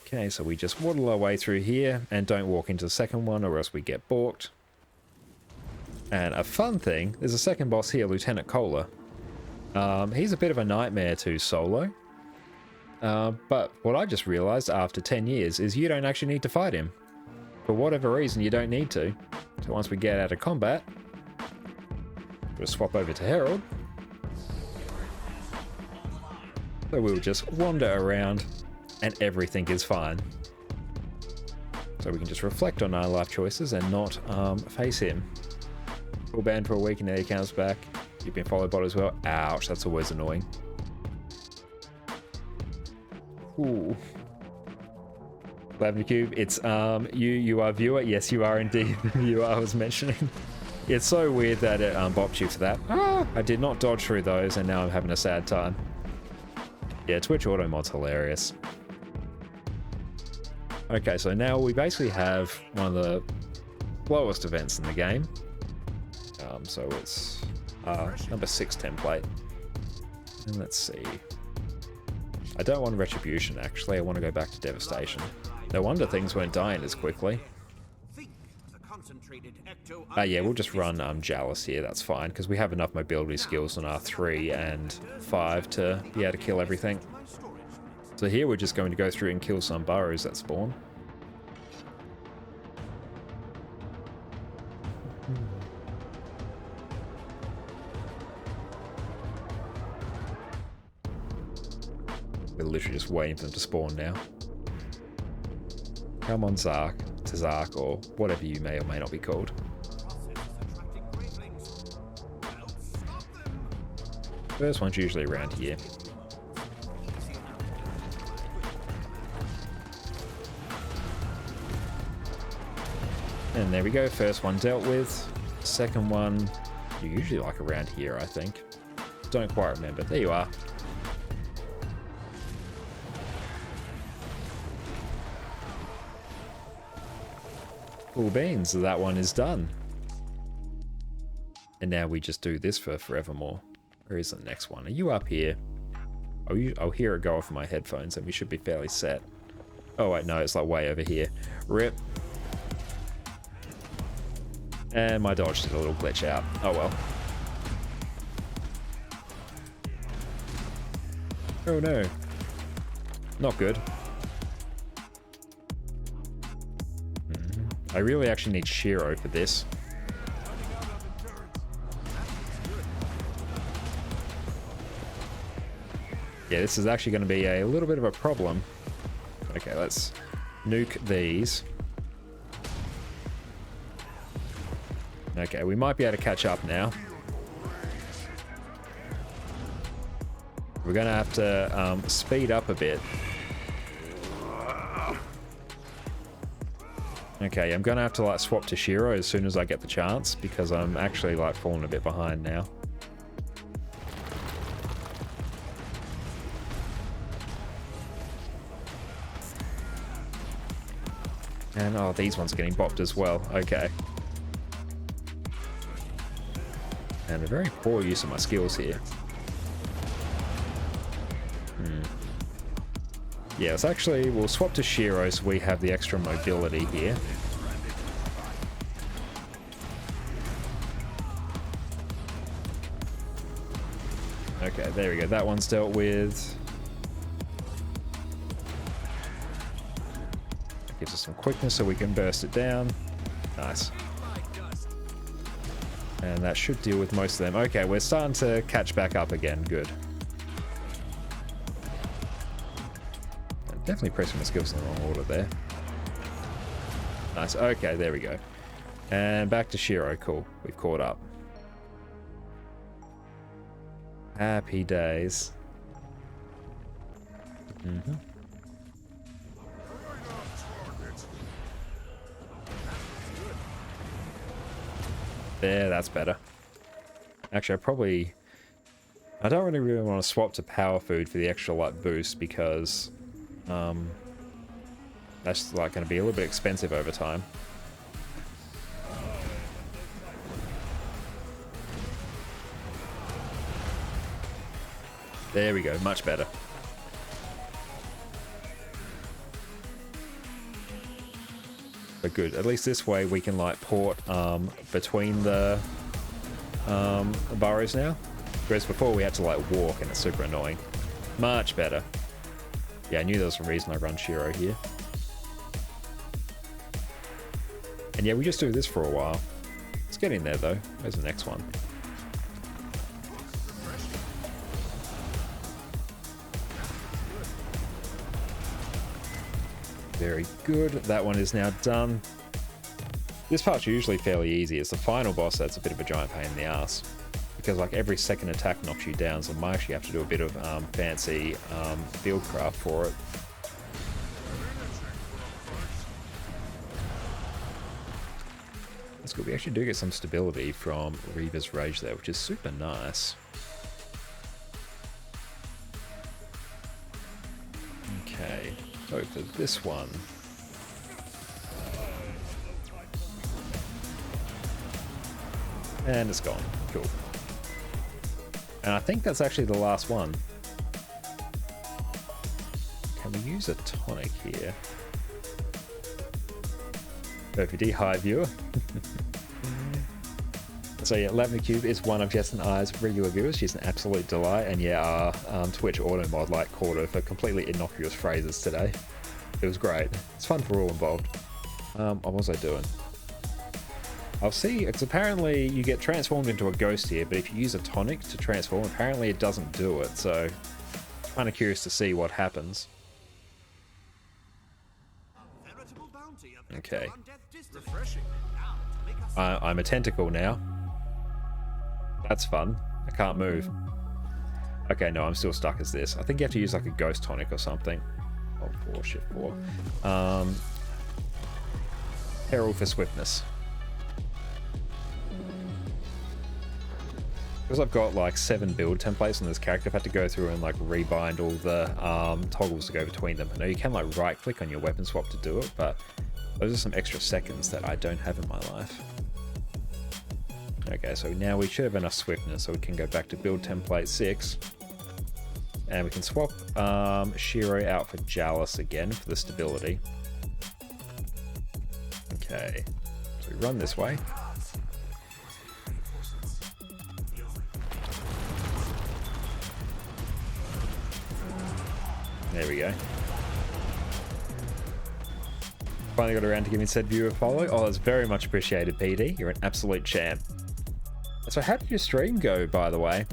Okay, so we just waddle our way through here and don't walk into the second one or else we get balked. And a fun thing, there's a second boss here, Lieutenant Kohler. He's a bit of a nightmare to solo. But what I just realized after 10 years is you don't actually need to fight him. For whatever reason, you don't need to. So once we get out of combat, we'll swap over to Herald. So we'll just wander around and everything is fine. So we can just reflect on our life choices and not face him. Full banned for a week and now he comes back. You've been followed bot as well. Ouch, that's always annoying. Ooh. Lavender Cube, it's you are viewer. Yes, you are indeed the viewer I was mentioning. It's so weird that it bopped you for that. I did not dodge through those and now I'm having a sad time. Yeah, Twitch auto mod's hilarious. Okay, so now we basically have one of the lowest events in the game. So it's number 6 template. And let's see. I don't want Retribution, actually. I want to go back to Devastation. No wonder things weren't dying as quickly. Yeah, we'll just run Jalis here, that's fine, because we have enough mobility skills on R3 and 5 to be able to kill everything. So here we're just going to go through and kill some burrows that spawn. We're literally just waiting for them to spawn now. Come on, Zark, Tazark, or whatever you may or may not be called. First one's usually around here. And there we go, first one dealt with. Second one, you're usually like around here, I think. Don't quite remember. There you are. Cool beans, that one is done. And now we just do this for forevermore. Where is the next one? Are you up here? I'll hear it go off my headphones and we should be fairly set. Oh wait, no, it's like way over here. Rip. And my dodge did a little glitch out. Oh well. Oh no. Not good. I really actually need Shiro for this. Yeah, this is actually going to be a little bit of a problem. Okay, let's nuke these. Okay, we might be able to catch up now. We're going to have to speed up a bit. Okay, I'm going to have to like swap to Shiro as soon as I get the chance because I'm actually like falling a bit behind now. And oh, these ones are getting bopped as well. Okay. And a very poor use of my skills here. Yeah, it's actually, we'll swap to Shiro so we have the extra mobility here. Okay, there we go. That one's dealt with. Gives us some quickness so we can burst it down. Nice. And that should deal with most of them. Okay, we're starting to catch back up again. Good. Definitely pressing the skills in the wrong order there. Nice. Okay, there we go. And back to Shiro. Cool. We've caught up. Happy days. There, that's better. Actually, I don't really want to swap to power food for the extra light boost because that's like going to be a little bit expensive over time. There we go, much better. But good, at least this way we can like port between the burrows now. Whereas before we had to like walk and it's super annoying. Much better. Yeah, I knew there was a reason I run Shiro here. And yeah, we just do this for a while. Let's get in there though. Where's the next one? Very good. That one is now done. This part's usually fairly easy. It's the final boss that's a bit of a giant pain in the ass. Because like every second attack knocks you down, so I might actually have to do a bit of fancy field craft for it. That's good. We actually do get some stability from Reva's Rage there, which is super nice. Okay, so for this one. And it's gone. Cool. And I think that's actually the last one. Can we use a tonic here? OPD, hi viewer. So yeah, Lavender Cube is one of Jess and I's regular viewers. She's an absolute delight. And yeah, our Twitch auto mod like called her for completely innocuous phrases today. It was great. It's fun for all involved. What was I doing? I'll see, it's apparently you get transformed into a ghost here, but if you use a tonic to transform, apparently it doesn't do it, so kind of curious to see what happens. Okay. I'm a tentacle now. That's fun. I can't move. Okay, no, I'm still stuck as this. I think you have to use like a ghost tonic or something. Oh, 4, shift 4. Herald for swiftness. Because I've got like 7 build templates on this character, I've had to go through and like rebind all the toggles to go between them. I know you can like right click on your weapon swap to do it, but those are some extra seconds that I don't have in my life. Okay, so now we should have enough swiftness so we can go back to build template 6. And we can swap Shiro out for Jalis again for the stability. Okay, so we run this way. There we go. Finally got around to giving said viewer a follow. Oh, that's very much appreciated, PD. You're an absolute champ. So how did your stream go, by the way?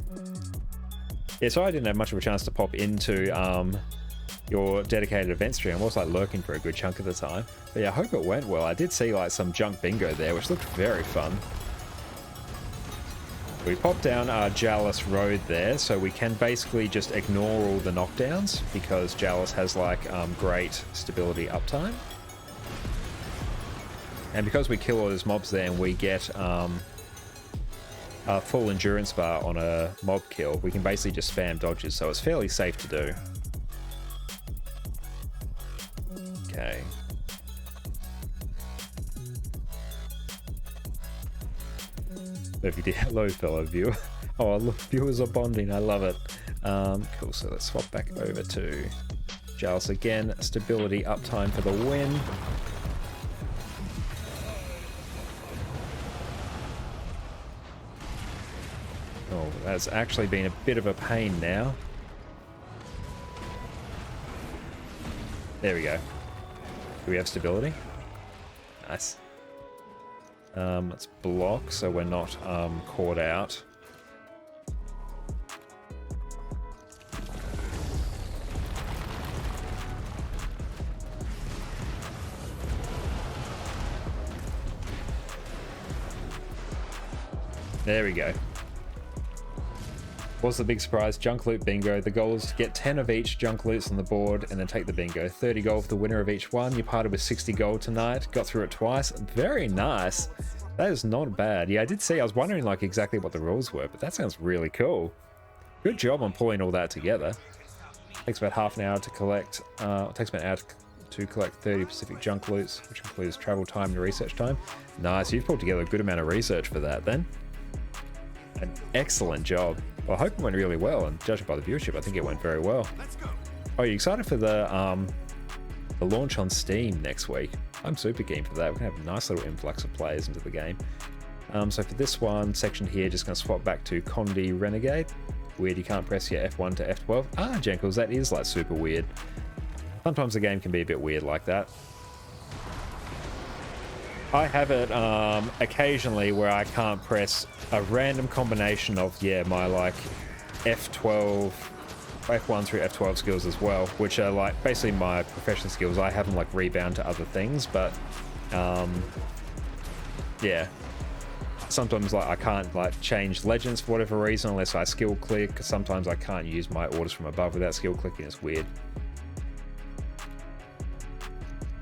Yeah, so I didn't have much of a chance to pop into your dedicated event stream. I was like lurking for a good chunk of the time. But yeah, I hope it went well. I did see like some junk bingo there, which looked very fun. We pop down our Jalus Road there, so we can basically just ignore all the knockdowns because Jalus has like great stability uptime. And because we kill all those mobs there and we get a full endurance bar on a mob kill, we can basically just spam dodges, so it's fairly safe to do. Okay. Hello, fellow viewer. Oh, look, viewers are bonding. I love it. Cool. So let's swap back over to Jalus again. Stability uptime for the win. Oh, that's actually been a bit of a pain now. There we go. Do we have stability? Nice. Let's block so we're not caught out. There we go. What's the big surprise? Junk loot bingo. The goal is to get 10 of each junk loots on the board and then take the bingo. 30 gold for the winner of each one. You parted with 60 gold tonight. Got through it twice. Very nice. That is not bad. Yeah, I did see. I was wondering like exactly what the rules were, but that sounds really cool. Good job on pulling all that together. Takes about half an hour to collect. Takes about an hour to collect 30 Pacific junk loots, which includes travel time and research time. Nice. You've pulled together a good amount of research for that then. An excellent job. Well, I hope it went really well, and judging by the viewership, I think it went very well. Oh, are you excited for the launch on Steam next week? I'm super keen for that. We're going to have a nice little influx of players into the game. So for this one section here, just going to swap back to Condi Renegade. Weird you can't press your F1 to F12. Ah, Jenkles, that is like super weird. Sometimes the game can be a bit weird like that. I have it occasionally where I can't press a random combination of, yeah, my like F12, F1 through F12 skills as well, which are like basically my professional skills. I have them like rebound to other things, but yeah. Sometimes like I can't like change legends for whatever reason unless I skill click, because sometimes I can't use my orders from above without skill clicking. It's weird.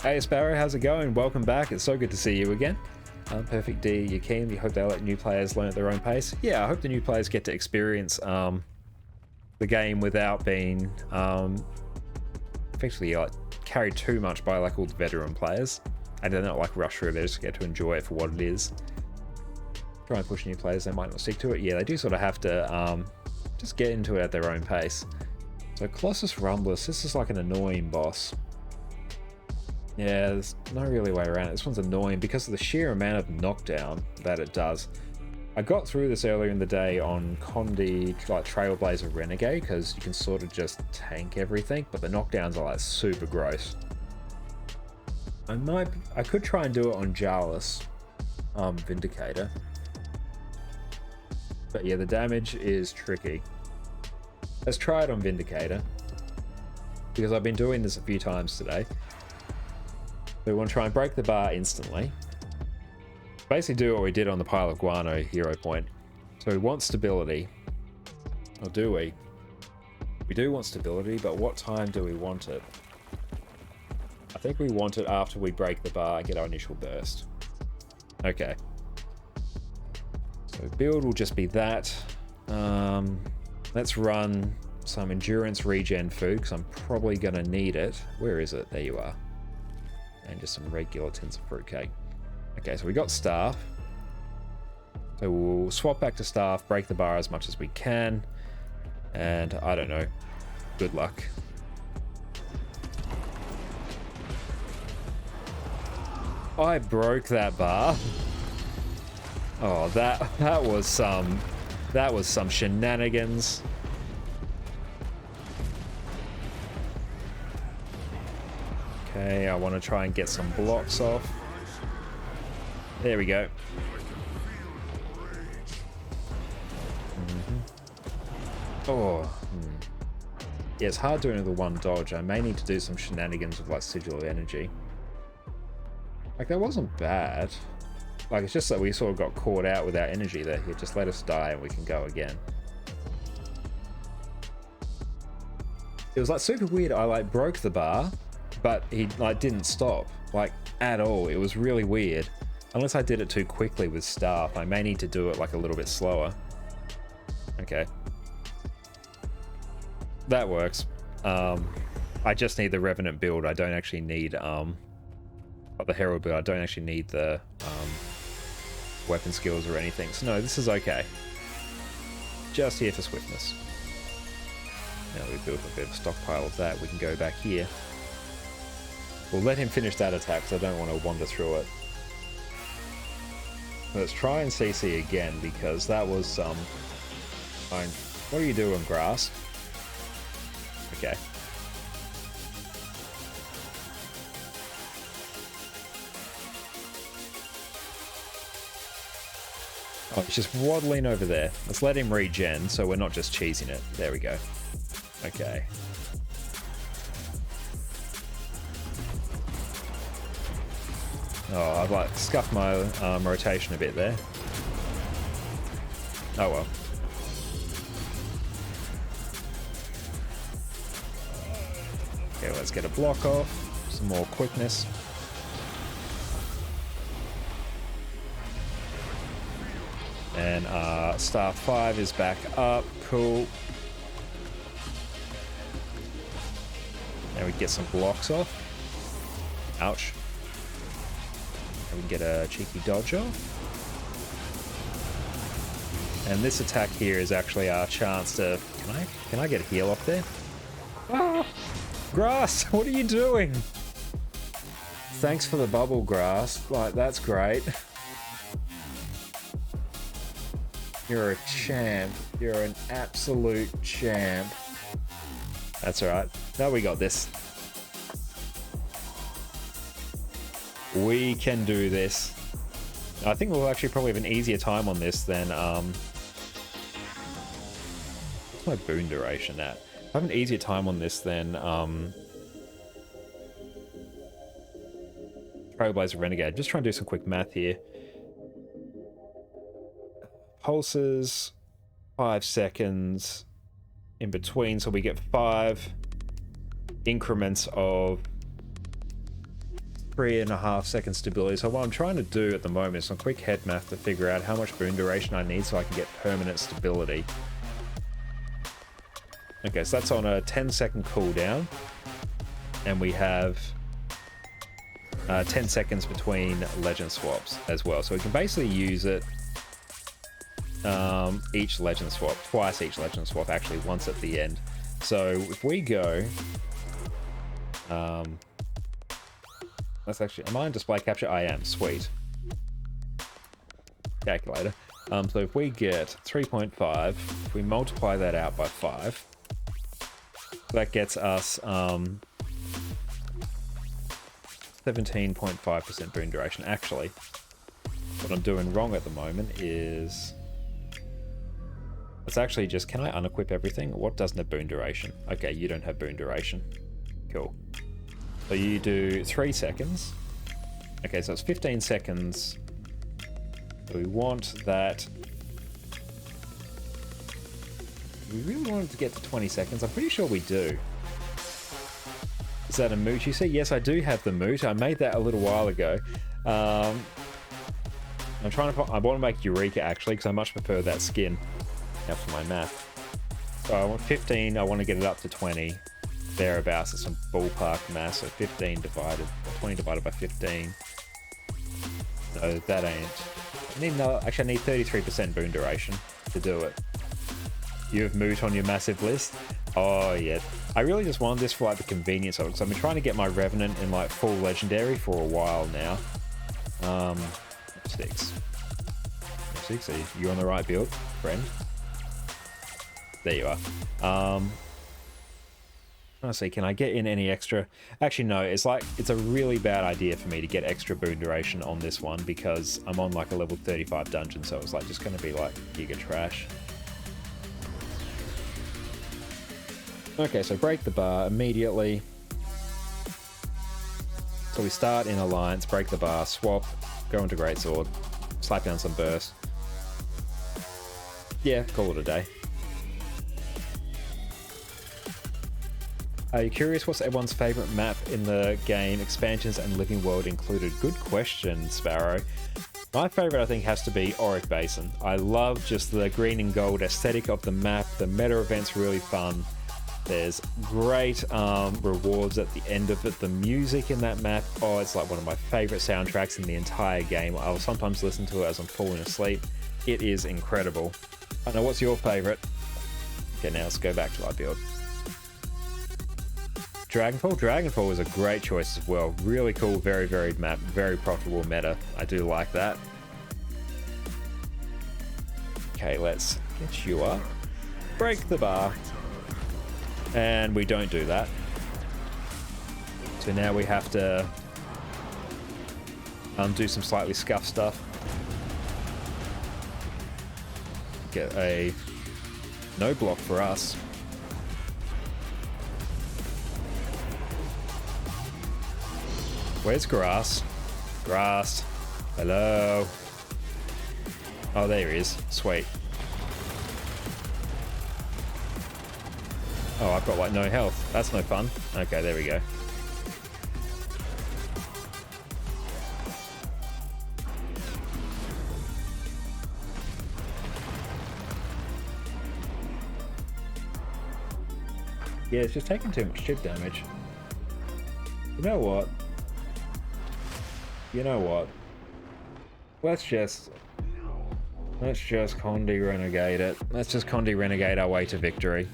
Hey Sparrow, how's it going? Welcome back. It's so good to see you again. Perfect D, you keen? You hope they let new players learn at their own pace? Yeah, I hope the new players get to experience the game without being effectively like carried too much by like all the veteran players, and they're not like rush through. They just get to enjoy it for what it is. Try and push new players, they might not stick to it. Yeah, they do sort of have to just get into it at their own pace. So Colossus Rumblus, this is like an annoying boss. Yeah, there's no really way around it. This one's annoying because of the sheer amount of knockdown that it does. I got through this earlier in the day on Condi, like Trailblazer Renegade, because you can sort of just tank everything, but the knockdowns are like super gross. I could try and do it on Jalus Vindicator. But yeah, the damage is tricky. Let's try it on Vindicator, because I've been doing this a few times today. We want to try and break the bar instantly. Basically do what we did on the pile of guano hero point. So we want stability. Or do we? We do want stability, but what time do we want it? I think we want it after we break the bar and get our initial burst. Okay. So build will just be that. Let's run some endurance regen food, because I'm probably going to need it. Where is it? There you are. And just some regular tins of fruitcake. Okay, so we got staff. So we'll swap back to staff, break the bar as much as we can, and I don't know. Good luck. I broke that bar. Oh, that was some shenanigans. Okay, I want to try and get some blocks off. There we go. Oh. Yeah, it's hard doing it with one dodge. I may need to do some shenanigans with like Sigil of Energy. Like, that wasn't bad. Like, it's just that we sort of got caught out with our energy there. Here, just let us die and we can go again. It was like super weird. I like broke the bar, but he like didn't stop like at all. It was really weird. Unless I did it too quickly with staff. I may need to do it like a little bit slower. Okay. That works. I just need the Revenant build. I don't actually need the Herald build. I don't actually need the weapon skills or anything. So no, this is okay. Just here for swiftness. Now we've built a bit of a stockpile of that. We can go back here. We'll let him finish that attack because I don't want to wander through it. Let's try and CC again because that was fine. What are you doing, grass? Okay. Oh, he's just waddling over there. Let's let him regen so we're not just cheesing it. There we go. Okay. Oh, I've like scuffed my rotation a bit there. Oh well. Okay, let's get a block off. Some more quickness. And star 5 is back up. Cool. Now we get some blocks off. Ouch. And we can get a cheeky dodge off. And this attack here is actually our chance to... Can I get a heal off there? Ah! Grass, what are you doing? Thanks for the bubble, Grass. Like, that's great. You're a champ. You're an absolute champ. That's alright. Now we got this. We can do this. I think we'll actually probably have an easier time on this than... What's my boon duration at? I have an easier time on this than... Trailblazer Renegade. Just trying to do some quick math here. Pulses, 5 seconds in between, so we get 5 increments of 3.5 second stability. So what I'm trying to do at the moment is some quick head math to figure out how much boon duration I need so I can get permanent stability. Okay, so that's on a 10-second cooldown, and we have 10 seconds between legend swaps as well. So we can basically use it each legend swap, twice each legend swap, actually once at the end. So if we go, let's actually, am I in display capture? I am, sweet. Calculator. So if we get 3.5, if we multiply that out by 5, that gets us 17.5% boon duration. Actually, what I'm doing wrong at the moment is... It's actually just, can I unequip everything? What doesn't have boon duration? Okay, you don't have boon duration. Cool. So you do 3 seconds. Okay, so it's 15 seconds. So we want that... We really wanted to get to 20 seconds. I'm pretty sure we do. Is that a moot you see? Yes, I do have the moot. I made that a little while ago. I'm trying to... I want to make Eureka, actually, because I much prefer that skin. Now for my math. So I want 15, I want to get it up to 20. Thereabouts, it's some ballpark math. So 15 divided, or 20 divided by 15. No, that ain't. I need another, actually I need 33% boon duration to do it. You have moot on your massive list? Oh yeah. I really just wanted this for like the convenience of it, because I've been trying to get my Revenant in like full legendary for a while now. 6. Are you on the right build, friend? There you are. Let's see, can I get in any extra? Actually, no, it's a really bad idea for me to get extra boon duration on this one because I'm on like a level 35 dungeon, so it's like just going to be like giga trash. Okay, so break the bar immediately. So we start in alliance, break the bar, swap, go into greatsword. slap down some burst. Yeah, call it a day. Are you curious what's everyone's favorite map in the game? Expansions and living world included. Good question, Sparrow. My favorite, I think, has to be Auric Basin. I love just the green and gold aesthetic of the map. The meta event's really fun. There's great rewards at the end of it. The music in that map, oh, it's like one of my favorite soundtracks in the entire game. I'll sometimes listen to it as I'm falling asleep. It is incredible. I know, what's your favorite? Okay, now let's go back to our build. Dragonfall? Dragonfall is a great choice as well. Really cool, very varied map, very profitable meta. I do like that. Okay, let's get you up. Break the bar. And we don't do that. So now we have to do some slightly scuffed stuff. Get a no block for us. Where's Grass? Grass. Hello. Oh, there he is. Sweet. Oh, I've got like no health. That's no fun. Okay, there we go. Yeah, it's just taking too much chip damage. You know what? You know what? Let's just Condi Renegade it. Let's just Condi Renegade our way to victory.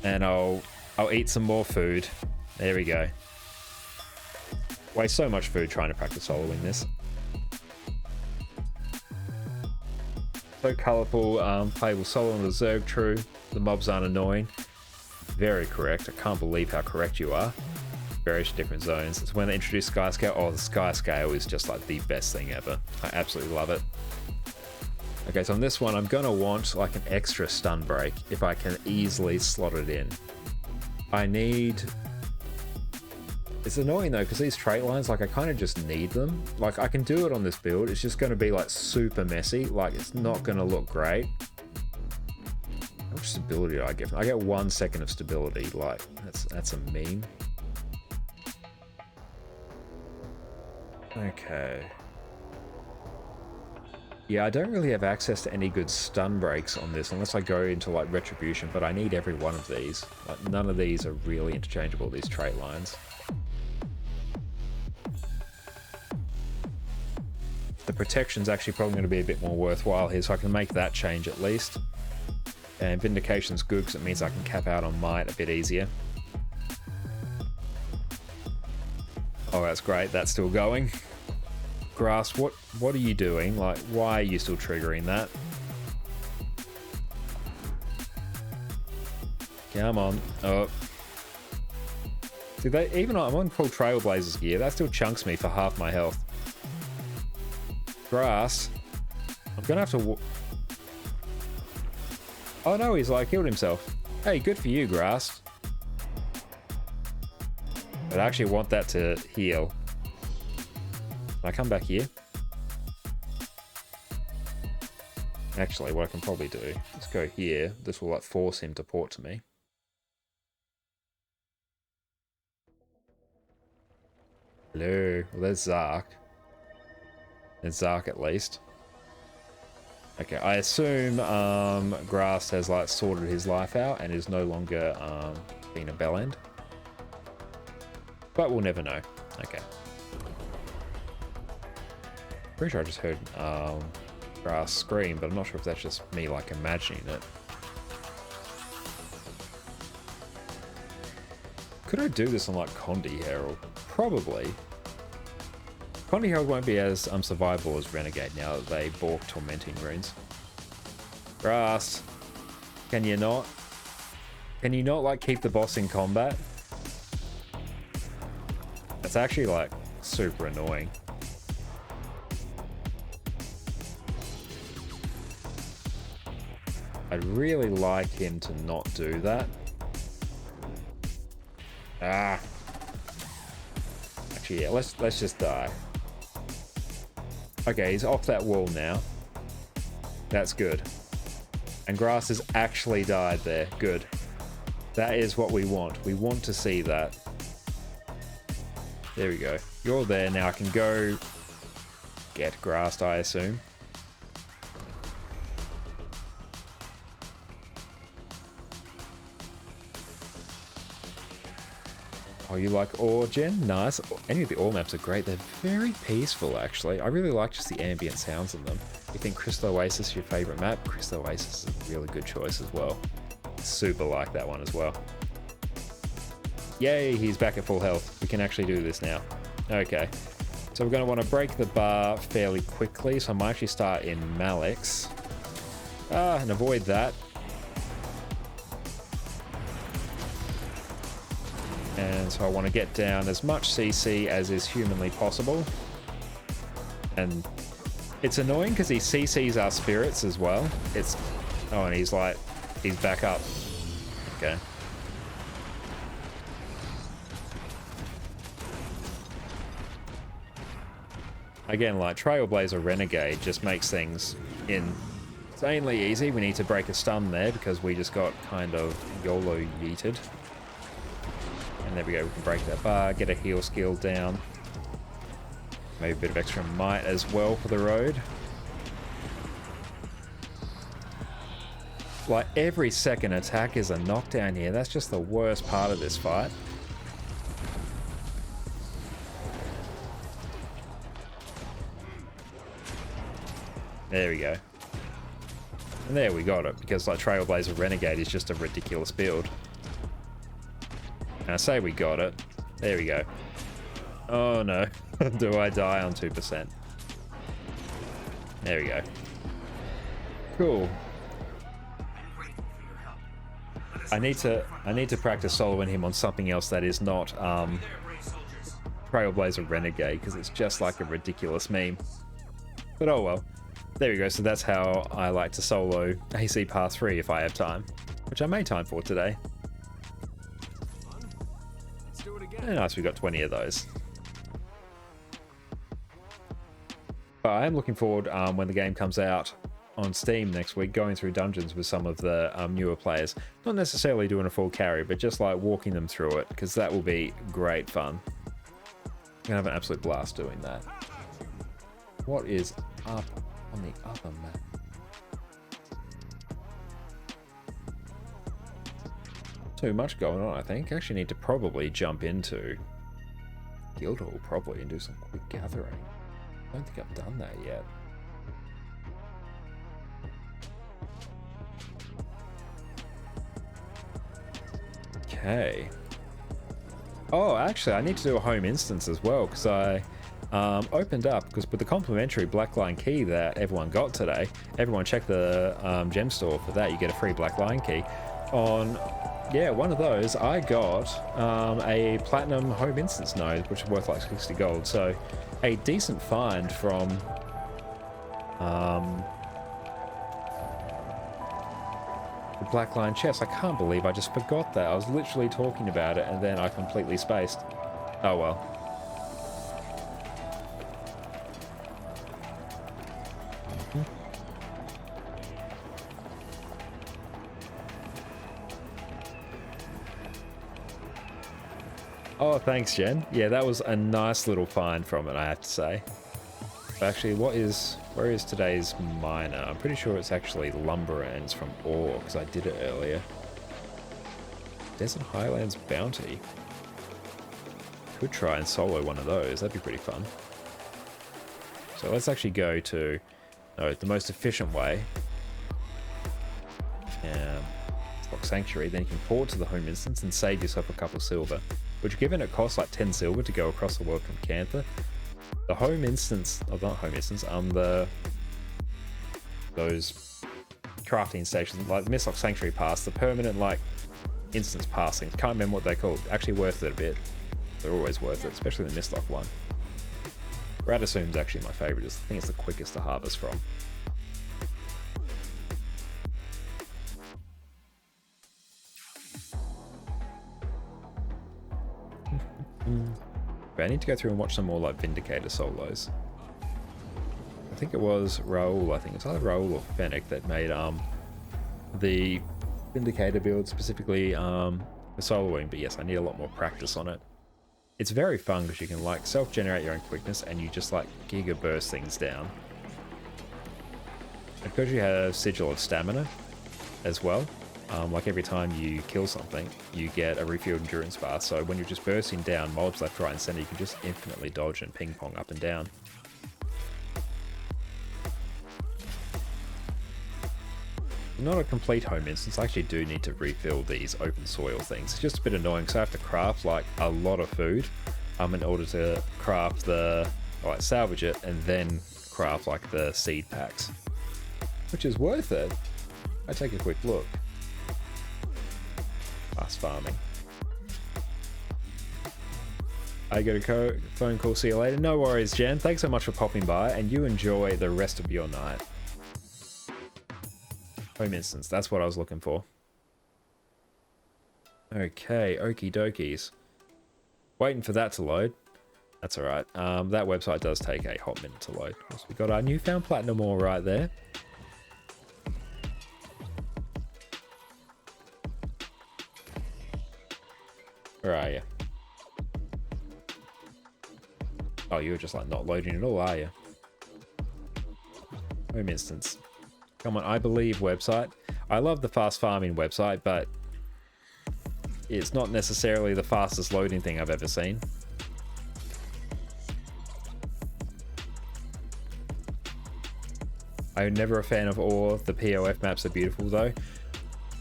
And I'll eat some more food. There we go. Waste so much food trying to practice soloing this. So colourful, playable solo on the Zerg, true. The mobs aren't annoying. Very correct. I can't believe how correct you are. Various different zones. It's when they introduce Sky Scale. Oh, the Sky Scale is just like the best thing ever. I absolutely love it. Okay, so on this one, I'm gonna want like an extra stun break if I can easily slot it in. I need... It's annoying though, because these trait lines, like I kind of just need them. Like I can do it on this build, it's just gonna be like super messy. Like it's not gonna look great. How much stability do I get? I get 1 second of stability. Like that's a meme. Okay. Yeah, I don't really have access to any good stun breaks on this unless I go into like Retribution, but I need every one of these. Like none of these are really interchangeable, these trait lines. The protection's actually probably going to be a bit more worthwhile here, so I can make that change at least. And Vindication's good because it means I can cap out on Might a bit easier. Oh, that's great. That's still going. Grass, what are you doing? Like, why are you still triggering that? Come on. Oh. See, even though I'm on full Trailblazers gear, that still chunks me for half my health. Grass. I'm gonna have to... Oh no, he's like killed himself. Hey, good for you, Grass. But I actually want that to heal. Can I come back here? Actually, what I can probably do, let's go here. This will like force him to port to me. Hello. Well, there's Zark. There's Zark at least. Okay, I assume Grass has like sorted his life out and is no longer being a bellend. But we'll never know. Okay. Pretty sure I just heard Grass scream, but I'm not sure if that's just me like imagining it. Could I do this on like Condi Herald? Probably. Condi Herald won't be as survivable as Renegade now that they balk Tormenting Runes. Grass, can you not? Can you not like keep the boss in combat? That's actually like super annoying. I'd really like him to not do that. Ah. Actually, yeah, let's just die. Okay, he's off that wall now. That's good. And grass has actually died there. Good. That is what we want. We want to see that. There we go. You're there now. I can go get grassed, I assume. Oh, you like ore, Jen? Nice. Any of the ore maps are great. They're very peaceful, actually. I really like just the ambient sounds in them. You think Crystal Oasis is your favorite map? Crystal Oasis is a really good choice as well. Super like that one as well. Yay, he's back at full health. We can actually do this now. Okay. So we're going to want to break the bar fairly quickly. So I might actually start in Malik's. And avoid that. And so I want to get down as much CC as is humanly possible. And it's annoying because he CCs our spirits as well. It's... Oh, and he's like... He's back up. Okay. Again, like Trailblazer Renegade just makes things insanely easy. We need to break a stun there because we just got kind of YOLO yeeted. And there we go, we can break that bar, get a heal skill down. Maybe a bit of extra might as well for the road. Like, every second attack is a knockdown here. That's just the worst part of this fight. There we go. And there we got it, because like Trailblazer Renegade is just a ridiculous build. And I say we got it. There we go. Oh no. Do I die on 2%? There we go. Cool. I need to practice soloing him on something else that is not Trailblazer Renegade, because it's just like a ridiculous meme. But oh well. There we go. So that's how I like to solo AC Path 3 if I have time, which I made time for today. And nice, we got 20 of those. But I am looking forward when the game comes out on Steam next week, going through dungeons with some of the newer players. Not necessarily doing a full carry, but just like walking them through it, because that will be great fun. I'm gonna have an absolute blast doing that. What is up on the other map? Too much going on, I think. I actually need to probably jump into Guildhall probably and do some quick gathering. I don't think I've done that yet. Okay. Oh, actually, I need to do a home instance as well, because I opened up, because with the complimentary Blackline key that everyone got today, everyone check the gem store for that. You get a free Blackline key. On, yeah, one of those, I got a platinum home instance node, which is worth like 60 gold. So a decent find from the Blackline chest. I can't believe I just forgot that. I was literally talking about it and then I completely spaced. Oh well. Oh, thanks, Jen. Yeah, that was a nice little find from it, I have to say. But actually, where is today's miner? I'm pretty sure it's actually lumber and it's from ore, because I did it earlier. Desert Highlands Bounty. Could try and solo one of those. That'd be pretty fun. So let's actually go to the most efficient way. Lock Sanctuary. Then you can port to the home instance and save yourself a couple of silver. Which, given it costs like 10 silver to go across the world from Cantha, the home instance, not home instance, those crafting stations, like the Mistlock Sanctuary Pass, the permanent, like, instance passing, can't remember what they're called, actually worth it a bit. They're always worth it, especially the Mistlock one. Radissoon's actually my favourite, I think it's the quickest to harvest from. But I need to go through and watch some more like Vindicator solos. think it was Raul. I think it's either Raul or Fennec that made the Vindicator build specifically for soloing. But yes, I need a lot more practice on it. It's very fun because you can like self-generate your own quickness and you just like giga burst things down. And because you have Sigil of Stamina as well, like every time you kill something, you get a refilled endurance bar. So when you're just bursting down mobs left, right, and center, you can just infinitely dodge and ping pong up and down. Not a complete home instance. I actually do need to refill these open soil things. It's just a bit annoying because I have to craft like a lot of food in order to craft the, like salvage it and then craft like the seed packs, which is worth it. I take a quick look. Fast farming. I get a phone call, see you later. No worries, Jen. Thanks so much for popping by, and you enjoy the rest of your night. Home instance, that's what I was looking for. Okay, okie dokies. Waiting for that to load. That's alright. That website does take a hot minute to load. So we got our newfound platinum ore right there. Where are you? Oh, you're just like not loading at all, are you? Home instance. Come on, I believe website. I love the fast farming website, but it's not necessarily the fastest loading thing I've ever seen. I'm never a fan of ore. The POF maps are beautiful though.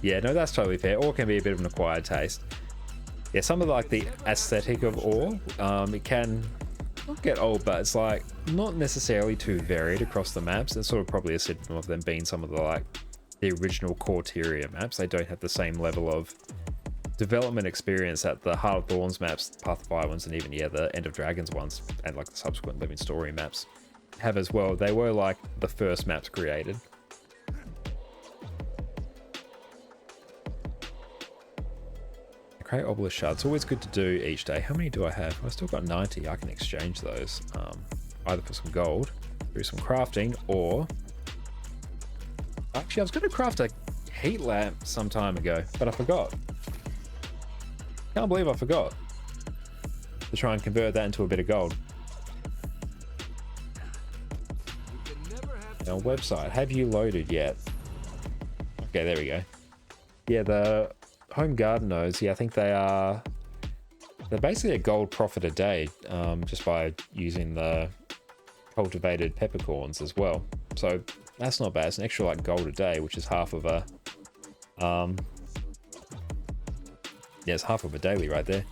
Yeah, no, that's totally fair. Ore can be a bit of an acquired taste. Yeah, some of the aesthetic of ore, it can not get old, but it's like not necessarily too varied across the maps. It's sort of probably a symptom of them being some of the like the original Corteria maps. They don't have the same level of development experience that the Heart of Thorns maps, Path of Fire ones, and even the End of Dragons ones, and like the subsequent Living Story maps have as well. They were like the first maps created. Create obelisk shards. Always good to do each day. How many do I have? I've still got 90. I can exchange those either for some gold, do some crafting, or actually I was going to craft a heat lamp some time ago, but I forgot. Can't believe I forgot to try and convert that into a bit of gold. Now, website, have you loaded yet? Okay, there we go. Yeah, the home garden nodes, yeah, I think they're basically a gold profit a day, just by using the cultivated peppercorns as well. So that's not bad. It's an extra like gold a day, which is half of a yeah, it's half of a daily right there.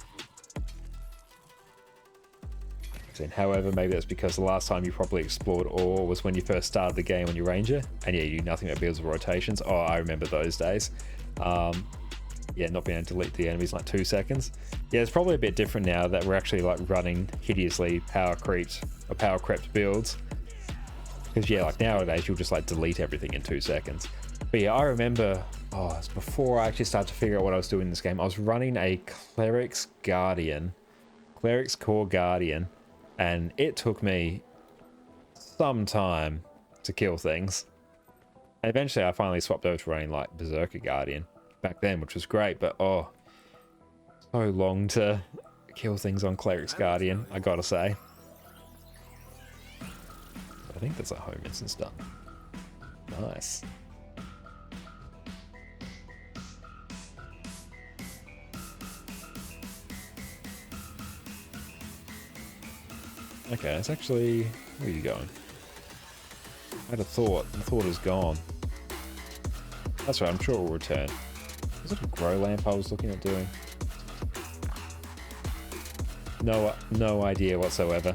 However, maybe that's because the last time you probably explored ore was when you first started the game on your ranger, and yeah, you knew nothing about builds of rotations. Oh, I remember those days. Yeah, not being able to delete the enemies in like 2 seconds. Yeah, it's probably a bit different now that we're actually like running hideously power crept builds. Because yeah, like nowadays you'll just like delete everything in 2 seconds. But yeah, I remember, oh, it's before I actually started to figure out what I was doing in this game. I was running a Cleric's Core Guardian, and it took me some time to kill things. And eventually I finally swapped over to running like Berserker Guardian back then, which was great, but oh, so long to kill things on Cleric's Guardian, I gotta say. I think that's a home instance done. Nice. Okay, it's actually... Where are you going? I had a thought. The thought is gone. That's right, I'm sure it will return. Was it a grow lamp I was looking at doing? No idea whatsoever.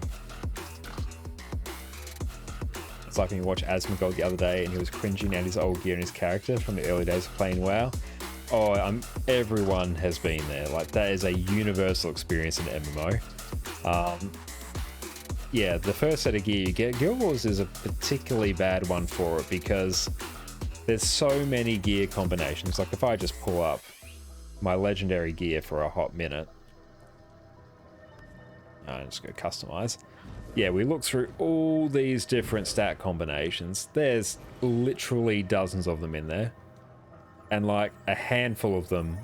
It's like when you watch Asmongold the other day and he was cringing at his old gear and his character from the early days of playing WoW. Oh, everyone has been there. Like, that is a universal experience in MMO. Yeah, the first set of gear you get, Guild Wars is a particularly bad one for it because there's so many gear combinations. Like if I just pull up my legendary gear for a hot minute, I'm just go customize. yeah, we looked through all these different stat combinations. There's literally dozens of them in there. And like a handful of them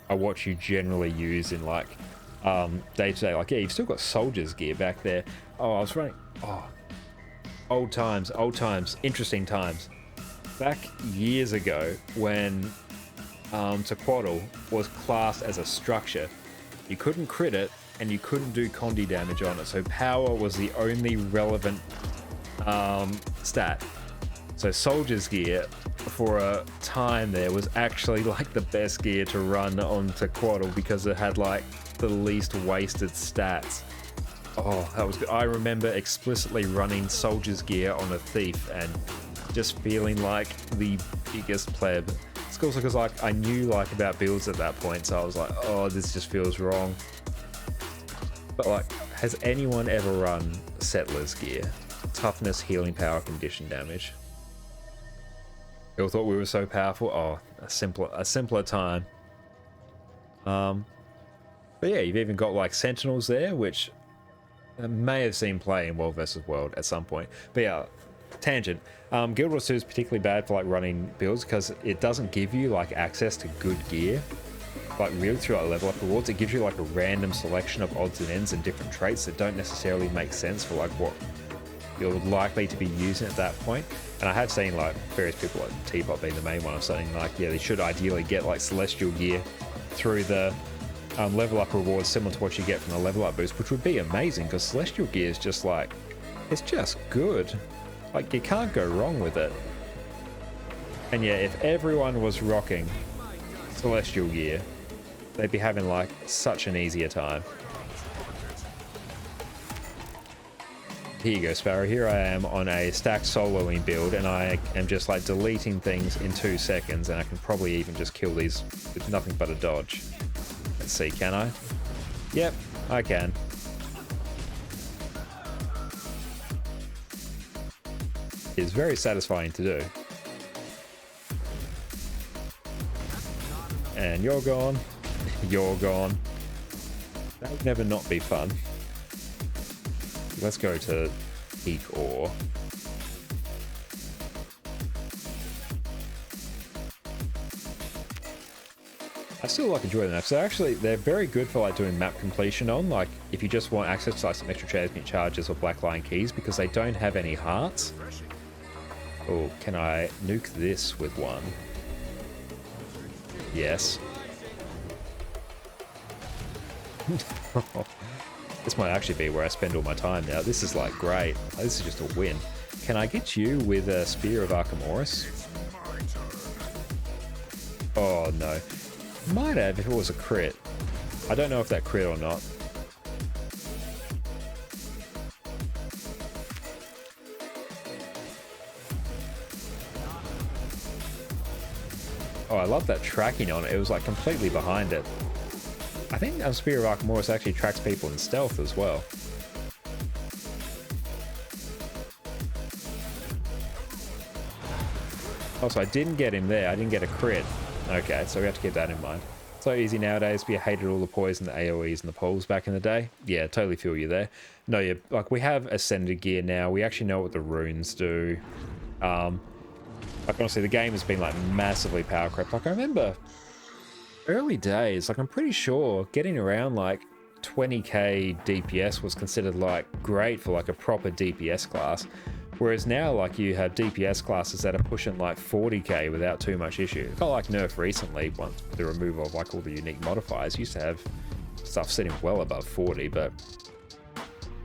are what you generally use in like day to day. Like, yeah, you've still got soldier's gear back there. Oh, I was running. Oh, old times, interesting times. Back years ago when Tequatl was classed as a structure, you couldn't crit it and you couldn't do condi damage on it. So power was the only relevant stat. So soldier's gear for a time there was actually like the best gear to run on Tequatl because it had like the least wasted stats. Oh, that was good. I remember explicitly running soldier's gear on a thief and just feeling like the biggest pleb. It's also because like I knew like about builds at that point, so I was like, oh, this just feels wrong. But like, has anyone ever run settler's gear? Toughness, healing power, condition damage. You all thought we were so powerful. Oh, a simpler time. But yeah, you've even got like sentinels there, which I may have seen play in World vs. World at some point. But yeah, tangent. Guild Wars 2 is particularly bad for like running builds because it doesn't give you like access to good gear. Like really through like level up rewards, it gives you like a random selection of odds and ends and different traits that don't necessarily make sense for like what you're likely to be using at that point. And I have seen like various people like T-Bot being the main one of saying like, yeah, they should ideally get like celestial gear through the level up rewards similar to what you get from the level up boost, which would be amazing because celestial gear is just like, it's just good. Like you can't go wrong with it. And yeah, if everyone was rocking celestial gear, they'd be having like such an easier time. Here you go, Sparrow. Here I am on a stacked soloing build, and I am just like deleting things in 2 seconds, and I can probably even just kill these with nothing but a dodge. Let's see, can I? Yep, I can. It's very satisfying to do. And you're gone. You're gone. That would never not be fun. Let's go to peak ore. I still like enjoy the maps. So actually, they're very good for like doing map completion on. Like if you just want access to like some extra transmute charges or black line keys because they don't have any hearts. Oh, can I nuke this with one? Yes. This might actually be where I spend all my time now. This is like great. This is just a win. Can I get you with a Spear of Archimedes? Oh no. Might have if it was a crit. I don't know if that crit or not. Oh, I love that tracking on it. It was like completely behind it. I think Spear of Archimedes actually tracks people in stealth as well. Also, I didn't get him there. I didn't get a crit. Okay, so we have to keep that in mind. So easy nowadays. We hated all the poison, the AoEs, and the poles back in the day. Yeah, totally feel you there. No, yeah, like we have ascended gear now. We actually know what the runes do. Like honestly, the game has been like massively power crept. Like I remember early days, like I'm pretty sure getting around like 20k DPS was considered like great for like a proper DPS class. Whereas now, like, you have DPS classes that are pushing like 40k without too much issue. It felt like nerf recently, once with the removal of like all the unique modifiers, used to have stuff sitting well above 40, but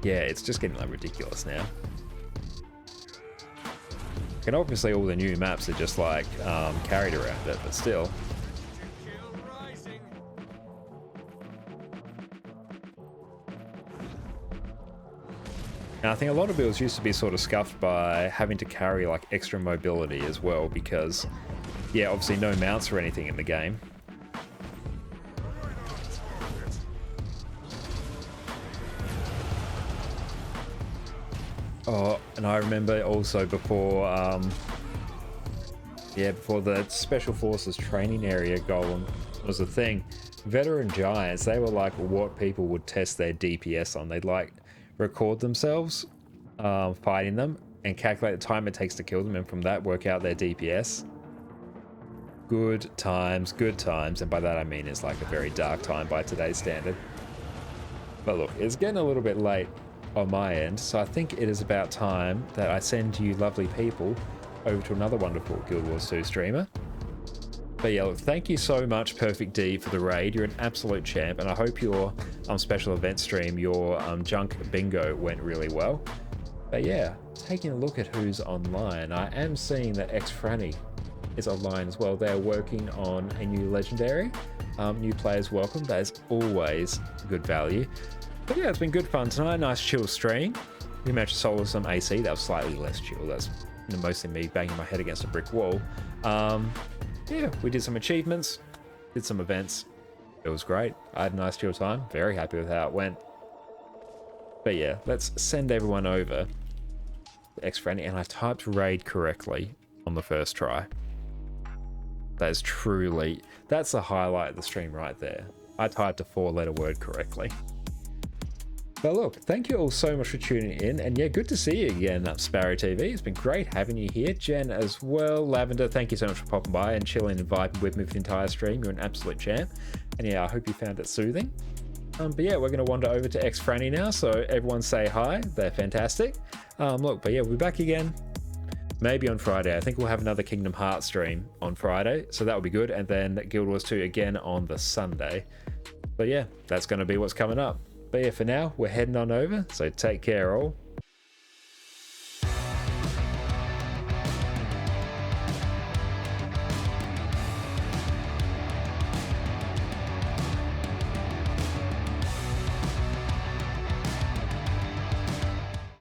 yeah, it's just getting like ridiculous now. And obviously all the new maps are just like carried around it, but still. And I think a lot of builds used to be sort of scuffed by having to carry like extra mobility as well because, yeah, obviously no mounts or anything in the game. Oh, and I remember also before, before the Special Forces training area golem was a thing, veteran giants, they were like what people would test their DPS on. They'd like record themselves fighting them and calculate the time it takes to kill them, and from that work out their DPS. Good times, and by that I mean it's like a very dark time by today's standard. But look, it's getting a little bit late on my end, so I think it is about time that I send you lovely people over to another wonderful Guild Wars 2 streamer. But yeah, look, thank you so much, Perfect D, for the raid. You're an absolute champ, and I hope your special event stream, your junk bingo, went really well. But yeah, taking a look at who's online, I am seeing that X-Franny is online as well. They're working on a new legendary. New players welcome. That is always good value. But yeah, it's been good fun tonight. Nice chill stream. We managed to solo some AC. That was slightly less chill. That's mostly me banging my head against a brick wall. Yeah, we did some achievements, did some events. It was great. I had a nice chill time. Very happy with how it went. But yeah, let's send everyone over to X-Franny. And I typed raid correctly on the first try. That is truly, that's the highlight of the stream right there. I typed a 4-letter word correctly. But look, thank you all so much for tuning in, and yeah, good to see you again, Sparrow TV. It's been great having you here. Jen as well, Lavender, thank you so much for popping by and chilling and vibing with me for the entire stream. You're an absolute champ. And yeah, I hope you found it soothing. But yeah, we're going to wander over to X-Franny now, so everyone say hi. They're fantastic. Look, but yeah, we'll be back again. Maybe on Friday. I think we'll have another Kingdom Hearts stream on Friday, so that will be good. And then Guild Wars 2 again on the Sunday. But yeah, that's going to be what's coming up. But yeah, for now, we're heading on over, so take care all.